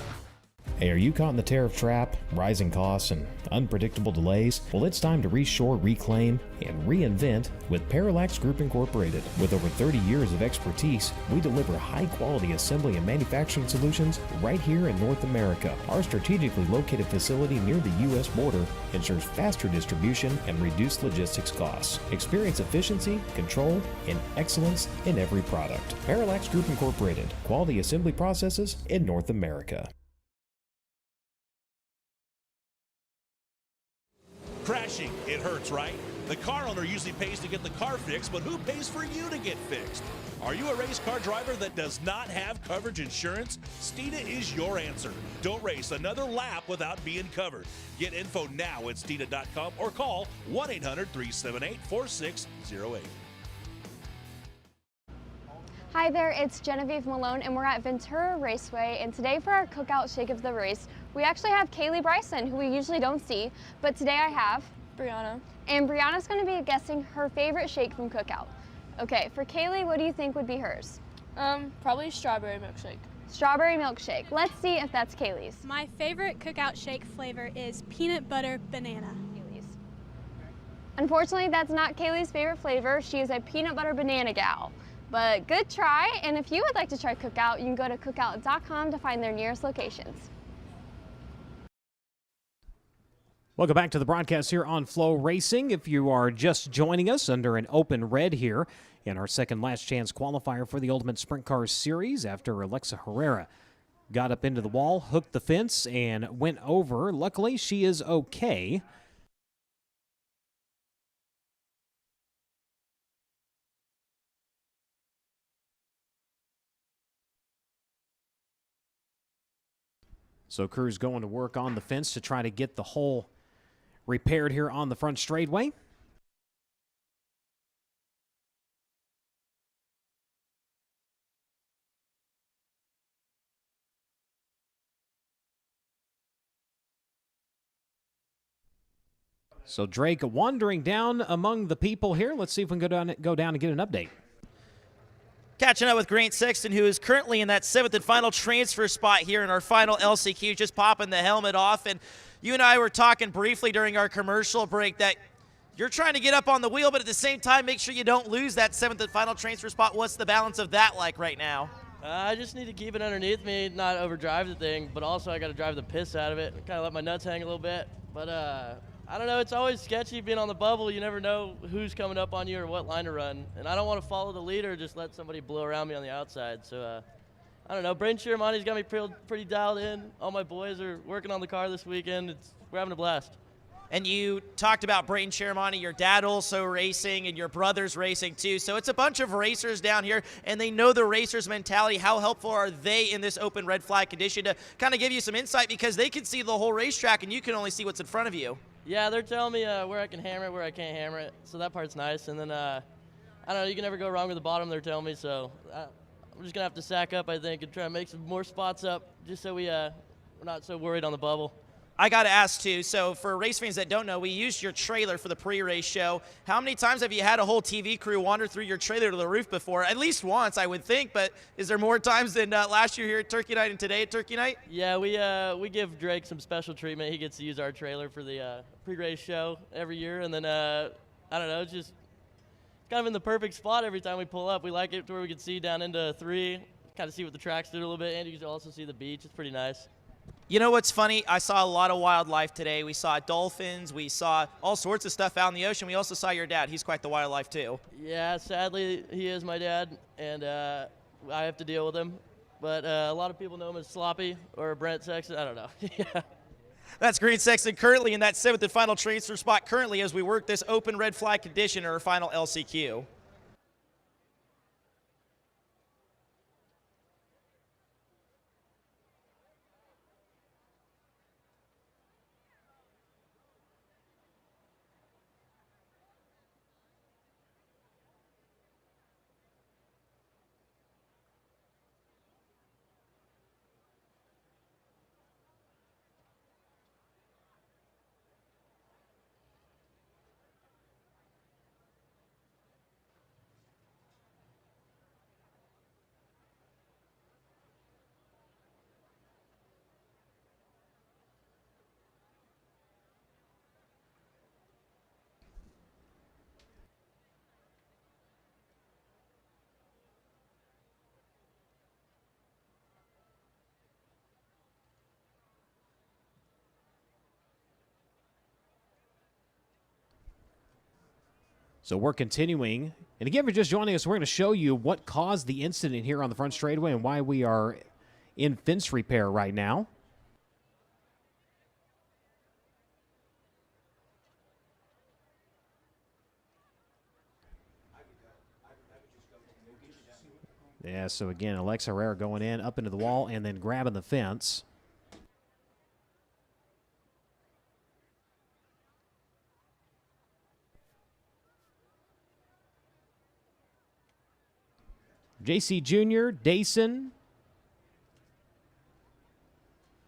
Hey, are you caught in the tariff trap, rising costs, and unpredictable delays? Well, it's time to reshore, reclaim, and reinvent with Parallax Group Incorporated. With over 30 years of expertise, we deliver high-quality assembly and manufacturing solutions right here in North America. Our strategically located facility near the U.S. border ensures faster distribution and reduced logistics costs. Experience efficiency, control, and excellence in every product. Parallax Group Incorporated, quality assembly processes in North America. Crashing, it hurts, right? The car owner usually pays to get the car fixed, but who pays for you to get fixed? Are you a race car driver that does not have coverage insurance? Steeda is your answer. Don't race another lap without being covered. Get info now at steeda.com or call 1-800-378-4608. Hi there, it's Genevieve Malone and we're at Ventura Raceway, and today for our cookout shake of the race, we actually have Kaylee Bryson, who we usually don't see, but today I have Brianna. And Brianna's going to be guessing her favorite shake from cookout. Okay, for Kaylee, what do you think would be hers? Probably strawberry milkshake. Strawberry milkshake. Let's see if that's Kaylee's. My favorite cookout shake flavor is peanut butter banana. Kaylee's. Unfortunately, that's not Kaylee's favorite flavor. She is a peanut butter banana gal. But good try, and if you would like to try Cookout, you can go to cookout.com to find their nearest locations. Welcome back to the broadcast here on FloRacing. If you are just joining us under an open red here in our second last chance qualifier for the Ultimate Sprint Cars Series after Alexa Herrera got up into the wall, hooked the fence, and went over. Luckily, she is okay. So crew's going to work on the fence to try to get the hole repaired here on the front straightaway. So Drake wandering down among the people here. Let's see if we can go down and get an update. Catching up with Grant Sexton, who is currently in that 7th and final transfer spot here in our final LCQ, just popping the helmet off. And you and I were talking briefly during our commercial break that you're trying to get up on the wheel, but at the same time, make sure you don't lose that 7th and final transfer spot. What's the balance of that like right now? I just need to keep it underneath me, not overdrive the thing, but also I got to drive the piss out of it, kind of let my nuts hang a little bit. But I don't know, it's always sketchy being on the bubble. You never know who's coming up on you or what line to run. And I don't want to follow the leader, just let somebody blow around me on the outside. So, I don't know, Braden Ceremonies got me pretty dialed in. All my boys are working on the car this weekend. We're having a blast. And you talked about Braden Ceremony, your dad also racing, and your brother's racing too. So it's a bunch of racers down here, and they know the racer's mentality. How helpful are they in this open red flag condition to kind of give you some insight, because they can see the whole racetrack and you can only see what's in front of you? Yeah, they're telling me where I can hammer it, where I can't hammer it. So that part's nice. And then, I don't know, you can never go wrong with the bottom, they're telling me. So I'm just going to have to sack up, I think, and try to make some more spots up just so we're not so worried on the bubble. I got to ask, too, so for race fans that don't know, we used your trailer for the pre-race show. How many times have you had a whole TV crew wander through your trailer to the roof before? At least once, I would think, but is there more times than last year here at Turkey Night and today at Turkey Night? Yeah, we give Drake some special treatment. He gets to use our trailer for the pre-race show every year, and then, I don't know, it's kind of in the perfect spot every time we pull up. We like it to where we can see down into 3, kind of see what the track's doing a little bit, and you can also see the beach. It's pretty nice. You know what's funny? I saw a lot of wildlife today. We saw dolphins. We saw all sorts of stuff out in the ocean. We also saw your dad. He's quite the wildlife, too. Yeah, sadly, he is my dad, and I have to deal with him. But a lot of people know him as Sloppy or Brent Sexton. I don't know. Yeah. That's Green Sexton currently in that 7th and final transfer spot currently as we work this open red flag condition in our final LCQ. So we're continuing. And again, if you're just joining us, we're going to show you what caused the incident here on the front straightaway and why we are in fence repair right now. Yeah, so again, Alexa Herrera going in, up into the wall, and then grabbing the fence. JC Jr., Dayson,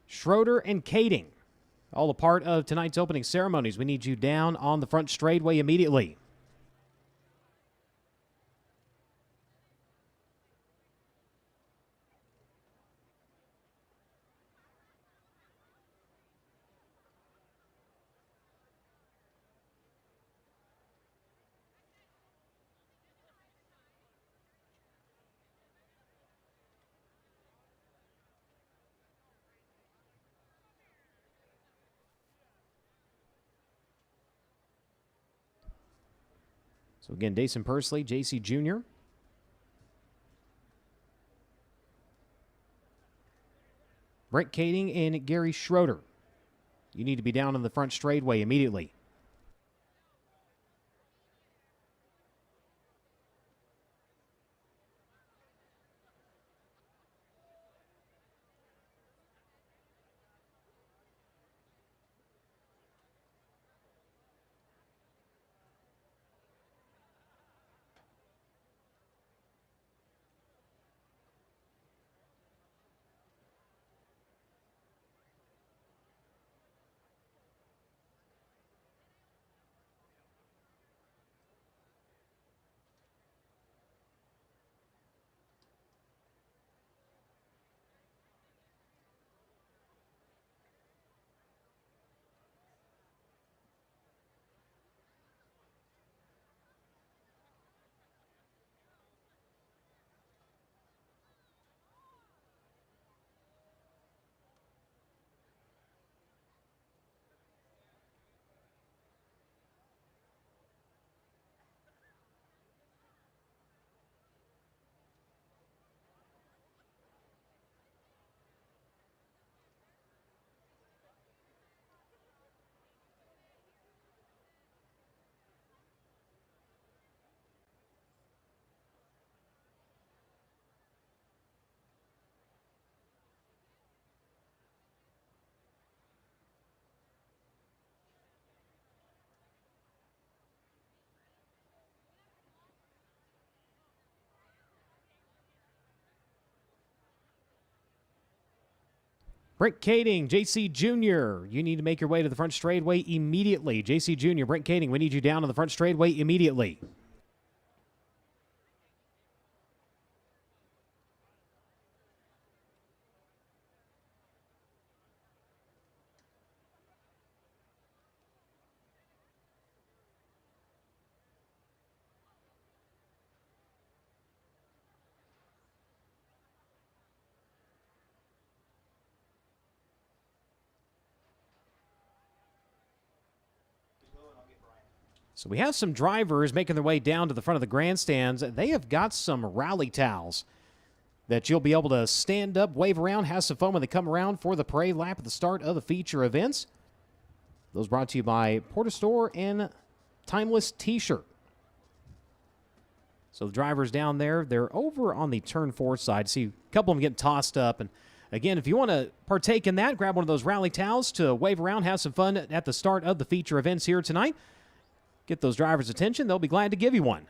Schroeder, and Kading, all a part of tonight's opening ceremonies. We need you down on the front straightaway immediately. So again, Dayson Pursley, JC Jr., Brent Kading, and Gary Schroeder. You need to be down on the front straightaway immediately. Brent Kading, JC Jr., you need to make your way to the front straightaway immediately. JC Jr., Brent Kading, we need you down on the front straightaway immediately. So we have some drivers making their way down to the front of the grandstands. They have got some rally towels that you'll be able to stand up, wave around, have some fun when they come around for the parade lap at the start of the feature events. Those brought to you by Porta Store and Timeless T-shirt. So the drivers down there, they're over on the turn 4 side. See a couple of them getting tossed up. And again, if you want to partake in that, grab one of those rally towels to wave around, have some fun at the start of the feature events here tonight. Get those drivers' attention. They'll be glad to give you one.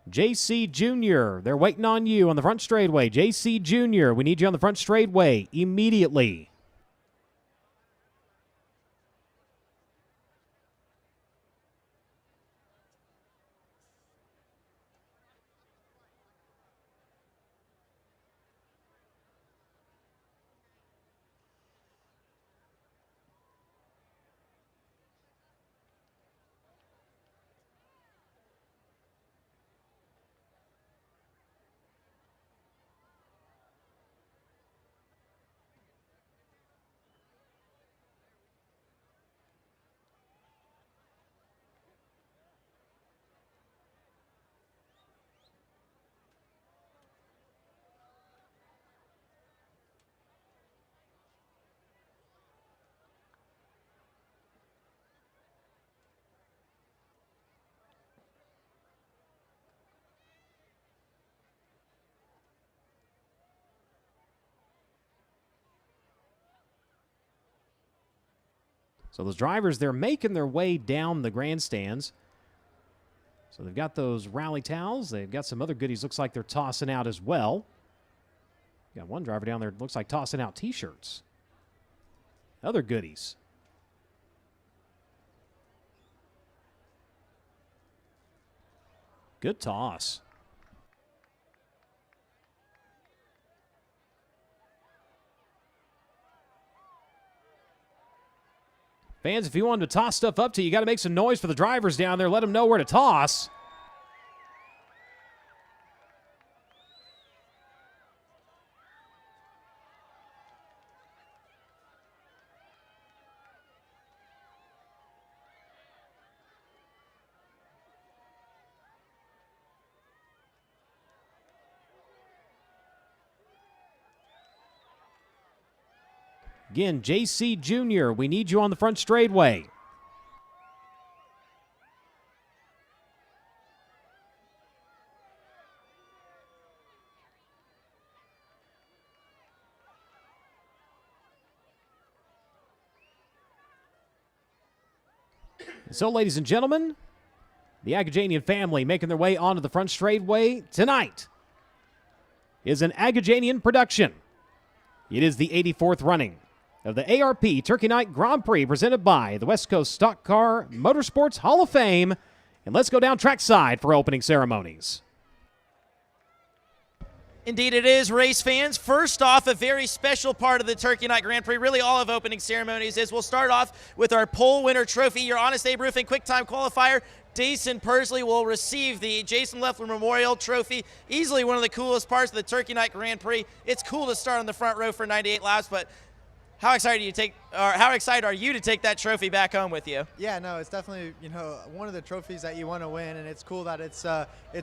JC Jr., they're waiting on you on the front straightaway. JC Jr., we need you on the front straightaway immediately. So those drivers, they're making their way down the grandstands. So they've got those rally towels. They've got some other goodies. Looks like they're tossing out as well. Got one driver down there, looks like tossing out T-shirts. Other goodies. Good toss. Fans, if you want to toss stuff up to you, got to make some noise for the drivers down there. Let them know where to toss. Again, JC Jr., we need you on the front straightaway. So, ladies and gentlemen, the Agajanian family making their way onto the front straightaway tonight is an Agajanian production. It is the 84th running of the ARP Turkey Night Grand Prix presented by the West Coast Stock Car Motorsports Hall of Fame. And let's go down trackside for opening ceremonies. Indeed it is, race fans. First off, a very special part of the Turkey Night Grand Prix, really all of opening ceremonies, is we'll start off with our pole winner trophy. Your Honest Abe Roofing Quick Time Qualifier, Jason Persley, will receive the Jason Leffler Memorial Trophy. Easily one of the coolest parts of the Turkey Night Grand Prix. It's cool to start on the front row for 98 laps, but how excited are you to take that trophy back home with you? Yeah, no, it's definitely, one of the trophies that you want to win, and it's cool that it's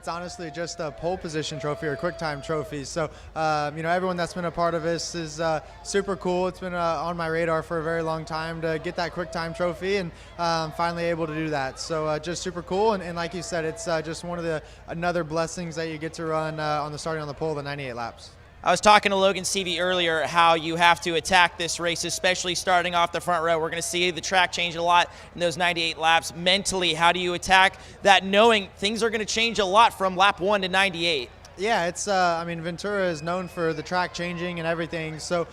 honestly just a pole position trophy or quick time trophy. So, everyone that's been a part of this is super cool. It's been on my radar for a very long time to get that quick time trophy, and finally able to do that. So just super cool, and like you said, it's just one of the another blessings that you get to run on the starting on the pole, the 98 laps. I was talking to Logan Seavey earlier how you have to attack this race, especially starting off the front row. We're going to see the track change a lot in those 98 laps. Mentally, how do you attack that knowing things are going to change a lot from lap 1 to 98? Yeah, it's, I mean, Ventura is known for the track changing and everything. So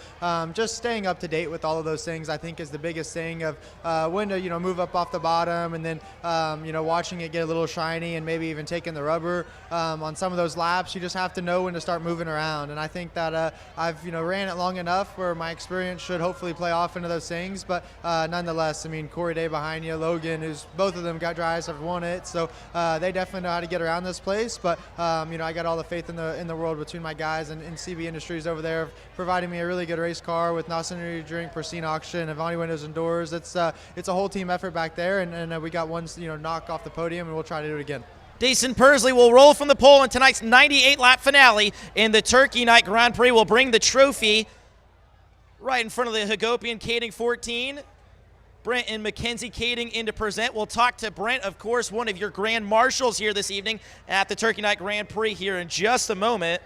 just staying up to date with all of those things, I think, is the biggest thing of when to, move up off the bottom and then, watching it get a little shiny and maybe even taking the rubber on some of those laps. You just have to know when to start moving around. And I think that I've, ran it long enough where my experience should hopefully play off into those things. But nonetheless, I mean, Corey Day behind you, Logan, who's both of them got drives, have won it. So they definitely know how to get around this place. But, I got all the faith in the world between my guys and CB Industries over there, providing me a really good race car with NOS Energy Drink, Pristine Auction, Avani Windows and Doors. It's a whole team effort back there, and we got one knock off the podium, and we'll try to do it again. Jason Persley will roll from the pole in tonight's 98-lap finale in the Turkey Night Grand Prix. Will bring the trophy right in front of the Hagopian Kading 14. Brent and Mackenzie Kading in to present. We'll talk to Brent, of course, one of your Grand Marshals here this evening at the Turkey Night Grand Prix here in just a moment.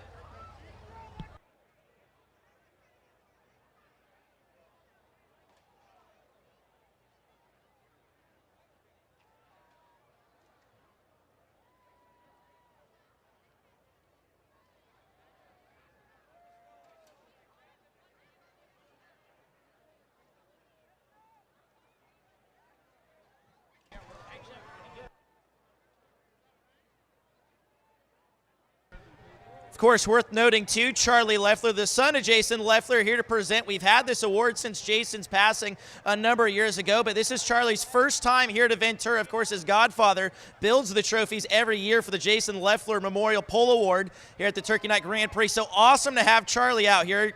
Of course, worth noting, too, Charlie Leffler, the son of Jason Leffler, here to present. We've had this award since Jason's passing a number of years ago, but this is Charlie's first time here to Ventura. Of course, his godfather builds the trophies every year for the Jason Leffler Memorial Pole Award here at the Turkey Night Grand Prix. So awesome to have Charlie out here,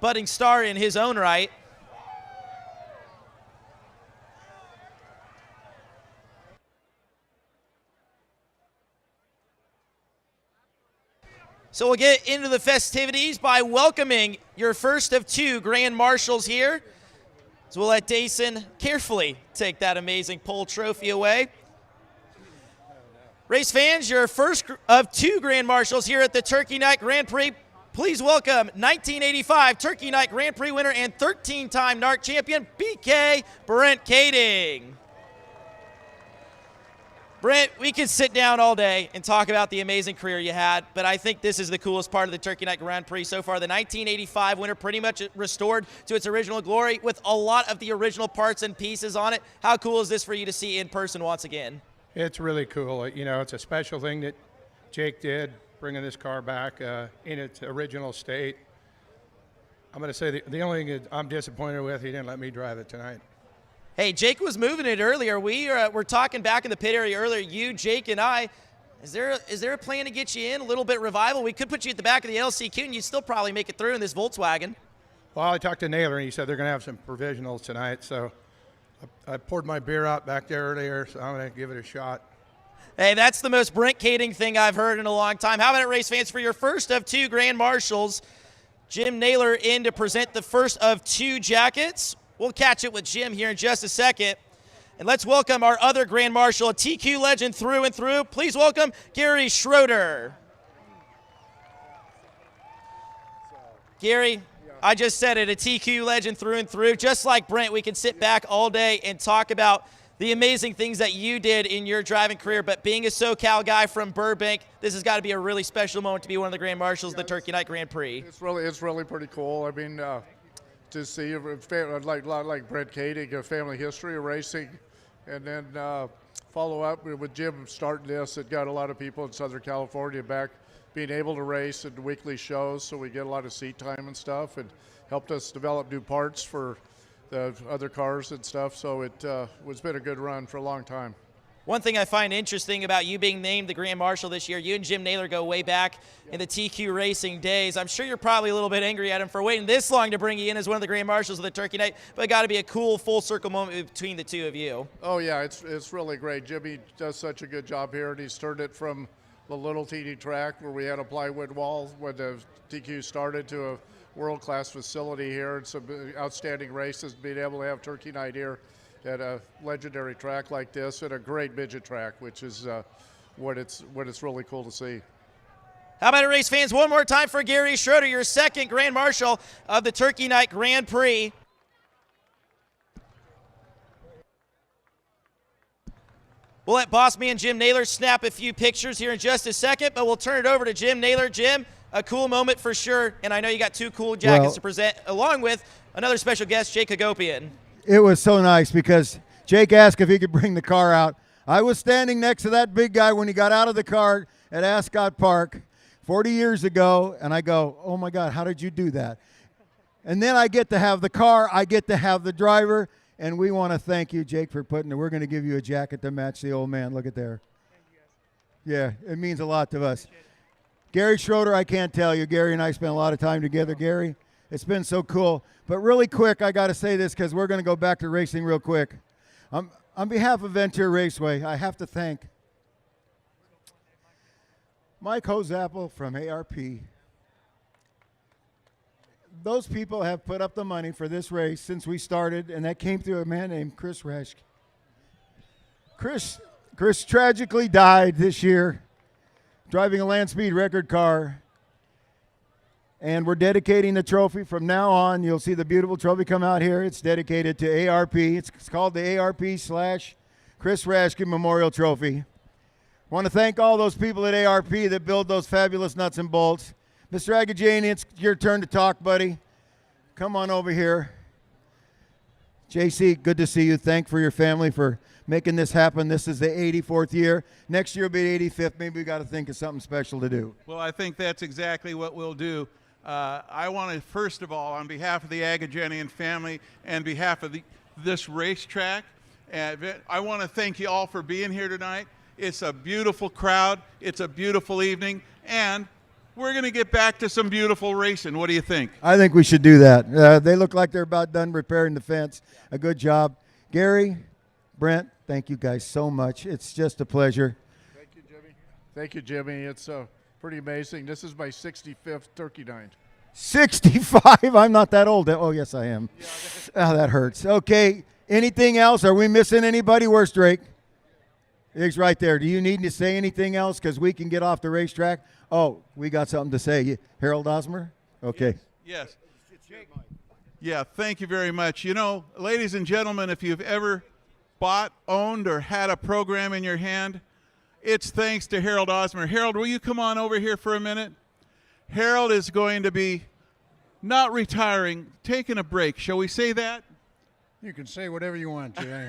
budding star in his own right. So we'll get into the festivities by welcoming your first of two Grand Marshals here. So we'll let Jason carefully take that amazing pole trophy away. Race fans, your first of two Grand Marshals here at the Turkey Night Grand Prix. Please welcome 1985 Turkey Night Grand Prix winner and 13-time NARC champion, BK Brent Kading. Brent, we could sit down all day and talk about the amazing career you had, but I think this is the coolest part of the Turkey Night Grand Prix so far. The 1985 winner pretty much restored to its original glory with a lot of the original parts and pieces on it. How cool is this for you to see in person once again? It's really cool. It's a special thing that Jake did, bringing this car back in its original state. I'm going to say the only thing that I'm disappointed with, he didn't let me drive it tonight. Hey, Jake was moving it earlier. We were talking back in the pit area earlier, you, Jake, and I. Is there a plan to get you in, a little bit revival? We could put you at the back of the LCQ, and you'd still probably make it through in this Volkswagen. Well, I talked to Naylor, and he said they're going to have some provisionals tonight, so I poured my beer out back there earlier, so I'm going to give it a shot. Hey, that's the most Brent Kading thing I've heard in a long time. How about it, race fans, for your first of two Grand Marshals? Jim Naylor in to present the first of two jackets. We'll catch it with Jim here in just a second. And let's welcome our other Grand Marshal, a TQ legend through and through. Please welcome Gary Schroeder. Gary, I just said it, a TQ legend through and through. Just like Brent, we can sit back all day and talk about the amazing things that you did in your driving career, but being a SoCal guy from Burbank, this has got to be a really special moment to be one of the Grand Marshals of the Turkey Night Grand Prix. It's really pretty cool. I mean, to see like Brent Kading, a family history of racing, and then follow up with Jim starting this. It got a lot of people in Southern California back being able to race at weekly shows, so we get a lot of seat time and stuff, and helped us develop new parts for the other cars and stuff. So it's been a good run for a long time. One thing I find interesting about you being named the Grand Marshal this year, you and Jim Naylor go way back in the TQ racing days. I'm sure you're probably a little bit angry at him for waiting this long to bring you in as one of the Grand Marshals of the Turkey Night, but it got to be a cool full circle moment between the two of you. Oh yeah, it's really great. Jimmy does such a good job here, and he's turned it from the little teeny track where we had a plywood wall when the TQ started to a world-class facility here, and some outstanding races, being able to have Turkey Night here at a legendary track like this, and a great midget track, which is what it's really cool to see. How about it, race fans? One more time for Gary Schroeder, your second Grand Marshal of the Turkey Night Grand Prix. We'll let Boss Man Jim Naylor snap a few pictures here in just a second, but we'll turn it over to Jim Naylor. Jim, a cool moment for sure, and I know you got 2 cool jackets to present, along with another special guest, Jake Hagopian. It was so nice because Jake asked if he could bring the car out. I was standing next to that big guy when he got out of the car at Ascot Park 40 years ago, and I go, oh my God, how did you do that? And then I get to have the car, I get to have the driver, and we want to thank you, Jake, for putting it. We're going to give you a jacket to match the old man. Look at there. Yeah, it means a lot to us. Gary Schroeder, I can't tell you. Gary and I spent a lot of time together. Gary, it's been so cool. But really quick, I got to say this because we're going to go back to racing real quick. On behalf of Ventura Raceway, I have to thank Mike Hozapple from ARP. Those people have put up the money for this race since we started, and that came through a man named Chris Resch. Chris tragically died this year driving a land speed record car, and we're dedicating the trophy from now on. You'll see the beautiful trophy come out here. It's dedicated to ARP. It's called the ARP/Chris Resch Memorial Trophy. I want to thank all those people at ARP that build those fabulous nuts and bolts. Mr. Agajanian, it's your turn to talk, buddy. Come on over here. JC, good to see you. Thank for your family for making this happen. This is the 84th year. Next year will be the 85th. Maybe we got to think of something special to do. Well, I think that's exactly what we'll do. I want to, first of all, on behalf of the Agajanian family and behalf of this racetrack, I want to thank you all for being here tonight. It's a beautiful crowd. It's a beautiful evening. And we're going to get back to some beautiful racing. What do you think? I think we should do that. They look like they're about done repairing the fence. A good job. Gary, Brent, thank you guys so much. It's just a pleasure. Thank you, Jimmy. Thank you, Jimmy. It's pretty amazing. This is my 65th turkey night. 65? I'm not that old. Oh, yes, I am. Oh, that hurts. Okay, anything else? Are we missing anybody? Where's Drake? He's right there. Do you need to say anything else? Because we can get off the racetrack. Oh, we got something to say. Harold Osmer? Okay. Yes. Yeah, thank you very much. You know, ladies and gentlemen, if you've ever bought, owned, or had a program in your hand, it's thanks to Harold Osmer. Harold, will you come on over here for a minute? Harold is going to be not retiring, taking a break. Shall we say that? You can say whatever you want, Jay.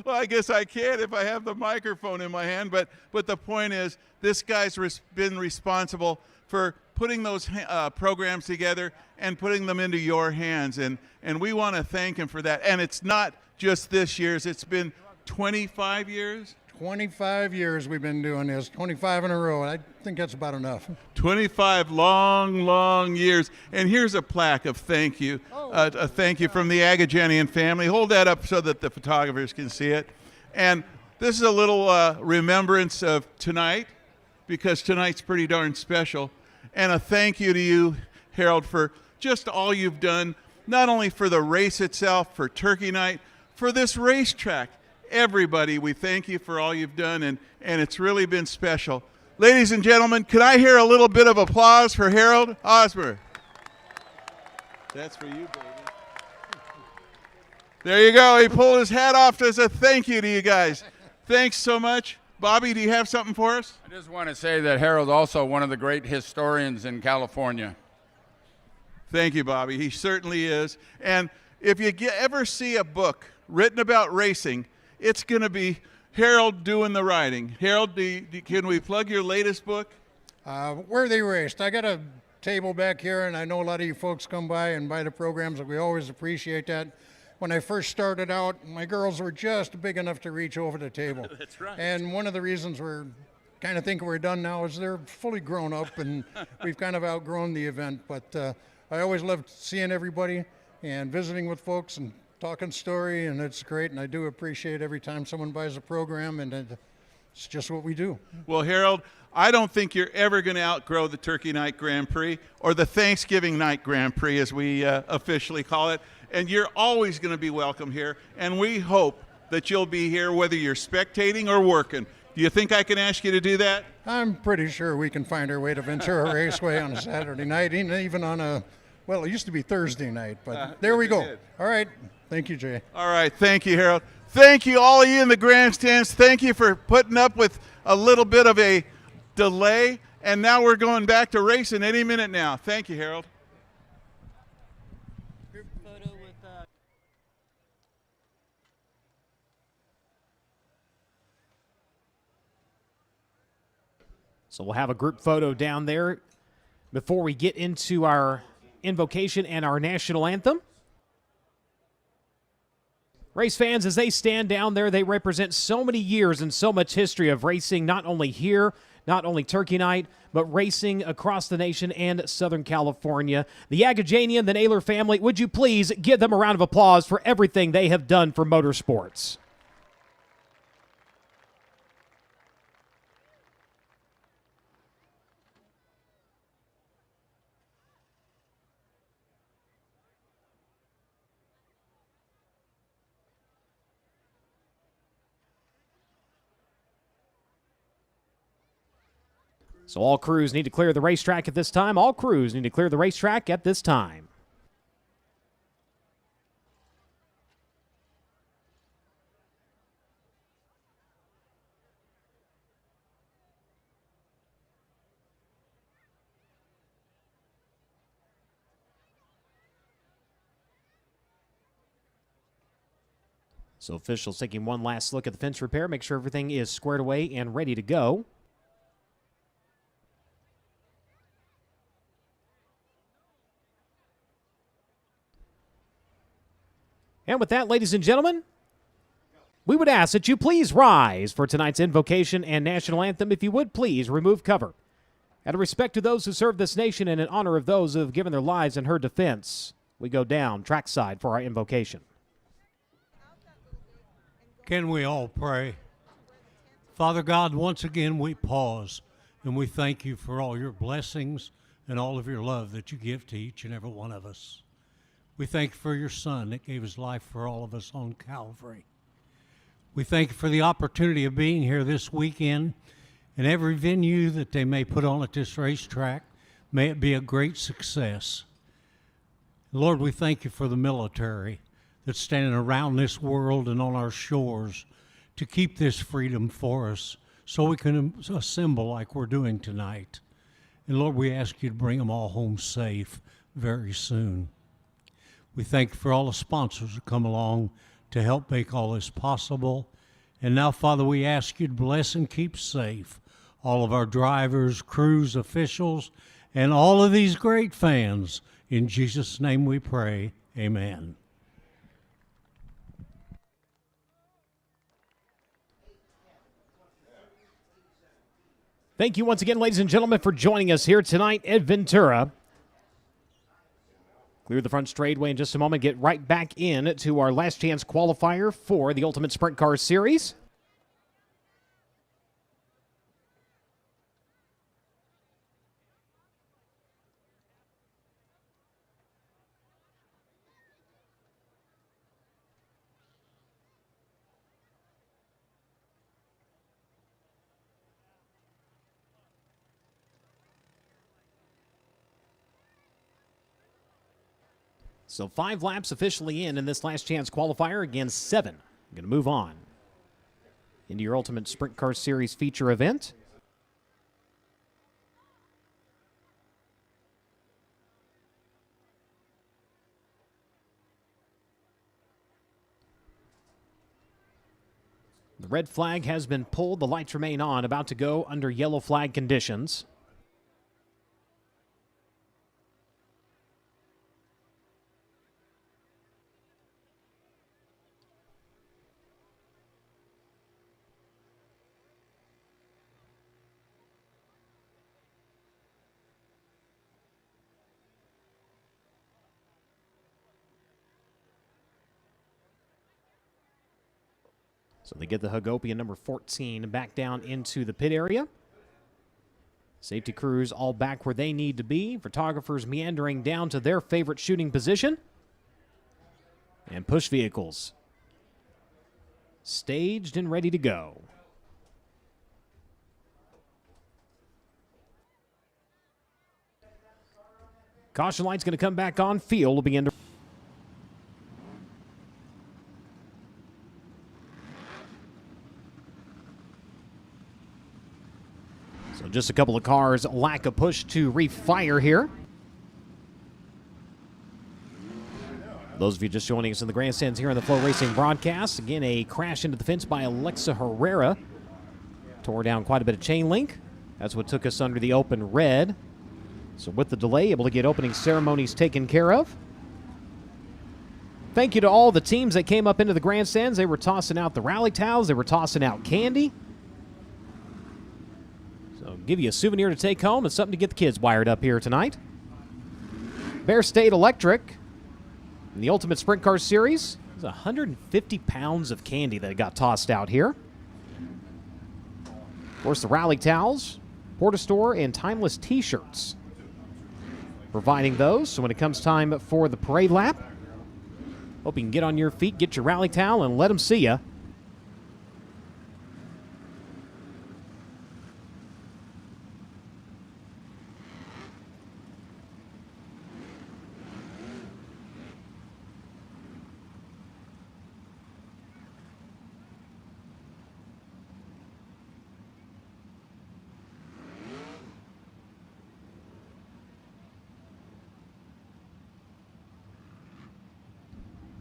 Well, I guess I can if I have the microphone in my hand, but the point is this guy's been responsible for putting those programs together and putting them into your hands, and we want to thank him for that. And it's not just this year's, it's been 25 years? 25 years we've been doing this, 25 in a row. I think that's about enough. 25 long, long years. And here's a plaque of thank you. A thank you from the Agajanian family. Hold that up so that the photographers can see it. And this is a little remembrance of tonight, because tonight's pretty darn special. And a thank you to you, Harold, for just all you've done, not only for the race itself, for Turkey Night, for this racetrack. Everybody, we thank you for all you've done, and it's really been special. Ladies and gentlemen, can I hear a little bit of applause for Harold Osmer? That's for you, baby. There you go. He pulled his hat off as a thank you to you guys. Thanks so much. Bobby, do you have something for us? I just want to say that Harold's also one of the great historians in California. Thank you, Bobby. He certainly is. And if you ever see a book written about racing, it's going to be Harold doing the writing. Harold, can we plug your latest book? Where they raced. I got a table back here, and I know a lot of you folks come by and buy the programs, and we always appreciate that. When I first started out, my girls were just big enough to reach over the table. That's right. And one of the reasons we're kind of think we're done now is they're fully grown up, and we've kind of outgrown the event. But I always loved seeing everybody and visiting with folks and talking story, and it's great, and I do appreciate every time someone buys a program, and it's just what we do. Well, Harold, I don't think you're ever going to outgrow the Turkey Night Grand Prix, or the Thanksgiving Night Grand Prix, as we officially call it, and you're always going to be welcome here, and we hope that you'll be here whether you're spectating or working. Do you think I can ask you to do that? I'm pretty sure we can find our way to Ventura Raceway on a Saturday night, even on a, well, it used to be Thursday night, but there we go. All right. Thank you, Jay. All right. Thank you, Harold. Thank you, all of you in the grandstands. Thank you for putting up with a little bit of a delay. And now we're going back to racing any minute now. Thank you, Harold. So we'll have a group photo down there before we get into our invocation and our national anthem. Race fans, as they stand down there, they represent so many years and so much history of racing, not only here, not only Turkey Night, but racing across the nation and Southern California. The Agajanian, the Naylor family, would you please give them a round of applause for everything they have done for motorsports? So all crews need to clear the racetrack at this time. All crews need to clear the racetrack at this time. So officials taking one last look at the fence repair, make sure everything is squared away and ready to go. And with that, ladies and gentlemen, we would ask that you please rise for tonight's invocation and national anthem. If you would, please remove cover. Out of respect to those who serve this nation and in honor of those who have given their lives in her defense, we go down trackside for our invocation. Can we all pray? Father God, once again we pause and we thank you for all your blessings and all of your love that you give to each and every one of us. We thank you for your Son that gave his life for all of us on Calvary. We thank you for the opportunity of being here this weekend, and every venue that they may put on at this racetrack, may it be a great success. Lord, we thank you for the military that's standing around this world and on our shores to keep this freedom for us so we can assemble like we're doing tonight. And Lord, we ask you to bring them all home safe very soon. We thank you for all the sponsors who come along to help make all this possible. And now, Father, we ask you to bless and keep safe all of our drivers, crews, officials, and all of these great fans. In Jesus' name we pray, amen. Thank you once again, ladies and gentlemen, for joining us here tonight at Ventura. Clear the front straightaway in just a moment. Get right back in to our last chance qualifier for the Ultimate Sprint Car Series. So 5 laps officially in this last chance qualifier. Again, 7. I'm going to move on into your Ultimate Sprint Car Series feature event. The red flag has been pulled. The lights remain on, about to go under yellow flag conditions. So they get the Hagopian number 14 back down into the pit area. Safety crews all back where they need to be. Photographers meandering down to their favorite shooting position. And push vehicles staged and ready to go. Caution light's going to come back on. Field will begin to... just a couple of cars lack a push to refire here. Those of you just joining us in the grandstands here on the FloRacing broadcast, again, a crash into the fence by Alexa Herrera. Tore down quite a bit of chain link. That's what took us under the open red. So with the delay, able to get opening ceremonies taken care of. Thank you to all the teams that came up into the grandstands. They were tossing out the rally towels. They were tossing out candy. So give you a souvenir to take home and something to get the kids wired up here tonight. Bear State Electric in the Ultimate Sprint Car Series. There's 150 pounds of candy that got tossed out here. Of course, the rally towels, Portastore, and Timeless T-shirts. Providing those, so when it comes time for the parade lap, hope you can get on your feet, get your rally towel, and let them see you.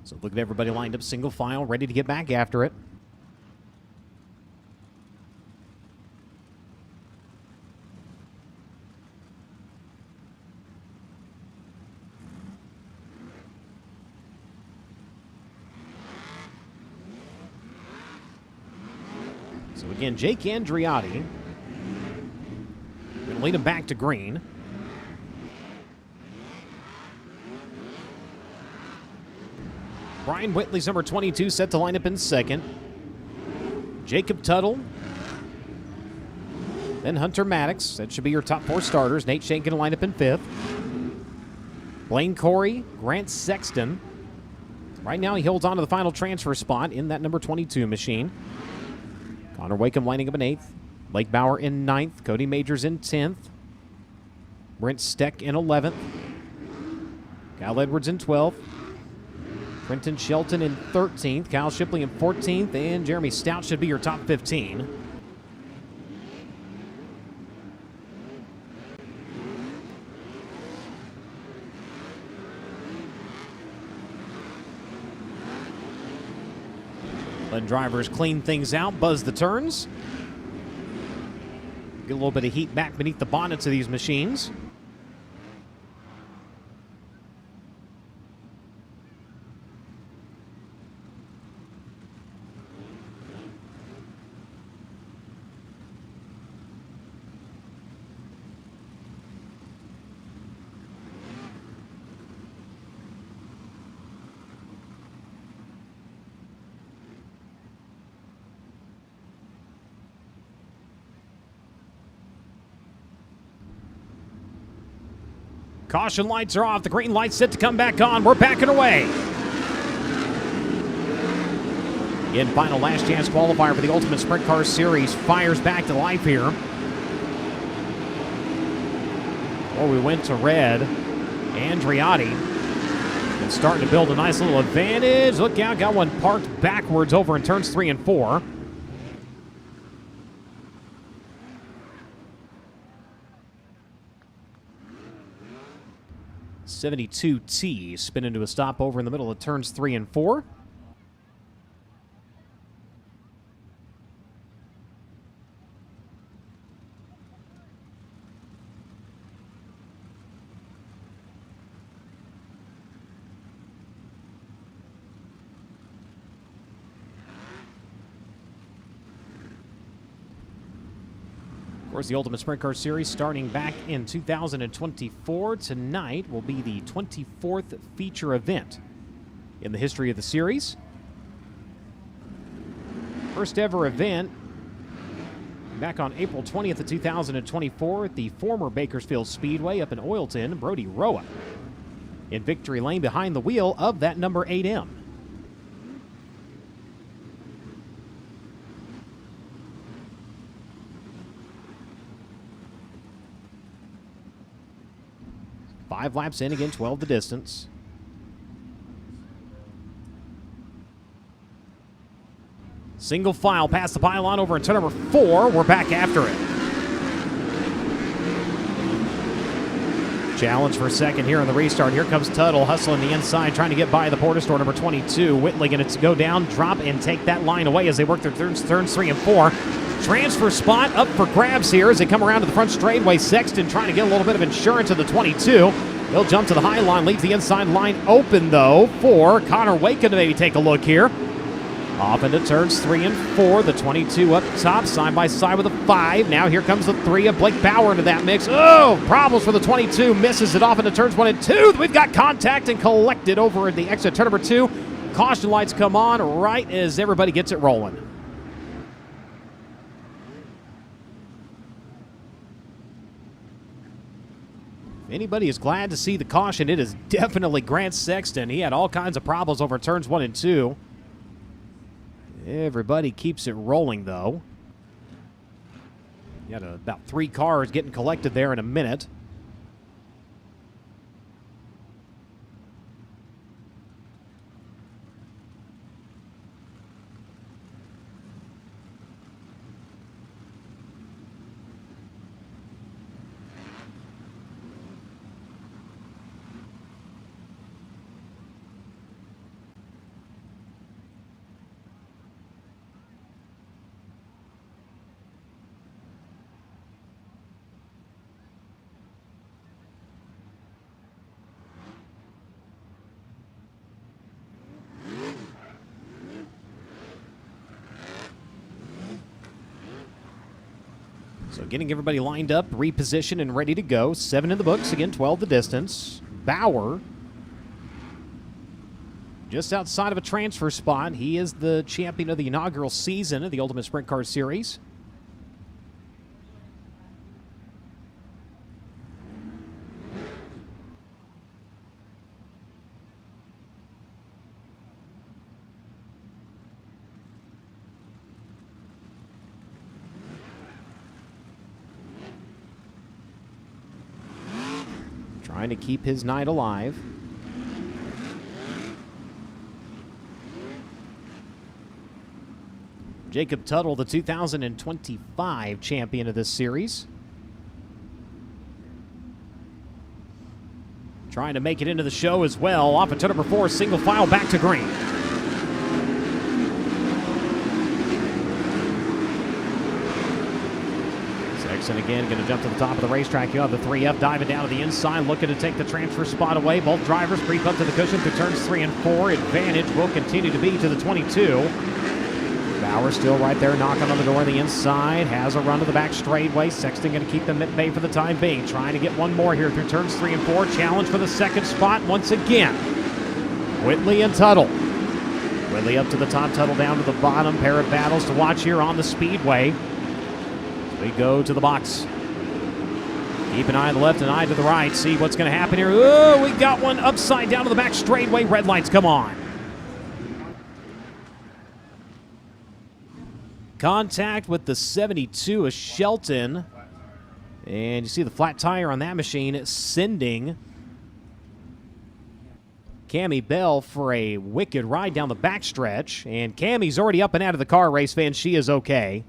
So look at everybody lined up single file, ready to get back after it. So again, Jake Andriotti going to lead him back to green. Brian Whitley's number 22 set to line up in second. Jacob Tuttle. Then Hunter Maddox. That should be your top four starters. Nate Shane going to line up in fifth. Blaine Corey, Grant Sexton. Right now he holds on to the final transfer spot in that number 22 machine. Connor Wakeham lining up in 8th. Blake Bauer in 9th. Cody Majors in 10th. Brent Steck in 11th. Kyle Edwards in 12th. Brenton Shelton in 13th. Kyle Shipley in 14th. And Jeremy Stout should be your top 15. Let drivers clean things out, buzz the turns. Get a little bit of heat back beneath the bonnets of these machines. Caution lights are off. The green light's set to come back on. We're backing away. In final last chance qualifier for the Ultimate Sprint Car Series fires back to life here. Before we went to red, Andriotti is starting to build a nice little advantage. Look out, got one parked backwards over in turns 3 and 4. .72T spin into a stop over in the middle of turns 3 and 4. Of course, the Ultimate Sprint Car Series starting back in 2024. Tonight will be the 24th feature event in the history of the series. First ever event back on April 20th of 2024 at the former Bakersfield Speedway up in Oilton. Brody Roa in victory lane behind the wheel of that number 8M. Five laps in, again, 12 the distance. Single file past the pylon over in turn number 4. We're back after it. Challenge for second here in the restart. Here comes Tuttle hustling the inside, trying to get by the Porter store, number 22. Whitley going to go down, drop, and take that line away as they work their turns 3 and 4. Transfer spot up for grabs here as they come around to the front straightaway. Sexton trying to get a little bit of insurance at the 22. He'll jump to the high line, leaves the inside line open, though, for Connor Waken to maybe take a look here. Off into turns 3 and 4. The 22 up top, side by side with the 5. Now here comes the 3 of Blake Bauer into that mix. Oh, problems for the 22. Misses it off into turns 1 and 2. We've got contact and collected over at the exit turn number 2. Caution lights come on right as everybody gets it rolling. If anybody is glad to see the caution, it is definitely Grant Sexton. He had all kinds of problems over turns 1 and 2. Everybody keeps it rolling, though. You got about 3 cars getting collected there in a minute. So getting everybody lined up, repositioned, and ready to go. 7 in the books, again, 12 the distance. Bauer, just outside of a transfer spot. He is the champion of the inaugural season of the Ultimate Sprint Car Series. Trying to keep his night alive. Jacob Tuttle, the 2025 champion of this series. Trying to make it into the show as well. Off of turn number 4, single file back to green. Sexton again going to jump to the top of the racetrack. You have the 3F diving down to the inside, looking to take the transfer spot away. Both drivers creep up to the cushion through turns 3 and 4. Advantage will continue to be to the 22. Bauer still right there knocking on the door on the inside. Has a run to the back straightaway. Sexton going to keep them at bay for the time being. Trying to get one more here through turns 3 and 4. Challenge for the second spot once again. Whitley and Tuttle. Whitley up to the top, Tuttle down to the bottom. Pair of battles to watch here on the speedway. We go to the box. Keep an eye to the left and eye to the right. See what's going to happen here. Oh, we got one upside down to the back straightaway. Red lights come on. Contact with the 72 of Shelton. And you see the flat tire on that machine sending Cammie Bell for a wicked ride down the backstretch. And Cammie's already up and out of the car, race fans. She is okay.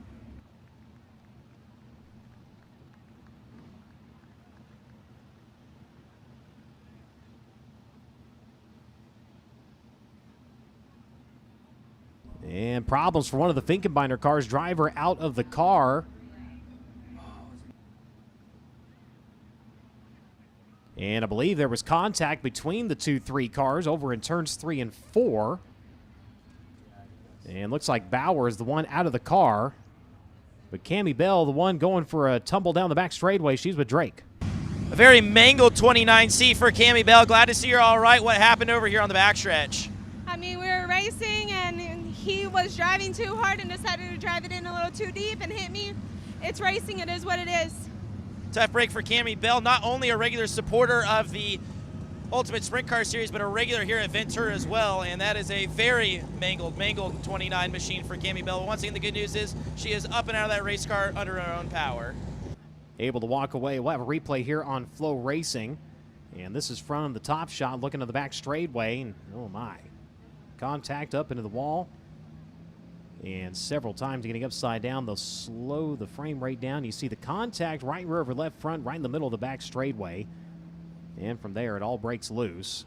And problems for one of the Finkenbinder cars. Driver out of the car. And I believe there was contact between the 2-3 cars over in turns 3 and 4. And looks like Bauer is the one out of the car. But Cammie Bell, the one going for a tumble down the back straightaway. She's with Drake. A very mangled 29C for Cammie Bell. Glad to see you're all right. What happened over here on the backstretch? I mean, we were racing and he was driving too hard and decided to drive it in a little too deep and hit me. It's racing, it is what it is. Tough break for Cammie Bell, not only a regular supporter of the Ultimate Sprint Car Series, but a regular here at Ventura as well, and that is a very mangled 29 machine for Cammie Bell. Once again, the good news is she is up and out of that race car under her own power. Able to walk away. We'll have a replay here on FloRacing, and this is from the top shot, looking to the back straightaway, and oh my. Contact up into the wall. And several times getting upside down, they'll slow the frame rate down. You see the contact right rear over left front, right in the middle of the back straightaway. And from there, it all breaks loose.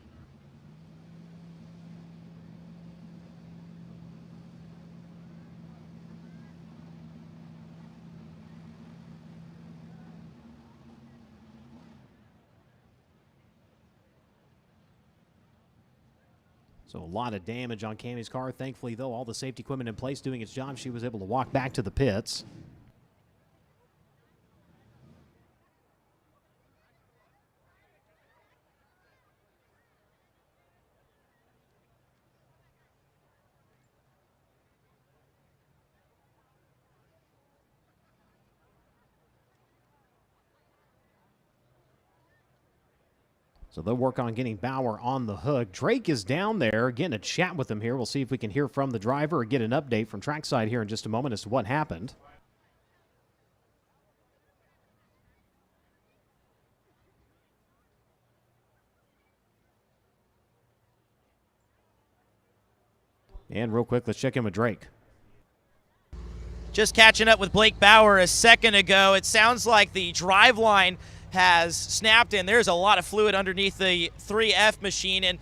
So a lot of damage on Cammie's car. Thankfully, though, all the safety equipment in place doing its job, she was able to walk back to the pits. So they'll work on getting Bauer on the hook. Drake is down there getting a chat with him here. We'll see if we can hear from the driver or get an update from trackside here in just a moment as to what happened. And real quick, let's check in with Drake. Just catching up with Blake Bauer a second ago. It sounds like the drive line has snapped in. There's a lot of fluid underneath the 3F machine. And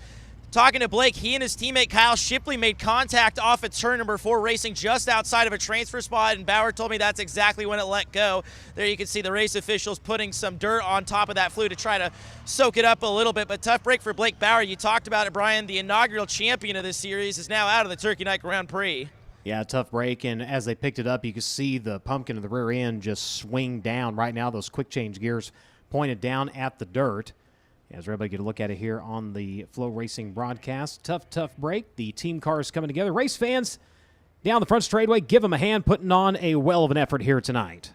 talking to Blake, he and his teammate Kyle Shipley made contact off at turn number 4, racing just outside of a transfer spot, and Bauer told me that's exactly when it let go. There you can see the race officials putting some dirt on top of that fluid to try to soak it up a little bit, but tough break for Blake Bauer. You talked about it, Brian. The inaugural champion of this series is now out of the Turkey Night Grand Prix. Yeah, tough break, and as they picked it up, you could see the pumpkin of the rear end just swing down. Right now, those quick change gears pointed down at the dirt. As everybody get a look at it here on the FloRacing broadcast. Tough break. The team cars coming together. Race fans down the front straightaway, give them a hand putting on a well of an effort here tonight.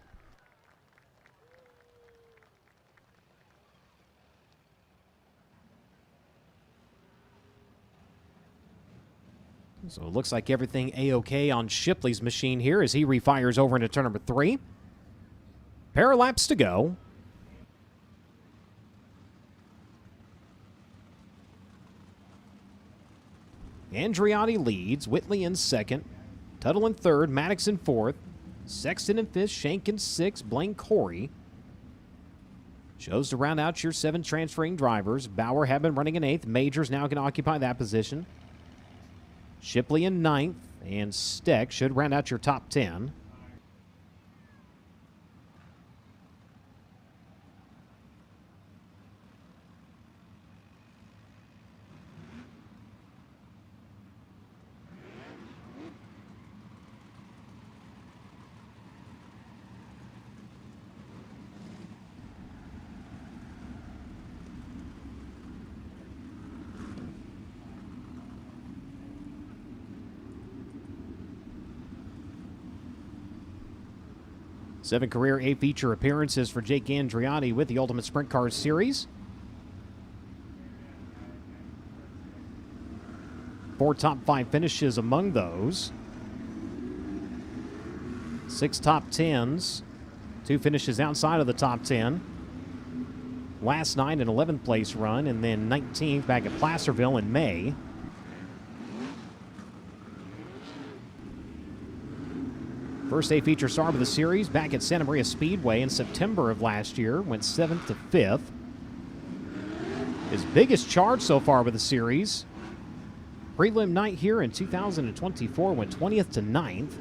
So it looks like everything A-OK on Shipley's machine here as he refires over into turn number 3. Pair of laps to go. Andreotti leads, Whitley in second, Tuttle in third, Maddox in fourth, Sexton in fifth, Shank in sixth, Blaine Corey. Shows to round out your 7 transferring drivers. Bauer had been running in 8th. Majors now can occupy that position. Shipley in 9th, and Steck should round out your top 10. Seven career A-feature appearances for Jake Andreotti with the Ultimate Sprint Cars Series. 4 top 5 finishes among those. 6 top 10s. 2 finishes outside of the top 10. Last night an 11th place run, and then 19th back at Placerville in May. First A-feature star of the series back at Santa Maria Speedway in September of last year. Went 7th to 5th. His biggest charge so far with the series. Prelim night here in 2024 went 20th to 9th.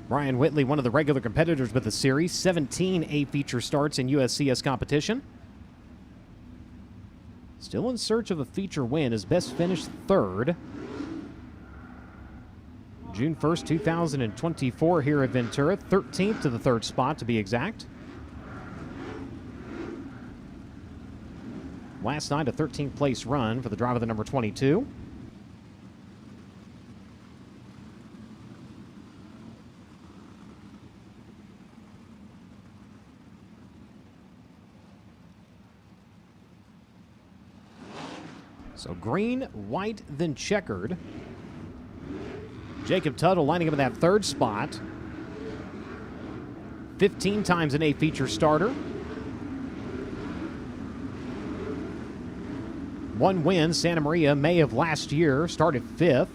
Brian Whitley, one of the regular competitors with the series, 17 A-feature starts in USCS competition. Still in search of a feature win, his best finish 3rd. June 1st, 2024 here at Ventura, 13th to the 3rd spot to be exact. Last night a 13th place run for the driver, the number 22. So green, white, then checkered. Jacob Tuttle lining up in that 3rd spot. 15 times an A feature starter. One win, Santa Maria, May of last year, started 5th.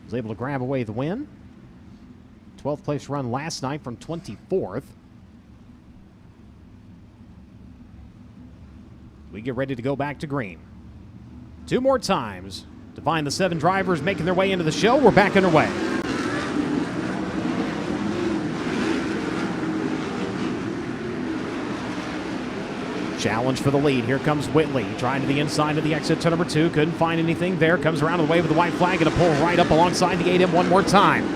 Was able to grab away the win. 12th place run last night from 24th. We get ready to go back to green. 2 more times to find the 7 drivers making their way into the show. We're back underway. Challenge for the lead. Here comes Whitley trying to the inside of the exit to number 2. Couldn't find anything there. Comes around the way with the white flag and a pull right up alongside the 8M one more time.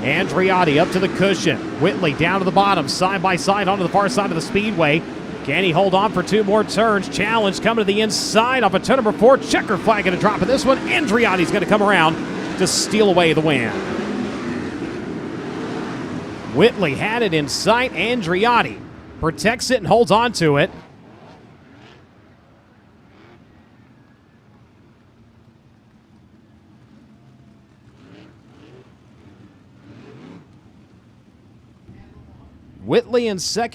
Andriotti up to the cushion. Whitley down to the bottom, side by side onto the far side of the speedway. Can he hold on for 2 more turns? Challenge coming to the inside off of turn number 4. Checker flag going to drop in this one. Andriotti's going to come around to steal away the win. Whitley had it in sight. Andriotti protects it and holds on to it. Whitley in second.